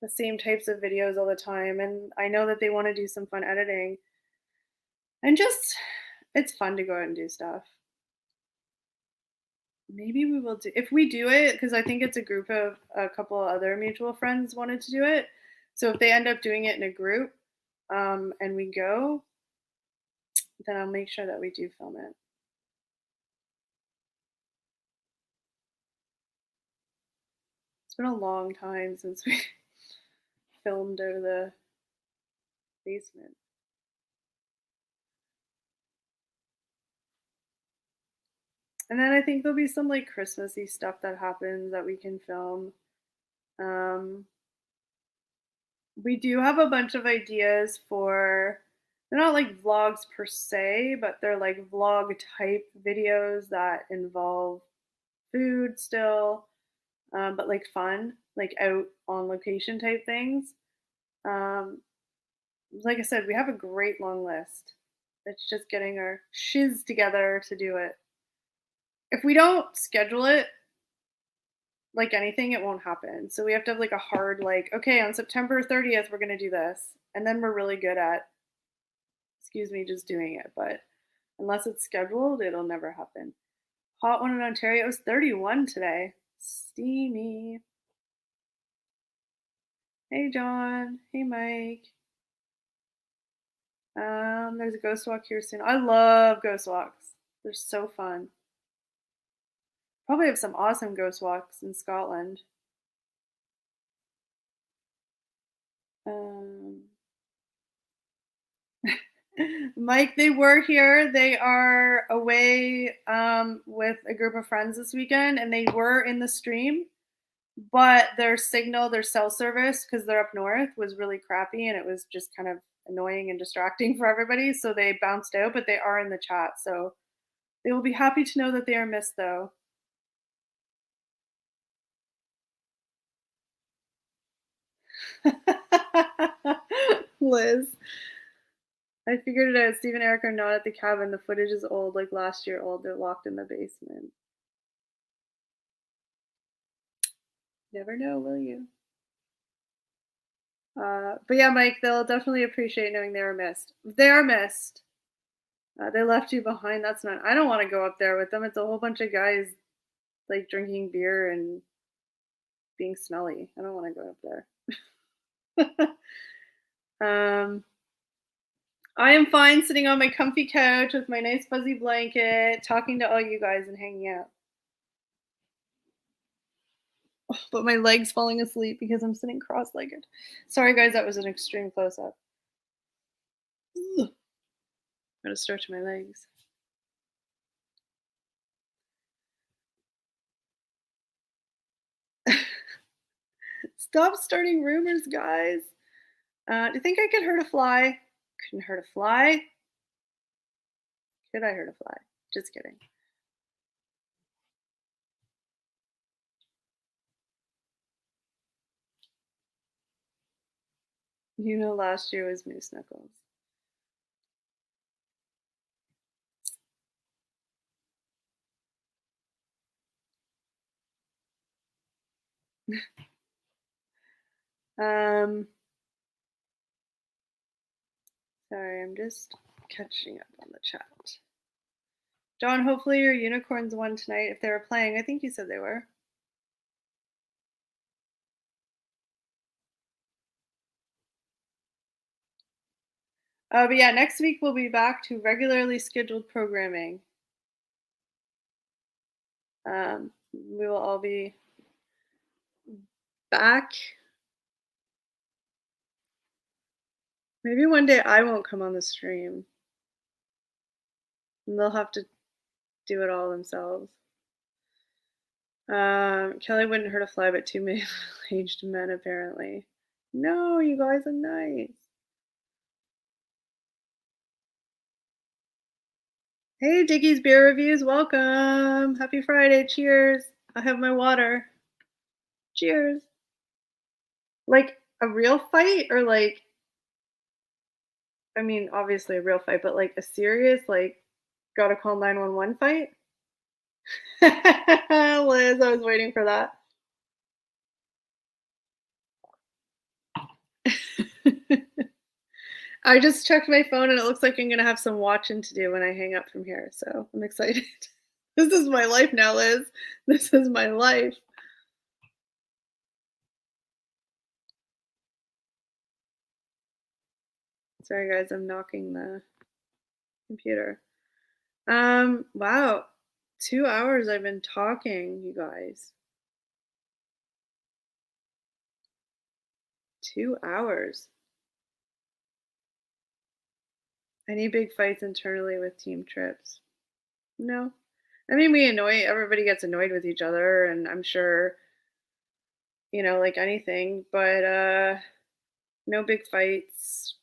the same types of videos all the time. And I know that they want to do some fun editing. And just, it's fun to go out and do stuff. Maybe we will do, if we do it, because I think it's a group of a couple of other mutual friends wanted to do it. So if they end up doing it in a group and we go, then I'll make sure that we do film it. It's been a long time since we filmed out of the basement. And then I think there'll be some like Christmassy stuff that happens that we can film. We do have a bunch of ideas for, they're not like vlogs per se, but they're like vlog type videos that involve food still, but like fun, like out on location type things. Like I said, we have a great long list. It's just getting our shiz together to do it. If we don't schedule it, like anything, it won't happen. So we have to have like a hard, like, okay, on September 30th, we're going to do this. And then we're really good at, excuse me, just doing it. But unless it's scheduled, it'll never happen. Hot one in Ontario, it was 31 today. Steamy. Hey, John. Hey, Mike. There's a ghost walk here soon. I love ghost walks. They're so fun. Probably have some awesome ghost walks in Scotland. Mike, they were here. They are away with a group of friends this weekend, and they were in the stream, but their signal, their cell service, because they're up north, was really crappy, and it was just kind of annoying and distracting for everybody. So they bounced out, but they are in the chat. So they will be happy to know that they are missed, though. Liz. I figured it out. Steve and Eric are not at the cabin. The footage is old, like last year old. They're locked in the basement. Never know, will you? But yeah, Mike, they'll definitely appreciate knowing they were missed. They are missed. They left you behind. That's not. I don't want to go up there with them. It's a whole bunch of guys like drinking beer and being smelly. I don't want to go up there. I am fine sitting on my comfy couch with my nice fuzzy blanket, talking to all you guys and hanging out. Oh, but my leg's falling asleep because I'm sitting cross-legged. Sorry, guys, that was an extreme close-up. Gotta stretch my legs. Stop starting rumors, guys. Do you think I could hurt a fly? Couldn't hurt a fly. Could I hurt a fly? Just kidding. You know, last year was Moose Knuckles. Sorry, I'm just catching up on the chat. John, hopefully your unicorns won tonight if they were playing. I think you said they were. But yeah, next week we'll be back to regularly scheduled programming. We will all be back. Maybe one day I won't come on the stream. And they'll have to do it all themselves. Kelly wouldn't hurt a fly, but two middle-aged men apparently. No, you guys are nice. Hey, Diggy's Beer Reviews, welcome. Happy Friday, cheers. I have my water. Cheers. Like a real fight or like, I mean, obviously a real fight, but like a serious, like, gotta call 911 fight? Liz, I was waiting for that. I just checked my phone and it looks like I'm gonna have some watching to do when I hang up from here, so I'm excited. This is my life now, Liz. This is my life. Sorry guys, I'm knocking the computer. Wow. 2 hours I've been talking, you guys. 2 hours. Any big fights internally with team trips? No. I mean, everybody gets annoyed with each other, and I'm sure, you know, like anything, but no big fights.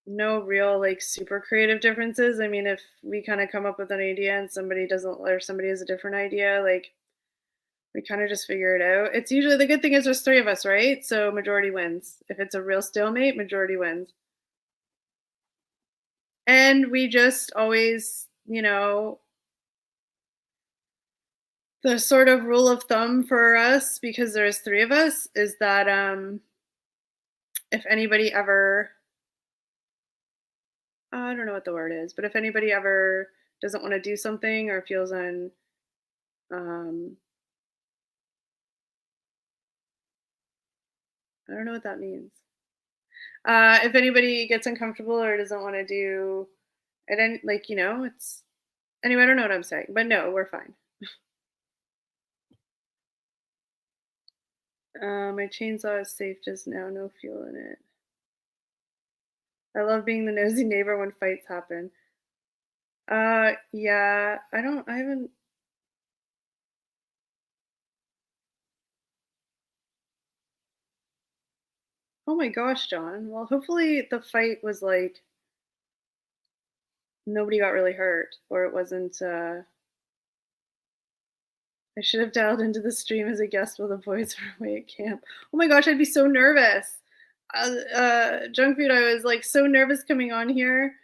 No real, like, super creative differences. I mean, if we kind of come up with an idea and somebody doesn't, or somebody has a different idea, like, we kind of just figure it out. It's usually, the good thing is there's 3 of us, right? So majority wins. If it's a real stalemate, majority wins. And we just always, you know, the sort of rule of thumb for us, because there's 3 of us, is that if anybody ever, I don't know what the word is, but if anybody ever doesn't want to do something or feels I don't know what that means. If anybody gets uncomfortable or doesn't want to do it, and like it's anyway. I don't know what I'm saying, but no, we're fine. My chainsaw is safe just now. No fuel in it. I love being the nosy neighbor when fights happen. Yeah, I haven't. Oh my gosh, John. Well, hopefully the fight was like nobody got really hurt, or it wasn't. I should have dialed into the stream as a guest while the boys were away at camp. Oh my gosh, I'd be so nervous. Junk food. I was like so nervous coming on here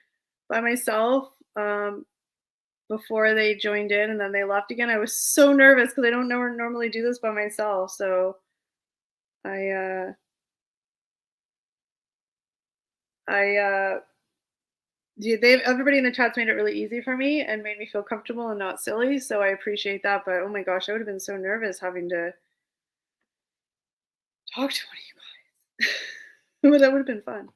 by myself. Before they joined in and then they left again. I was so nervous because I don't normally do this by myself. So I yeah, everybody in the chat's made it really easy for me and made me feel comfortable and not silly. So I appreciate that. But oh my gosh, I would have been so nervous having to talk to one of you guys. But that would have been fun.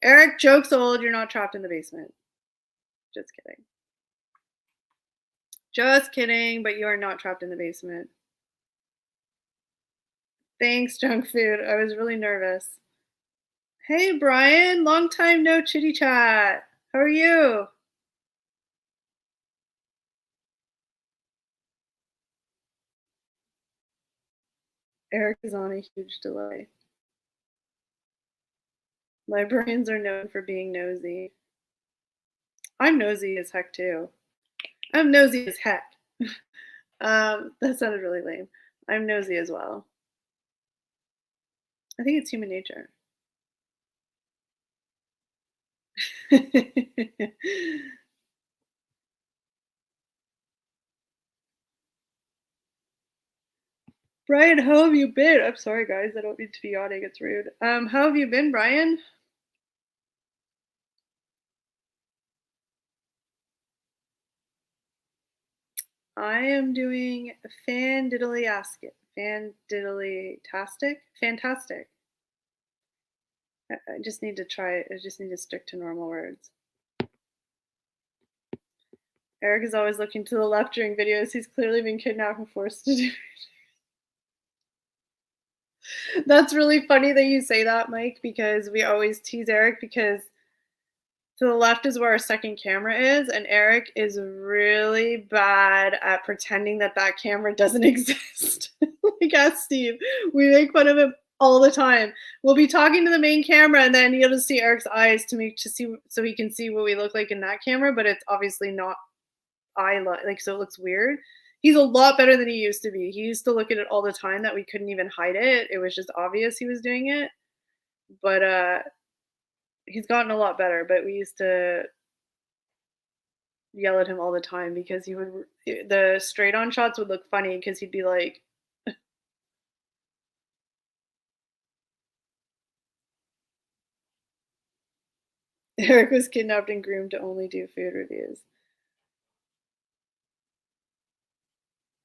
Eric, joke's old. You're not trapped in the basement. Just kidding. Just kidding, but you are not trapped in the basement. Thanks, junk food. I was really nervous. Hey, Brian. Long time no chitty chat. How are you? Eric is on a huge delay. Librarians are known for being nosy. I'm nosy as heck, too. I'm nosy as heck. That sounded really lame. I'm nosy as well. I think it's human nature. Brian, how have you been? I'm sorry, guys. I don't mean to be yawning. It's rude. How have you been, Brian? I am doing fantastic. I just need to try it. I just need to stick to normal words. Eric is always looking to the left during videos. He's clearly been kidnapped and forced to do. That's really funny that you say that, Mike, because we always tease Eric because to the left is where our second camera is, and Eric is really bad at pretending that that camera doesn't exist. Like ask Steve. We make fun of him all the time. We'll be talking to the main camera, and then you'll just see Eric's eyes to see so he can see what we look like in that camera, but it's obviously not like so it looks weird. He's a lot better than he used to be. He used to look at it all the time that we couldn't even hide it. It was just obvious he was doing it. But he's gotten a lot better, but we used to yell at him all the time because the straight on shots would look funny because he'd be like Eric was kidnapped and groomed to only do food reviews.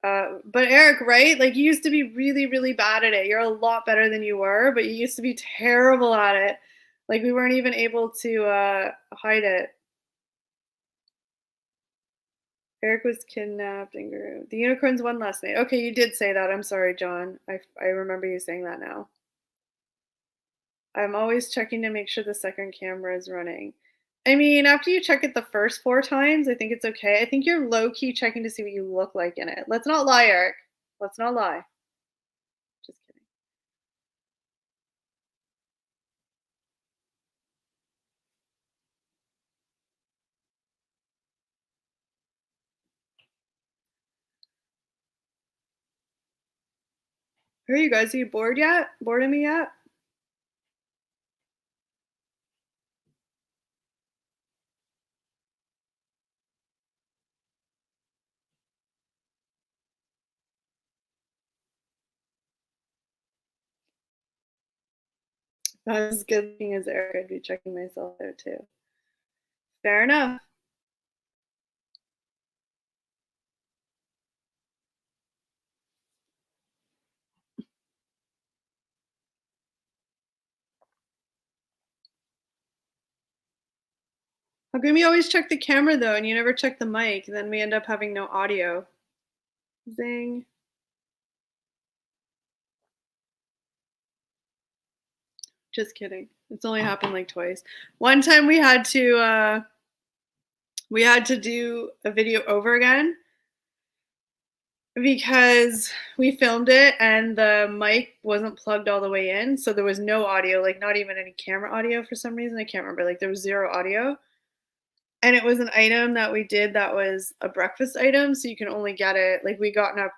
But Eric, right? Like you used to be really, really bad at it. You're a lot better than you were, but you used to be terrible at it. Like we weren't even able to hide it. Eric was kidnapped and grew. The unicorns won last night. Okay, you did say that. I'm sorry, John. I remember you saying that now. I'm always checking to make sure the second camera is running. I mean, after you check it the first 4 times, I think it's okay. I think you're low-key checking to see what you look like in it. Let's not lie, Eric. Let's not lie. Just kidding. Are you guys? Are you bored yet? Bored of me yet? Not as good looking as Eric. I'd be checking myself there too. Fair enough. How come you always check the camera though and you never check the mic? Then we end up having no audio. Zing. Just kidding. It's only happened like twice. One time we had to do a video over again because we filmed it and the mic wasn't plugged all the way in, so there was no audio, like not even any camera audio for some reason. I can't remember. Like there was zero audio. And it was an item that we did that was a breakfast item, so you can only get it like we gotten up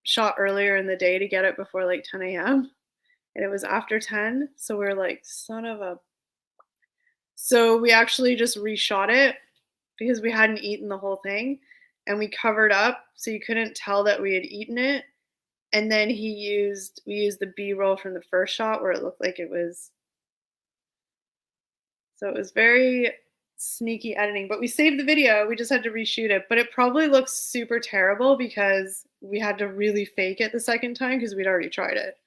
shot earlier in the day to get it before like 10 a.m. and it was after 10, so we are like, son of a. So we actually just reshot it because we hadn't eaten the whole thing, and we covered up so you couldn't tell that we had eaten it. And then we used the B-roll from the first shot where it looked like it was. So it was very sneaky editing, but we saved the video. We just had to reshoot it, but it probably looks super terrible because we had to really fake it the second time because we'd already tried it.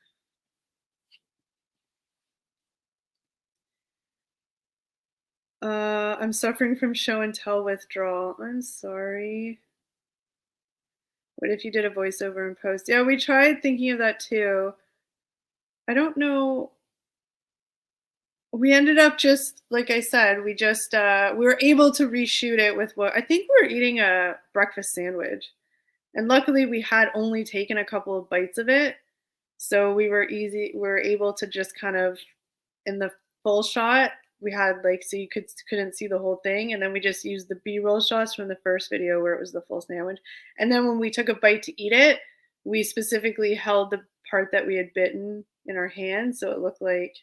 I'm suffering from show and tell withdrawal. I'm sorry. What if you did a voiceover and post? Yeah, we tried thinking of that too. I don't know. We ended up just, like I said, we were able to reshoot it with what I think we were eating a breakfast sandwich. And luckily we had only taken a couple of bites of it. So we were able to just kind of, in the full shot, we had like, so you couldn't see the whole thing. And then we just used the B-roll shots from the first video where it was the full sandwich. And then when we took a bite to eat it, we specifically held the part that we had bitten in our hand. So it looked like,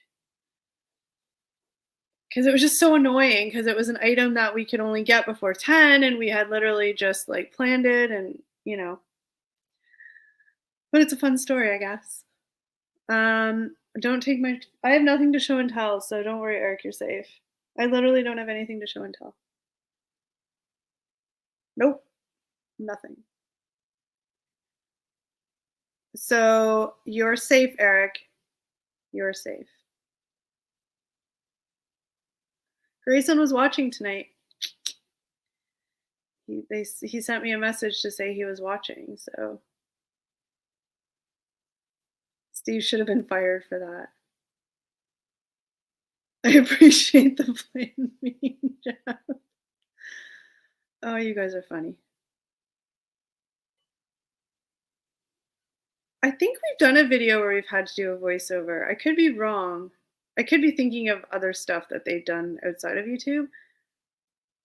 because it was just so annoying because it was an item that we could only get before 10 and we had literally just like planned it and, you know, but it's a fun story, I guess. Don't take I have nothing to show and tell, so don't worry, Eric, you're safe. I literally don't have anything to show and tell. Nope, nothing. So you're safe, Eric. You're safe. Grayson was watching tonight. He sent me a message to say he was watching, so Steve should have been fired for that. I appreciate the plain mean job. Oh, you guys are funny. I think we've done a video where we've had to do a voiceover. I could be wrong. I could be thinking of other stuff that they've done outside of YouTube,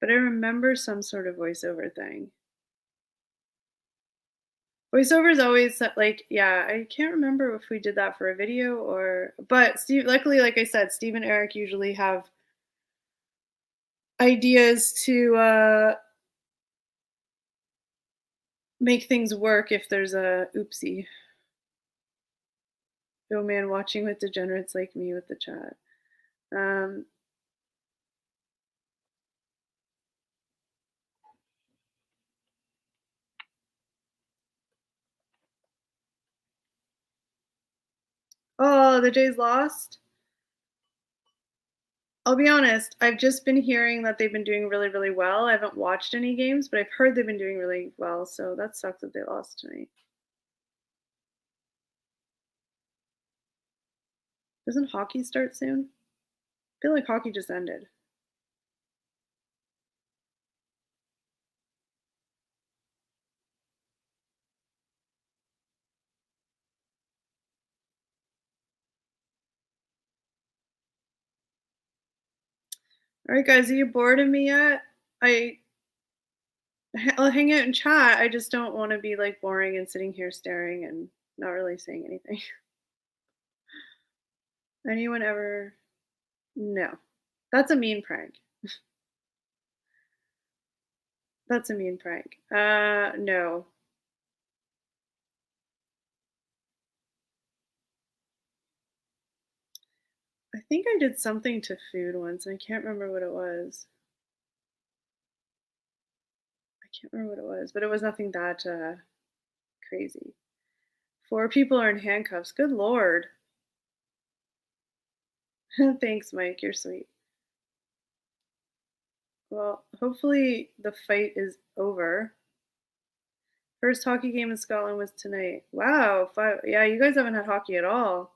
but I remember some sort of voiceover thing. Voiceover is always like, yeah, I can't remember if we did that for a video or, but Steve, luckily, like I said, Steve and Eric usually have ideas to make things work if there's a oopsie. Oh man, watching with degenerates like me with the chat. Oh, the Jays lost. I'll be honest, I've just been hearing that they've been doing really, really well. I haven't watched any games, but I've heard they've been doing really well, so that sucks that they lost tonight. Doesn't hockey start soon? I feel like hockey just ended. All right, guys, are you bored of me yet? I'll hang out and chat. I just don't want to be like boring and sitting here staring and not really saying anything. Anyone ever? No. That's a mean prank. That's a mean prank. No. I think I did something to food once, and I can't remember what it was. I can't remember what it was, but it was nothing that crazy. 4 people are in handcuffs. Good Lord. Thanks, Mike. You're sweet. Well, hopefully the fight is over. First hockey game in Scotland was tonight. Wow, yeah, you guys haven't had hockey at all.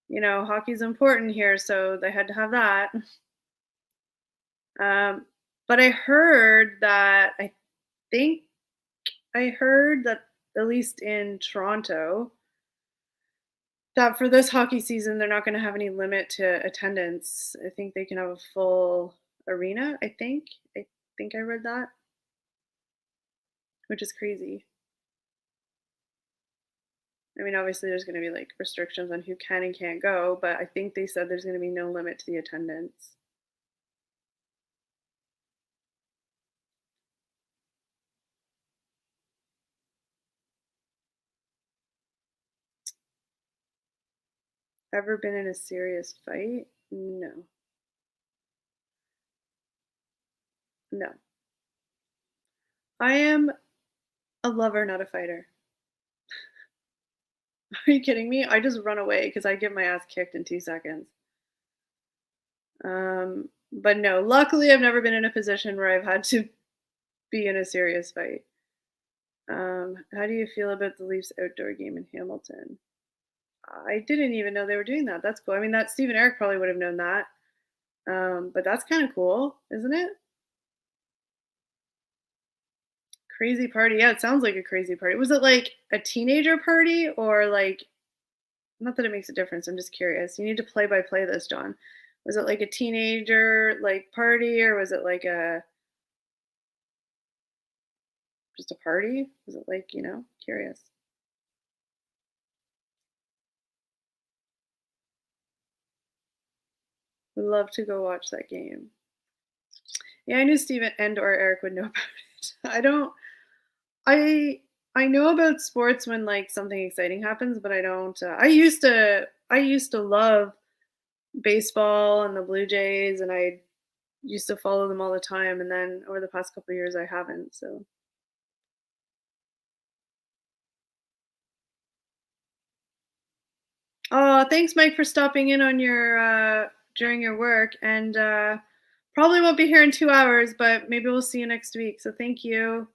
You know, hockey's important here, so they had to have that. Um, but think I heard that at least in Toronto, that for this hockey season, they're not gonna have any limit to attendance. I think they can have a full arena, I think. I think I read that, which is crazy. I mean, obviously, there's gonna be, like, restrictions on who can and can't go, but I think they said there's gonna be no limit to the attendance. Ever been in a serious fight? No. No. I am a lover, not a fighter. Are you kidding me? I just run away because I get my ass kicked in 2 seconds. But no, luckily I've never been in a position where I've had to be in a serious fight. How do you feel about the Leafs outdoor game in Hamilton? I didn't even know they were doing that. That's cool. I mean, that Steve and Eric probably would have known that. But that's kind of cool, isn't it? Crazy party. Yeah, it sounds like a crazy party. Was it like a teenager party or like, not that it makes a difference. I'm just curious. You need to play by play this, John. Was it like a teenager like party or was it like a just a party? Was it like, curious. Would love to go watch that game. Yeah, I knew Steven and or Eric would know about it. I know about sports when like something exciting happens, but I don't I used to love baseball and the Blue Jays and I used to follow them all the time and then over the past couple of years I haven't. So oh, thanks Mike for stopping in on your during your work and probably won't be here in 2 hours, but maybe we'll see you next week. So thank you.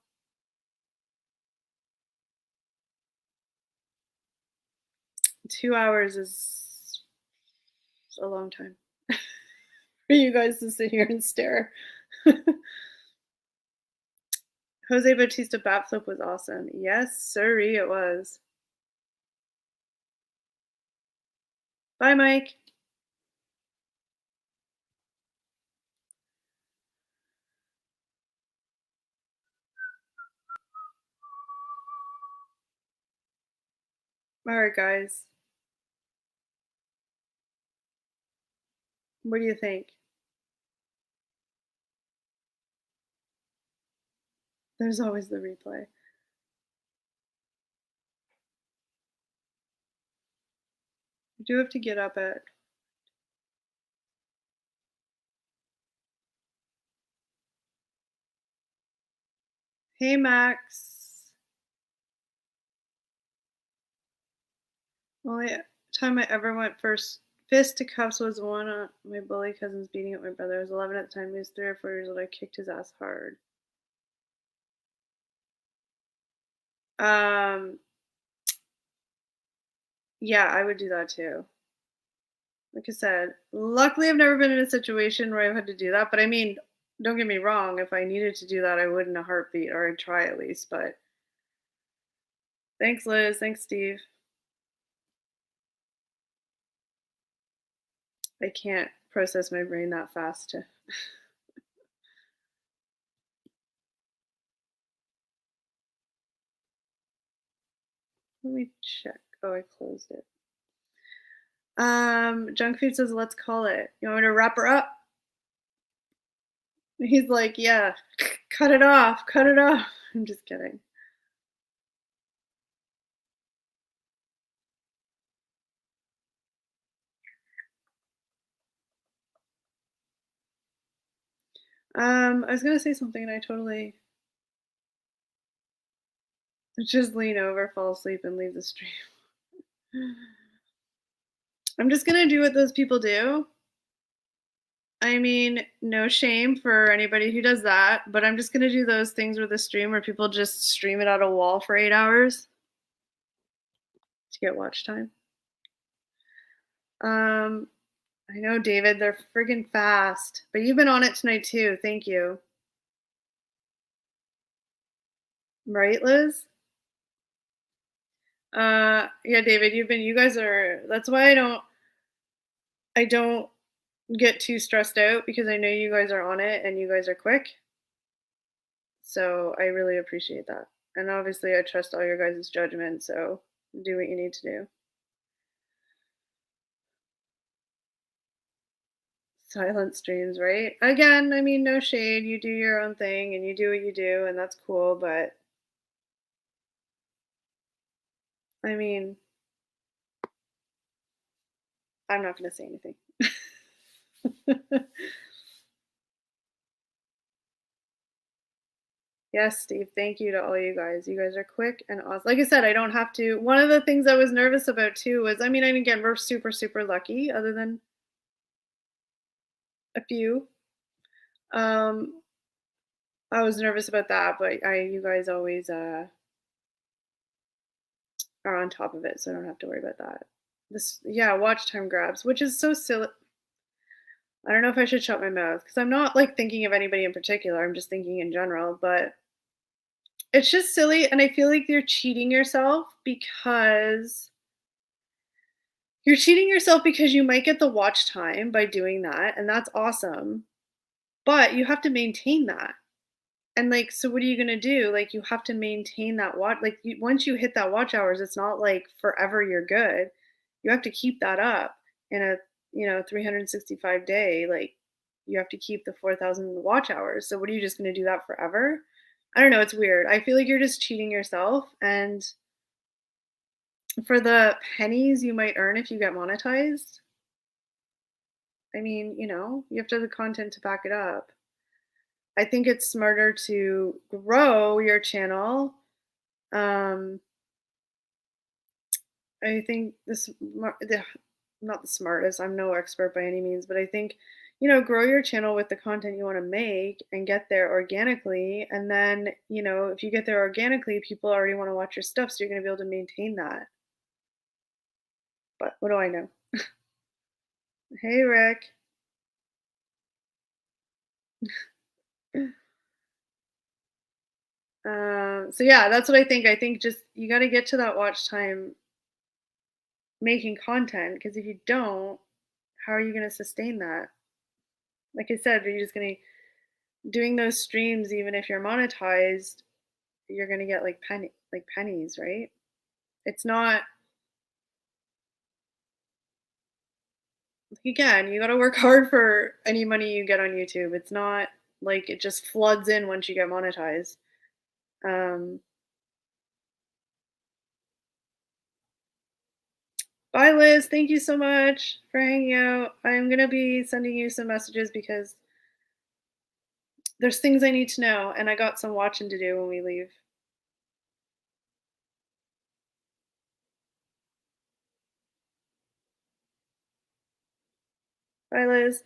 2 hours is a long time for you guys to sit here and stare. Jose Bautista bat flip was awesome. Yes, sirree, it was. Bye, Mike. All right, guys. What do you think? There's always the replay. I do have to get up at. Hey, Max. Only time I ever went first fist to cuffs was one of my bully cousins beating up my brother. I was 11 at the time. He was 3 or 4 years old. I kicked his ass hard. Um, yeah, I would do that too. Like I said, luckily I've never been in a situation where I've had to do that. But I mean, don't get me wrong. If I needed to do that, I would in a heartbeat, or I'd try at least. But thanks, Liz. Thanks, Steve. I can't process my brain that fast to. Let me check. Oh, I closed it. Junk food says, let's call it. You want me to wrap her up? He's like, yeah, cut it off, cut it off. I'm just kidding. I was gonna say something and I totally just lean over, fall asleep, and leave the stream. I'm just gonna do what those people do I mean, no shame for anybody who does that, but I'm just gonna do those things with a stream where people just stream it at a wall for 8 hours to get watch time. I know, David, they're friggin' fast, but you've been on it tonight too. Thank you. Right, Liz? Yeah, David, you guys are, that's why I don't get too stressed out because I know you guys are on it and you guys are quick. So I really appreciate that. And obviously I trust all your guys' judgment, so do what you need to do. Silent streams, right? Again, I mean, no shade. You do your own thing and you do what you do, and that's cool, but I mean, I'm not going to say anything. Yes, Steve, thank you to all you guys. You guys are quick and awesome. Like I said, I don't have to. One of the things I was nervous about too was, I mean, and again, we're super, super lucky, other than a few. I was nervous about that, but you guys always are on top of it, so I don't have to worry about that. Yeah, watch time grabs, which is so silly. I don't know if I should shut my mouth because I'm not like thinking of anybody in particular. I'm just thinking in general, but it's just silly, and I feel like you're cheating yourself because you might get the watch time by doing that, and that's awesome. But you have to maintain that. And like, so what are you gonna do? Like, you have to maintain that watch. Like, once you hit that watch hours, it's not like forever you're good. You have to keep that up in a 365 day. Like, you have to keep the 4,000 watch hours. So what are you just gonna do that forever? I don't know. It's weird. I feel like you're just cheating yourself. And for the pennies you might earn if you get monetized, I mean, you have to have the content to back it up. I think it's smarter to grow your channel. I think not the smartest, I'm no expert by any means, but I think, grow your channel with the content you want to make and get there organically. And then, if you get there organically, people already want to watch your stuff, so you're going to be able to maintain that. But what do I know? Hey, Rick. So yeah, that's what I think. I think just you got to get to that watch time making content, because if you don't, how are you going to sustain that? Like I said, are you just going to doing those streams, even if you're monetized, you're going to get like pennies, right? It's not, again, you got to work hard for any money you get on YouTube. It's not like it just floods in once you get monetized. Bye, Liz. Thank you so much for hanging out. I'm going to be sending you some messages because there's things I need to know, and I got some watching to do when we leave. Bye, Liz.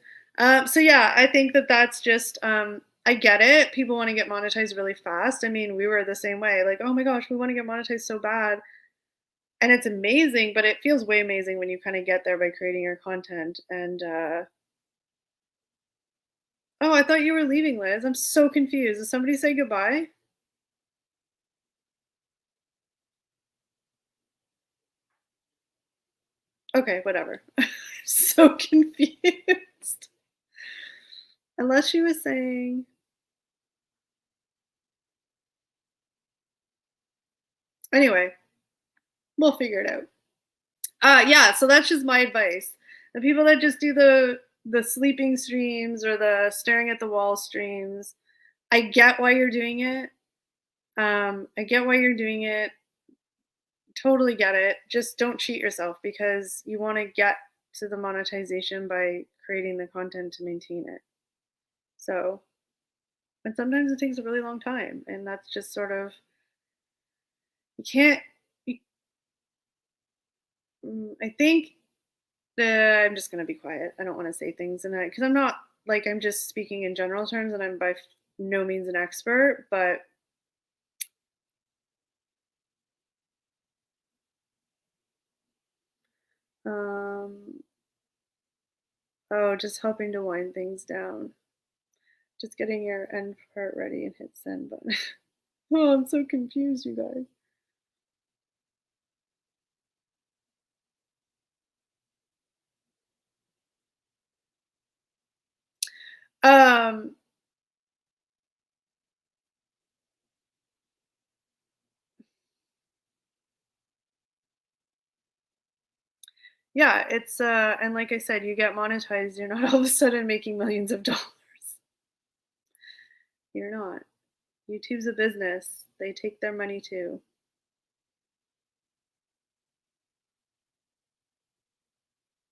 So yeah, I think that's just, I get it. People want to get monetized really fast. I mean, we were the same way. Like, oh my gosh, we want to get monetized so bad. And it's amazing, but it feels way amazing when you kind of get there by creating your content. And, oh, I thought you were leaving, Liz. I'm so confused. Did somebody say goodbye? Okay, whatever. So confused. Unless she was saying, anyway, we'll figure it out. Yeah, so that's just my advice. The people that just do the sleeping streams or the staring at the wall streams, I get why you're doing it. I get why you're doing it. Totally get it. Just don't cheat yourself, because you want to get to the monetization by creating the content to maintain it. So, and sometimes it takes a really long time, and that's just sort of, you can't, I think I'm just going to be quiet. I don't want to say things, and because I'm not like I'm just speaking in general terms, and I'm by no means an expert, but um, oh, just helping to wind things down. Just getting your end part ready and hit send button. Oh, I'm so confused, you guys. Um, yeah, it's and like I said, you get monetized, you're not all of a sudden making millions of dollars. You're not. YouTube's a business. They take their money too.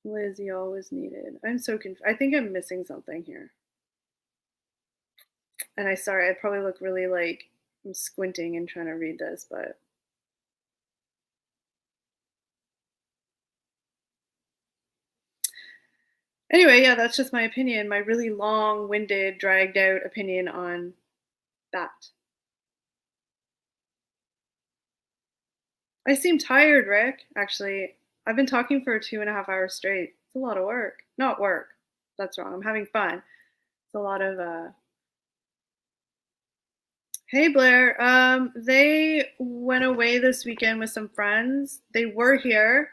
Lizzie always needed. I'm so confused. I think I'm missing something here. And I probably look really like I'm squinting and trying to read this, but anyway, yeah, that's just my opinion, my really long-winded, dragged out opinion on that. I seem tired, Rick. Actually, I've been talking for 2.5 hours straight. It's a lot of work. Not work. That's wrong. I'm having fun. It's a lot of Hey Blair. They went away this weekend with some friends. They were here.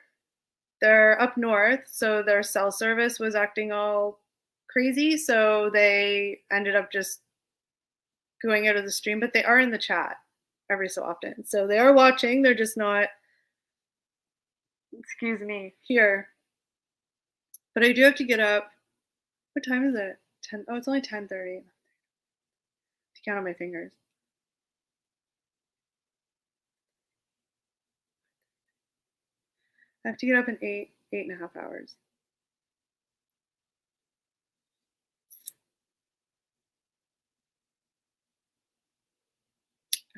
They're up north, so their cell service was acting all crazy, so they ended up just going out of the stream, but they are in the chat every so often. So they are watching, they're just not, excuse me, here. But I do have to get up. What time is it? 10. Oh, it's only 10:30. To count on my fingers. I have to get up in 8.5 hours.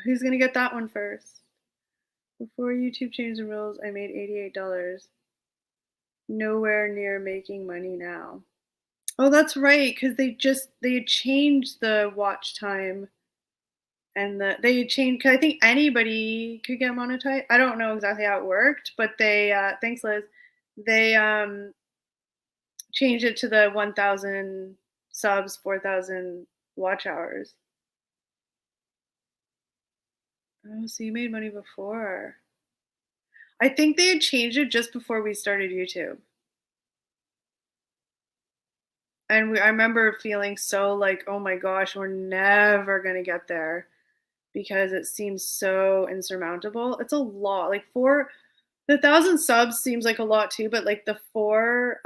Who's gonna get that one first? Before YouTube changed the rules, I made $88. Nowhere near making money now. Oh, that's right, because they changed the watch time and they changed. Cause I think anybody could get monetized. I don't know exactly how it worked, but they thanks Liz. They changed it to the 1,000 subs, 4,000 watch hours. Oh, so you made money before. I think they had changed it just before we started YouTube. And I remember feeling so like, oh my gosh, we're never gonna get there because it seems so insurmountable. It's a lot. Like the 1,000 subs seems like a lot too, but like the four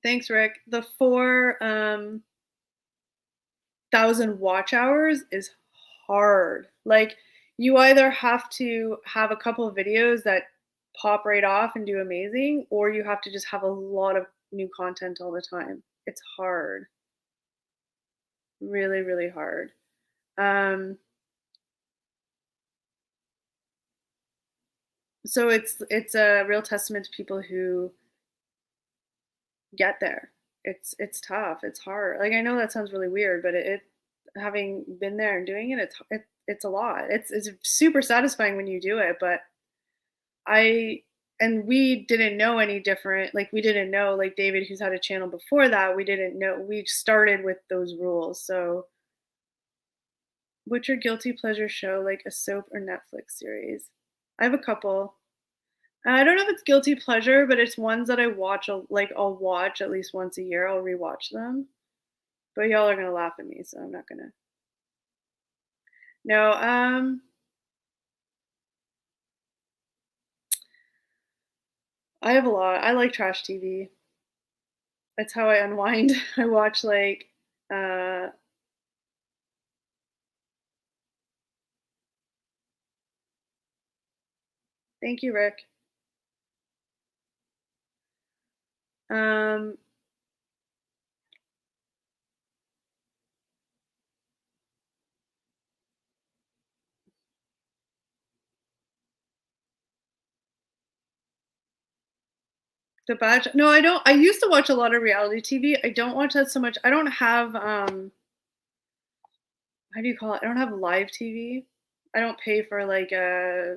thanks Rick, the 4,000 watch hours is hard. Like you either have to have a couple of videos that pop right off and do amazing, or you have to just have a lot of new content all the time. It's hard. Really, really hard. So it's a real testament to people who get there. It's tough. It's hard. Like I know that sounds really weird, but it having been there and doing it, it's a lot. It's super satisfying when you do it, but I and we didn't know any different. Like we didn't know like David who's had a channel before that, we didn't know we started with those rules. So what's your guilty pleasure show like a soap or Netflix series? I have a couple. I don't know if it's guilty pleasure, but it's ones that I watch. Like I'll watch at least once a year. I'll rewatch them. But y'all are gonna laugh at me, so I'm not gonna. No. I have a lot. I like trash TV. That's how I unwind. I watch like. Uh, Thank you, Rick. Um, The Bachelor. No, I don't. I used to watch a lot of reality TV. I don't watch that so much. I don't have how do you call it? I don't have live TV. I don't pay for like a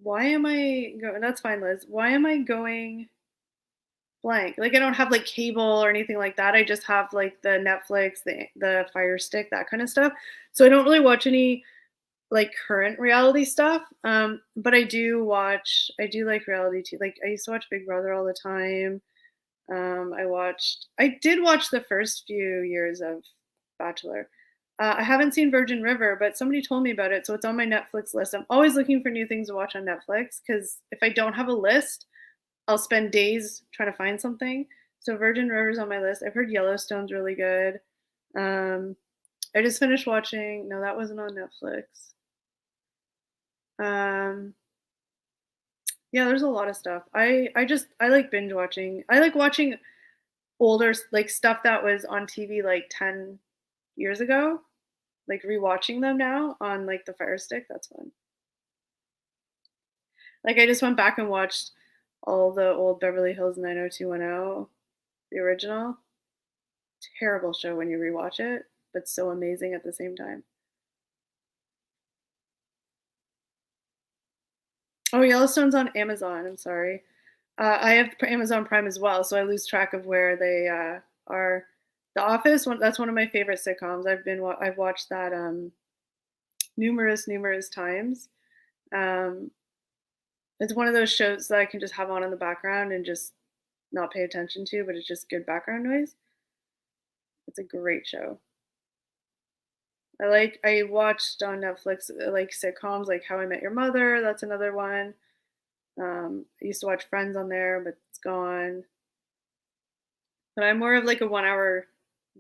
why am I going? That's fine, Liz. Why am I going blank? Like I don't have like cable or anything like that. I just have like the Netflix, the Fire Stick, that kind of stuff. So I don't really watch any like current reality stuff. But I do like reality TV. Like I used to watch Big Brother all the time. I did watch the first few years of Bachelor. I haven't seen Virgin River, but somebody told me about it, so it's on my Netflix list. I'm always looking for new things to watch on Netflix because if I don't have a list, I'll spend days trying to find something. So Virgin River's on my list. I've heard Yellowstone's really good. Um, I just finished watching. No, that wasn't on Netflix. Um, yeah, there's a lot of stuff. I like binge watching. I like watching older like stuff that was on TV like 10 years ago, like rewatching them now on like the Fire Stick. That's fun. Like I just went back and watched all the old Beverly Hills 90210, the original. Terrible show when you rewatch it, but so amazing at the same time. Oh, Yellowstone's on Amazon. I'm sorry. I have Amazon Prime as well, so I lose track of where they are. The Office, that's one of my favorite sitcoms. I've watched that numerous times. Um, it's one of those shows that I can just have on in the background and just not pay attention to, but it's just good background noise. It's a great show. I watched on Netflix like sitcoms like How I Met Your Mother. That's another one. I used to watch Friends on there, but it's gone. But I'm more of like a 1 hour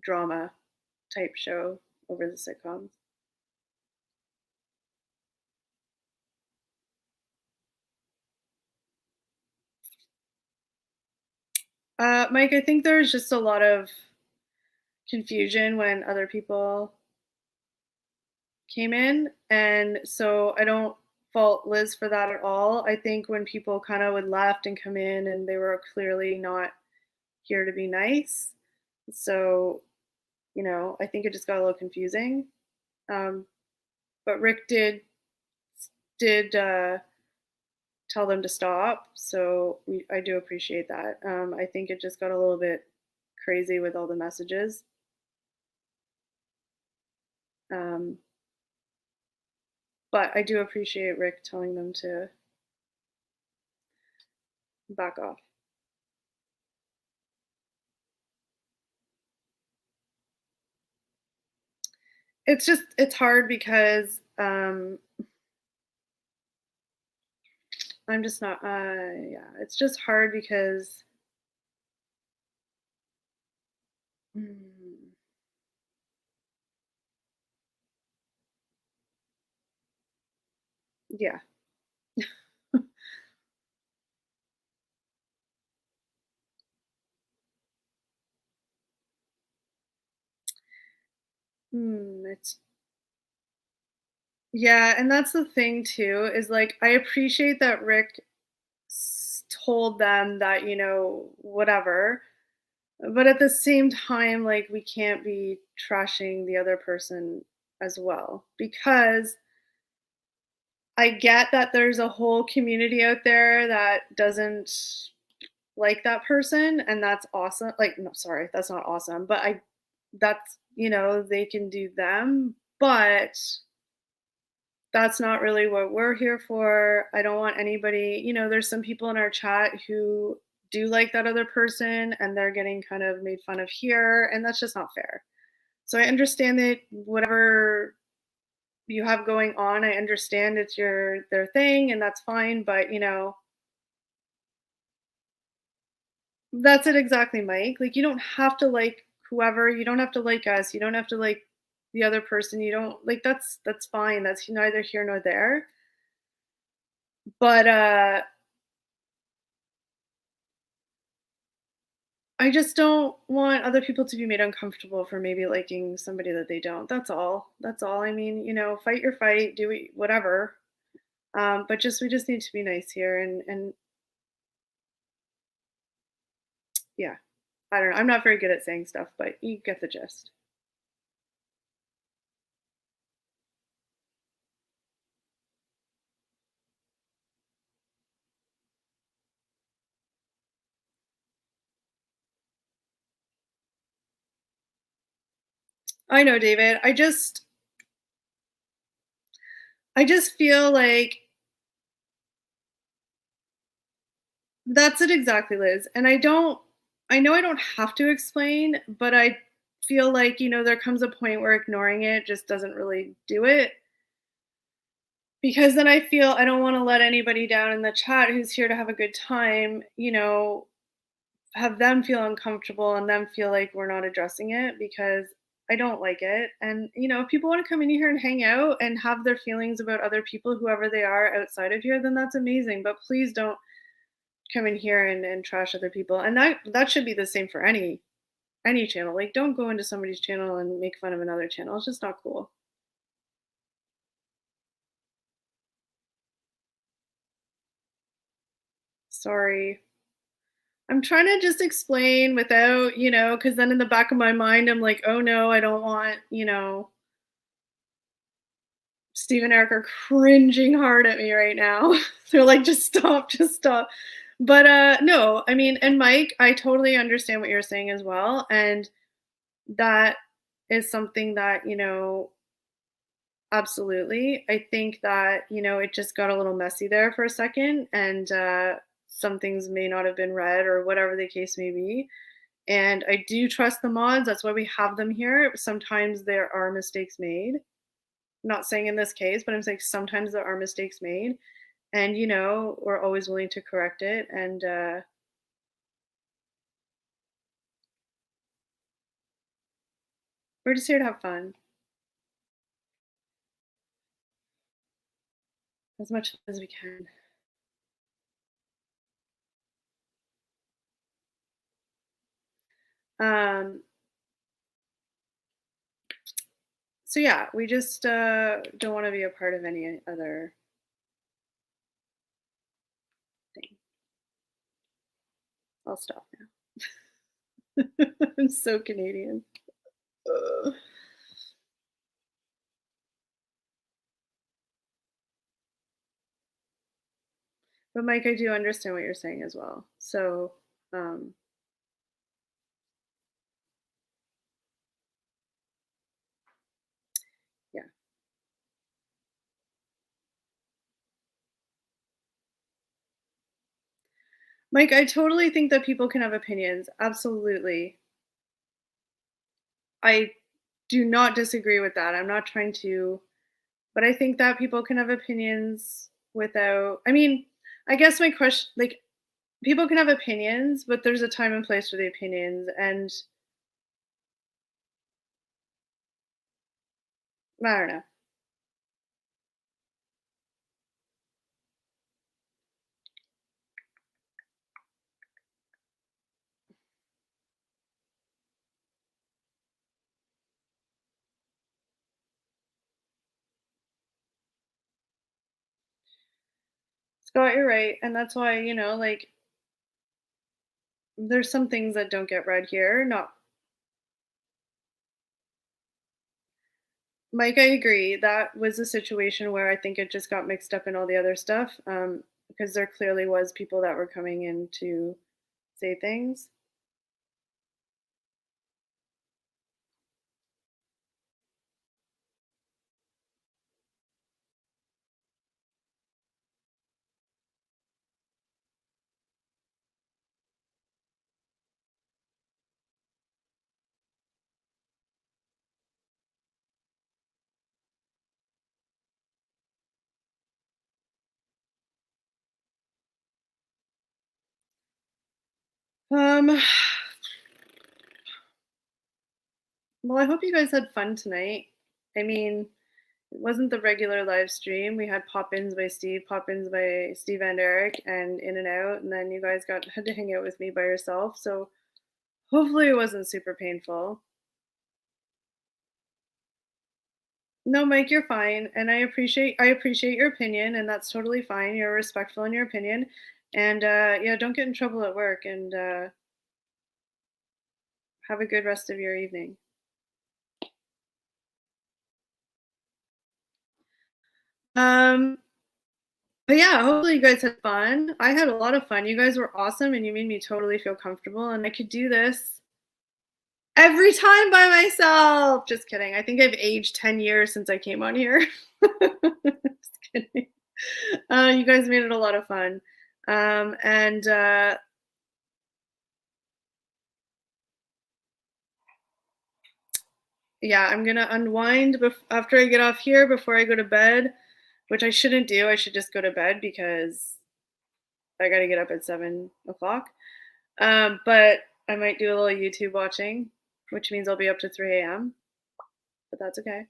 drama type show over the sitcoms. Mike, I think there's just a lot of confusion when other people came in, and so I don't fault Liz for that at all. I think when people kind of would left and come in and they were clearly not here to be nice, so I think it just got a little confusing. Um, but Rick did tell them to stop, so I do appreciate that. I think it just got a little bit crazy with all the messages. Um, but I do appreciate Rick telling them to back off. It's hard because I'm just not yeah, it's just hard because mm, yeah. It's yeah, and that's the thing too is like I appreciate that Rick told them that, whatever. But at the same time, like we can't be trashing the other person as well because I get that there's a whole community out there that doesn't like that person and that's awesome. Like no, sorry, that's not awesome, but that's, they can do them, but that's not really what we're here for. I don't want anybody, there's some people in our chat who do like that other person and they're getting kind of made fun of here, and that's just not fair. So I understand that whatever you have going on, I understand it's their thing and that's fine, but that's it exactly, Mike. Like you don't have to like whoever, you don't have to like us, you don't have to like the other person, you don't like that's fine. That's neither here nor there. But I just don't want other people to be made uncomfortable for maybe liking somebody that they don't. That's all. That's all. I mean, fight your fight, do whatever. But we just need to be nice here, and yeah, I don't know. I'm not very good at saying stuff, but you get the gist. I know, David. I just feel like that's it exactly, Liz. And I know I don't have to explain, but I feel like, there comes a point where ignoring it just doesn't really do it. Because then I feel I don't want to let anybody down in the chat who's here to have a good time, have them feel uncomfortable and them feel like we're not addressing it because I don't like it. And, if people want to come in here and hang out and have their feelings about other people, whoever they are outside of here, then that's amazing. But please don't come in here and trash other people. And that should be the same for any channel. Like, don't go into somebody's channel and make fun of another channel. It's just not cool. Sorry. I'm trying to just explain without, because then in the back of my mind, I'm like, oh no, I don't want, Steve and Eric are cringing hard at me right now. They're like, just stop, just stop. But no, I mean, and Mike, I totally understand what you're saying as well. And that is something that, absolutely. I think that, it just got a little messy there for a second, and some things may not have been read or whatever the case may be. And I do trust the mods. That's why we have them here. Sometimes there are mistakes made. I'm not saying in this case, but I'm saying sometimes there are mistakes made. And, we're always willing to correct it. And we're just here to have fun as much as we can. So yeah, we just don't want to be a part of any other thing. I'll stop now. I'm so Canadian. Ugh. But Mike, I do understand what you're saying as well. So yeah. Mike, I totally think that people can have opinions. Absolutely. I do not disagree with that. I'm not trying to, but I think that people can have opinions without, I mean, I guess my question, like, people can have opinions, but there's a time and place for the opinions. And I don't know. Scott, you're right. And that's why, like, there's some things that don't get read here. Not Mike, I agree. That was a situation where I think it just got mixed up in all the other stuff, because there clearly was people that were coming in to say things. Um, well, I hope you guys had fun tonight. I mean, it wasn't the regular live stream. We had pop-ins by Steve, pop-ins by Steve and Eric, and in and out, and then you guys had to hang out with me by yourself. So hopefully it wasn't super painful. No, Mike, you're fine, and I appreciate your opinion, and that's totally fine. You're respectful in your opinion, and yeah, don't get in trouble at work, and have a good rest of your evening. But yeah, hopefully you guys had fun. I had a lot of fun. You guys were awesome, and you made me totally feel comfortable, and I could do this every time by myself. Just kidding. I think I've aged 10 years since I came on here. Just kidding. You guys made it a lot of fun. And yeah, I'm gonna unwind after I get off here before I go to bed, which I shouldn't do. I should just go to bed because I gotta get up at 7 o'clock. But I might do a little YouTube watching, which means I'll be up to 3 a.m., but that's okay.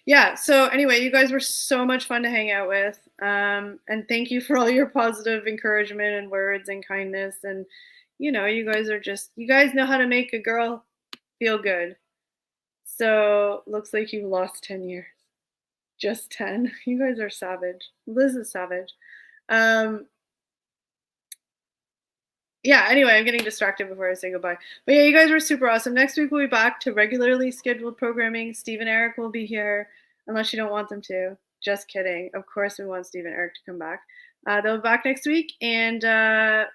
Yeah, so anyway, you guys were so much fun to hang out with. And thank you for all your positive encouragement and words and kindness. And, you know, you guys know how to make a girl feel good. So looks like you've lost 10 years. Just 10. You guys are savage. Liz is savage. Yeah, anyway, I'm getting distracted before I say goodbye. But yeah, you guys were super awesome. Next week we'll be back to regularly scheduled programming. Steve and Eric will be here, unless you don't want them to. Just kidding. Of course we want Steve and Eric to come back. They'll be back next week, and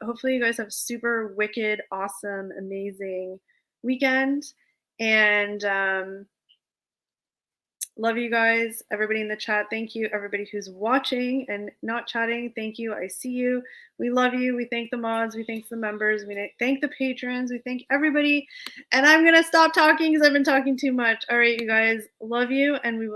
hopefully you guys have a super wicked, awesome, amazing weekend. And love you guys, everybody in the chat. Thank you, everybody who's watching and not chatting. Thank you. I see you. We love you. We thank the mods. We thank the members. We thank the patrons. We thank everybody. And I'm going to stop talking because I've been talking too much. All right, you guys. Love you, and we will